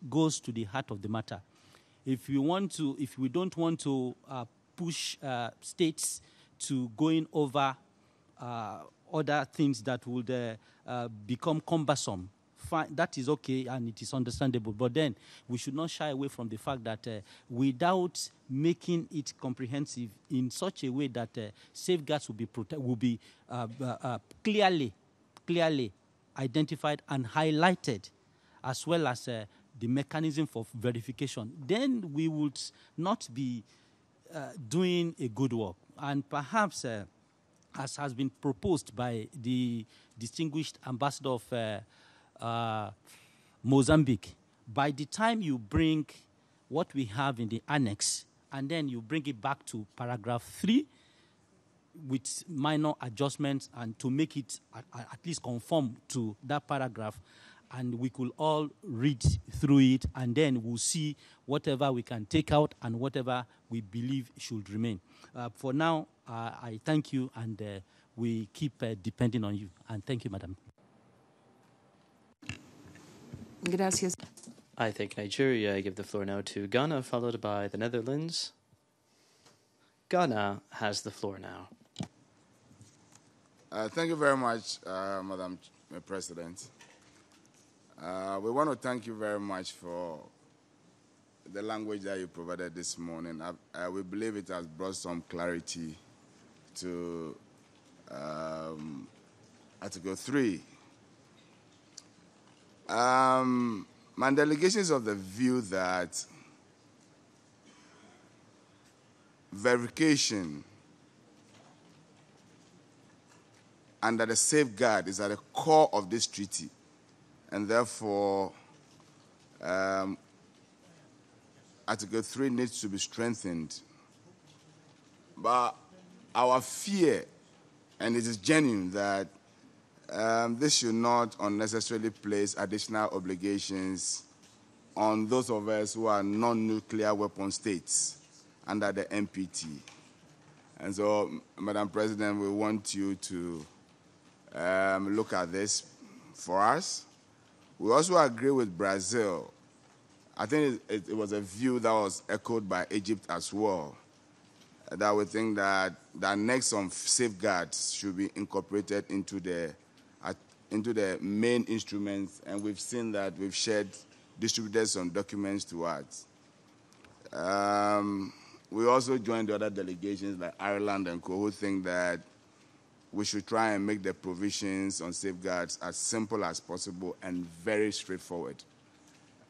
[SPEAKER 17] goes to the heart of the matter. If we don't want to push states to going over other things that would become cumbersome, fine, that is okay and it is understandable. But then we should not shy away from the fact that without making it comprehensive in such a way that safeguards will be clearly identified and highlighted, as well as the mechanism for verification, then we would not be doing a good work. And perhaps, as has been proposed by the distinguished ambassador of Mozambique, by the time you bring what we have in the annex and then you bring it back to paragraph 3 with minor adjustments and to make it at least conform to that paragraph, and we could all read through it, and then we'll see whatever we can take out and whatever we believe should remain. For now, I thank you, and we keep depending on you. And thank you, Madam.
[SPEAKER 1] Gracias.
[SPEAKER 2] I thank Nigeria. I give the floor now to Ghana, followed by the Netherlands. Ghana has the floor now.
[SPEAKER 18] Thank you very much, Madam President. We want to thank you very much for the language that you provided this morning. We believe it has brought some clarity to Article 3. My delegation is of the view that verification under the safeguard is at the core of this treaty, and therefore Article 3 needs to be strengthened. But our fear, and it is genuine, that this should not unnecessarily place additional obligations on those of us who are non-nuclear weapon states under the NPT. And so, Madam President, we want you to look at this for us. We also agree with Brazil. I think it was a view that was echoed by Egypt as well, that we think that the annex of safeguards should be incorporated into the main instruments, and we've seen that we've distributed some documents to us. We also joined the other delegations like Ireland and co, who think that we should try and make the provisions on safeguards as simple as possible and very straightforward.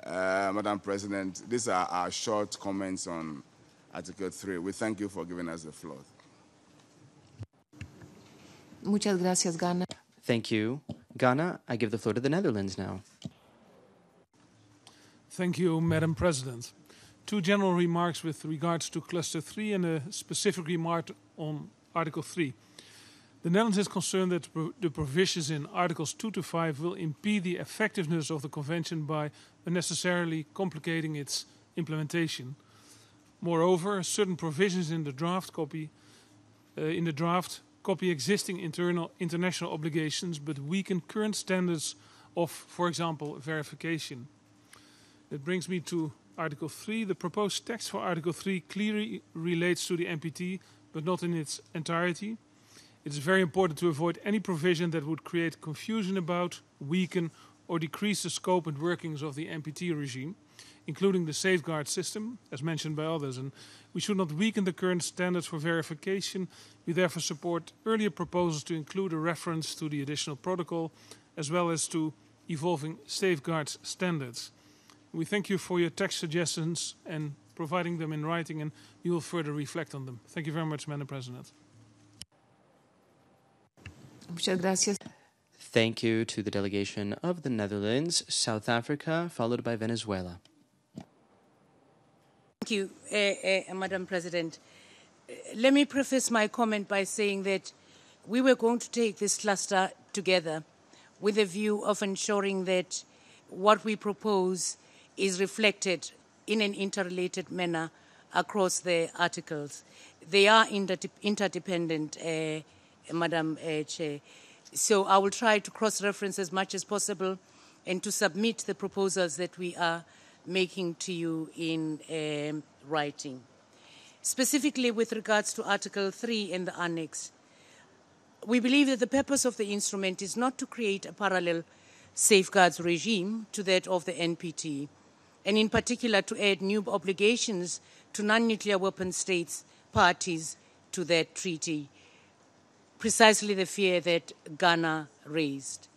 [SPEAKER 18] Madam President, these are our short comments on Article 3. We thank you for giving us the floor.
[SPEAKER 1] Muchas gracias, Ghana.
[SPEAKER 2] Thank you. Ghana, I give the floor to the Netherlands now.
[SPEAKER 19] Thank you, Madam President. Two general remarks with regards to Cluster 3 and a specific remark on Article 3. The Netherlands is concerned that the provisions in Articles 2 to 5 will impede the effectiveness of the Convention by unnecessarily complicating its implementation. Moreover, certain provisions in the draft copy existing international obligations but weaken current standards of, for example, verification. That brings me to Article 3. The proposed text for Article 3 clearly relates to the NPT, but not in its entirety. It is very important to avoid any provision that would create confusion about, weaken, or decrease the scope and workings of the NPT regime. including the safeguard system, as mentioned by others. And we should not weaken the current standards for verification. We therefore support earlier proposals to include a reference to the additional protocol, as well as to evolving safeguards standards. We thank you for your text suggestions and providing them in writing, and we will further reflect on them. Thank you very much, Madam President.
[SPEAKER 1] Muchas gracias.
[SPEAKER 2] Thank you to the delegation of the Netherlands, South Africa, followed by Venezuela.
[SPEAKER 20] Thank you, Madam President. Let me preface my comment by saying that we were going to take this cluster together with a view of ensuring that what we propose is reflected in an interrelated manner across the articles. They are interdependent, Madam Chair. So I will try to cross-reference as much as possible and to submit the proposals that we are making to you in writing. Specifically with regards to Article 3 in the Annex, we believe that the purpose of the instrument is not to create a parallel safeguards regime to that of the NPT, and in particular to add new obligations to non-nuclear weapon states parties to that treaty, precisely the fear that Ghana raised.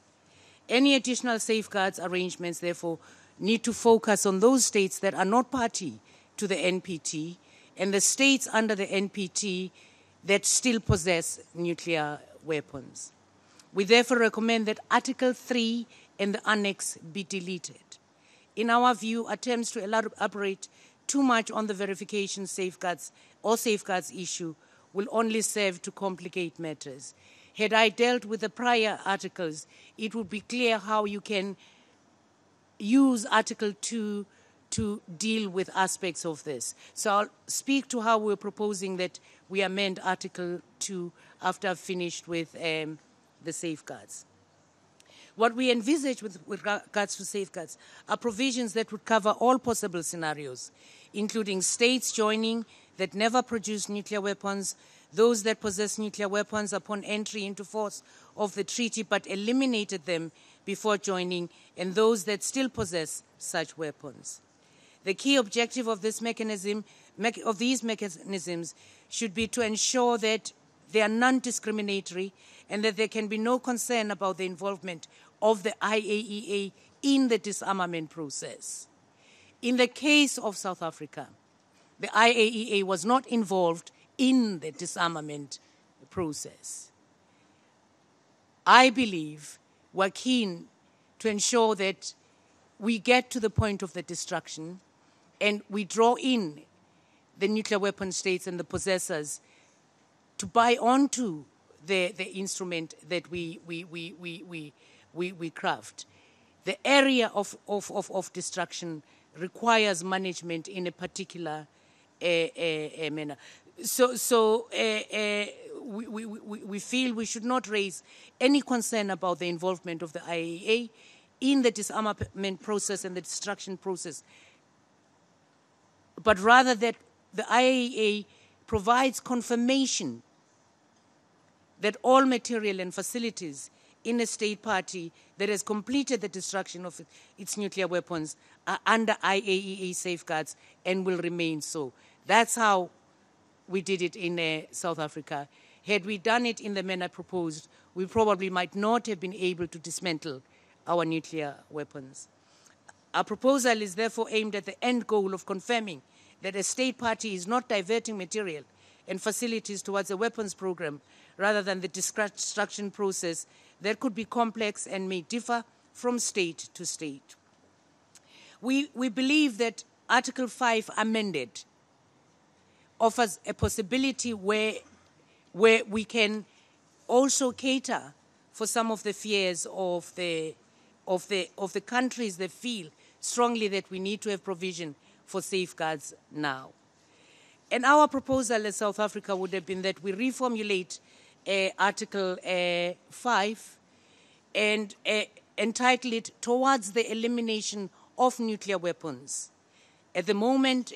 [SPEAKER 20] Any additional safeguards arrangements, therefore, need to focus on those states that are not party to the NPT and the states under the NPT that still possess nuclear weapons. We therefore recommend that Article 3 and the Annex be deleted. In our view, attempts to elaborate too much on the verification safeguards or safeguards issue will only serve to complicate matters. Had I dealt with the prior articles, it would be clear how you can use Article 2 to deal with aspects of this. So I'll speak to how we're proposing that we amend Article 2 after I've finished with the safeguards. What we envisage with regards to safeguards are provisions that would cover all possible scenarios, including states joining that never produce nuclear weapons, those that possess nuclear weapons upon entry into force of the treaty but eliminated them before joining, and those that still possess such weapons. The key objective of this mechanism, of these mechanisms, should be to ensure that they are non-discriminatory and that there can be no concern about the involvement of the IAEA in the disarmament process. In the case of South Africa, the IAEA was not involved in the disarmament process. I believe we're keen to ensure that we get to the point of the destruction and we draw in the nuclear weapon states and the possessors to buy onto the instrument that we craft. The area of destruction requires management in a particular manner. So we feel we should not raise any concern about the involvement of the IAEA in the disarmament process and the destruction process, but rather that the IAEA provides confirmation that all material and facilities in a state party that has completed the destruction of its nuclear weapons are under IAEA safeguards and will remain so. That's how we did it in South Africa. Had we done it in the manner proposed, we probably might not have been able to dismantle our nuclear weapons. Our proposal is therefore aimed at the end goal of confirming that a state party is not diverting material and facilities towards a weapons program rather than the destruction process that could be complex and may differ from state to state. We believe that Article 5 amended offers a possibility where we can also cater for some of the fears of the countries that feel strongly that we need to have provision for safeguards now. And our proposal as South Africa would have been that we reformulate Article 5 and entitle it Towards the Elimination of Nuclear Weapons. At the moment,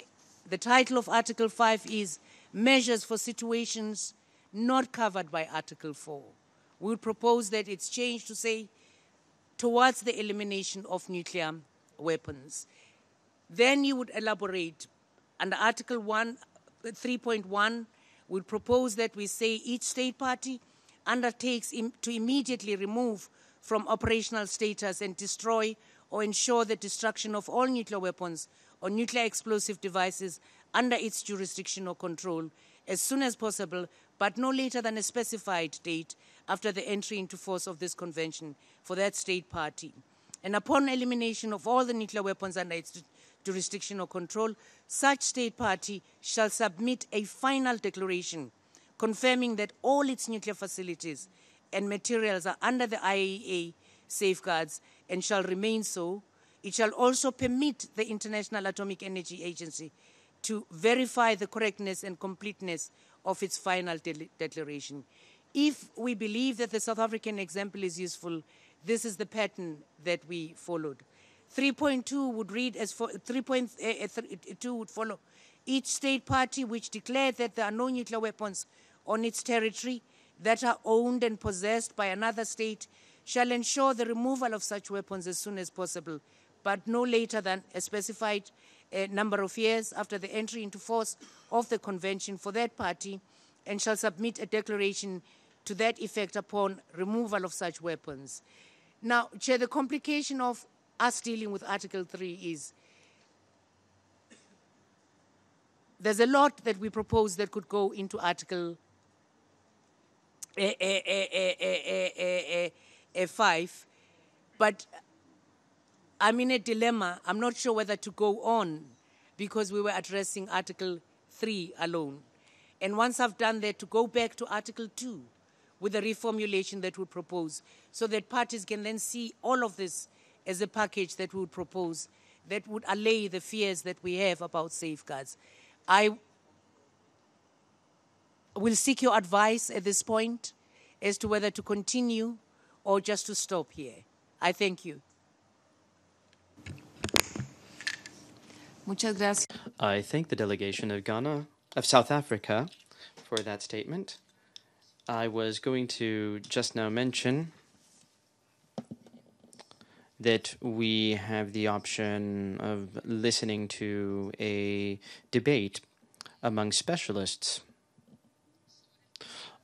[SPEAKER 20] the title of Article 5 is Measures for Situations Not Covered by Article 4. We would propose that it's changed to say Towards the Elimination of Nuclear Weapons. Then you would elaborate. Under Article 3.1, would propose that we say each state party undertakes to immediately remove from operational status and destroy or ensure the destruction of all nuclear weapons or nuclear explosive devices under its jurisdiction or control as soon as possible, but no later than a specified date after the entry into force of this convention for that state party. And upon elimination of all the nuclear weapons under its jurisdiction or control, such state party shall submit a final declaration confirming that all its nuclear facilities and materials are under the IAEA safeguards and shall remain so. It shall also permit the International Atomic Energy Agency to verify the correctness and completeness of its final declaration. If we believe that the South African example is useful, this is the pattern that we followed. 3.2 would read as 3.2 would follow. Each state party which declared that there are no nuclear weapons on its territory that are owned and possessed by another state shall ensure the removal of such weapons as soon as possible, but no later than a specified number of years after the entry into force of the convention for that party, and shall submit a declaration to that effect upon removal of such weapons. Now, Chair, the complication of us dealing with Article 3 is there's a lot that we propose that could go into Article 5, but I'm in a dilemma. I'm not sure whether to go on because we were addressing Article 3 alone. And once I've done that, to go back to Article 2 with a reformulation that we propose so that parties can then see all of this as a package that we would propose that would allay the fears that we have about safeguards. I will seek your advice at this point as to whether to continue or just to stop here. I thank you.
[SPEAKER 1] Muchas gracias.
[SPEAKER 2] I thank the delegation of South Africa for that statement. I was going to just now mention that we have the option of listening to a debate among specialists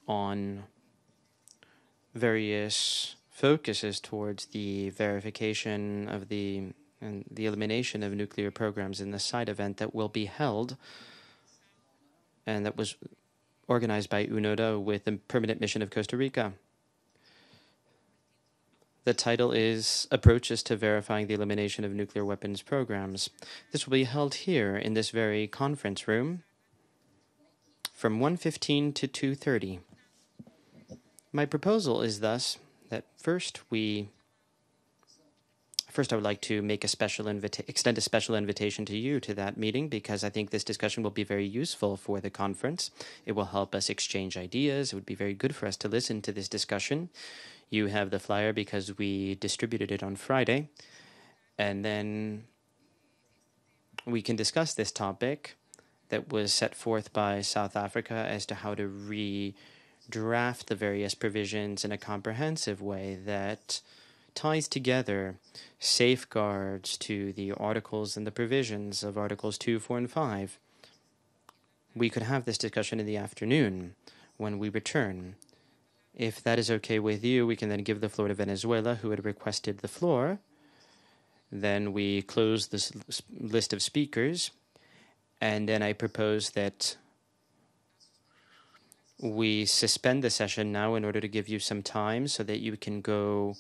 [SPEAKER 2] on various focuses towards the verification of the elimination of nuclear programs in the side event that will be held, and that was organized by UNODA with the permanent mission of Costa Rica. The title is Approaches to Verifying the Elimination of Nuclear Weapons Programs. This will be held here in this very conference room from 1:15 to 2:30. My proposal is thus that first I would like to make extend a special invitation to you to that meeting, because I think this discussion will be very useful for the conference. It will help us exchange ideas. It would be very good for us to listen to this discussion. You have the flyer because we distributed it on Friday, and then we can discuss this topic that was set forth by South Africa as to how to redraft the various provisions in a comprehensive way that ties together safeguards to the articles and the provisions of Articles 2, 4, and 5. We could have this discussion in the afternoon when we return. If that is okay with you, we can then give the floor to Venezuela, who had requested the floor. Then we close this list of speakers, and then I propose that we suspend the session now in order to give you some time so that you can go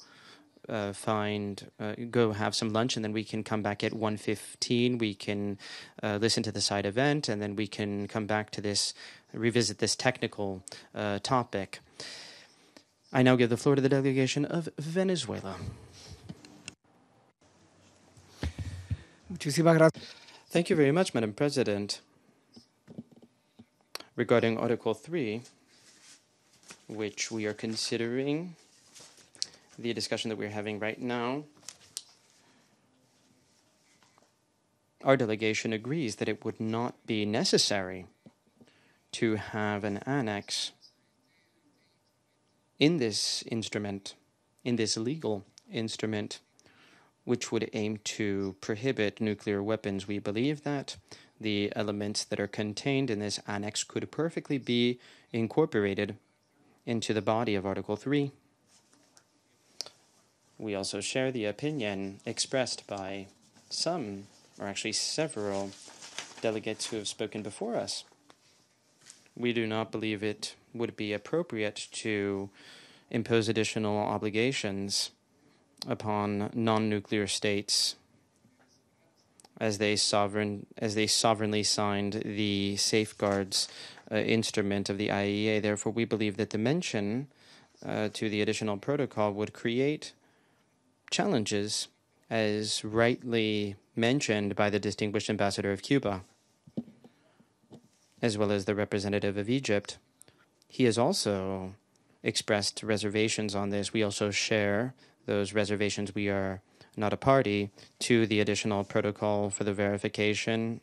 [SPEAKER 2] go have some lunch, and then we can come back at 1:15. We can listen to the side event, and then we can come back to this, revisit this technical topic. I now give the floor to the delegation of Venezuela. Thank you very much, Madam President. Regarding Article 3, which we are considering, the discussion that we're having right now, our delegation agrees that it would not be necessary to have an annex in this instrument, in this legal instrument, which would aim to prohibit nuclear weapons. We believe that the elements that are contained in this annex could perfectly be incorporated into the body of Article 3. We also share the opinion expressed by some, or actually several, delegates who have spoken before us. We do not believe it would be appropriate to impose additional obligations upon non-nuclear states as they sovereignly signed the safeguards instrument of the IAEA. Therefore, we believe that the mention to the additional protocol would create challenges, as rightly mentioned by the distinguished ambassador of Cuba, as well as the representative of Egypt. He has also expressed reservations on this. We also share those reservations. We are not a party to the additional protocol for the verification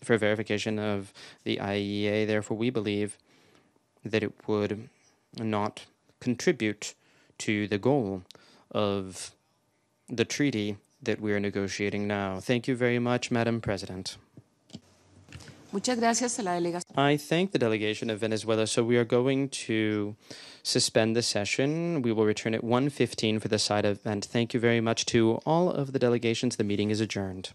[SPEAKER 2] of the IAEA. Therefore, we believe that it would not contribute to the goal of the treaty that we are negotiating now. Thank you very much, Madam President.
[SPEAKER 1] Muchas gracias a la delegación.
[SPEAKER 2] I thank the delegation of Venezuela. So we are going to suspend the session. We will return at 1:15 for the side event. Thank you very much to all of the delegations. The meeting is adjourned.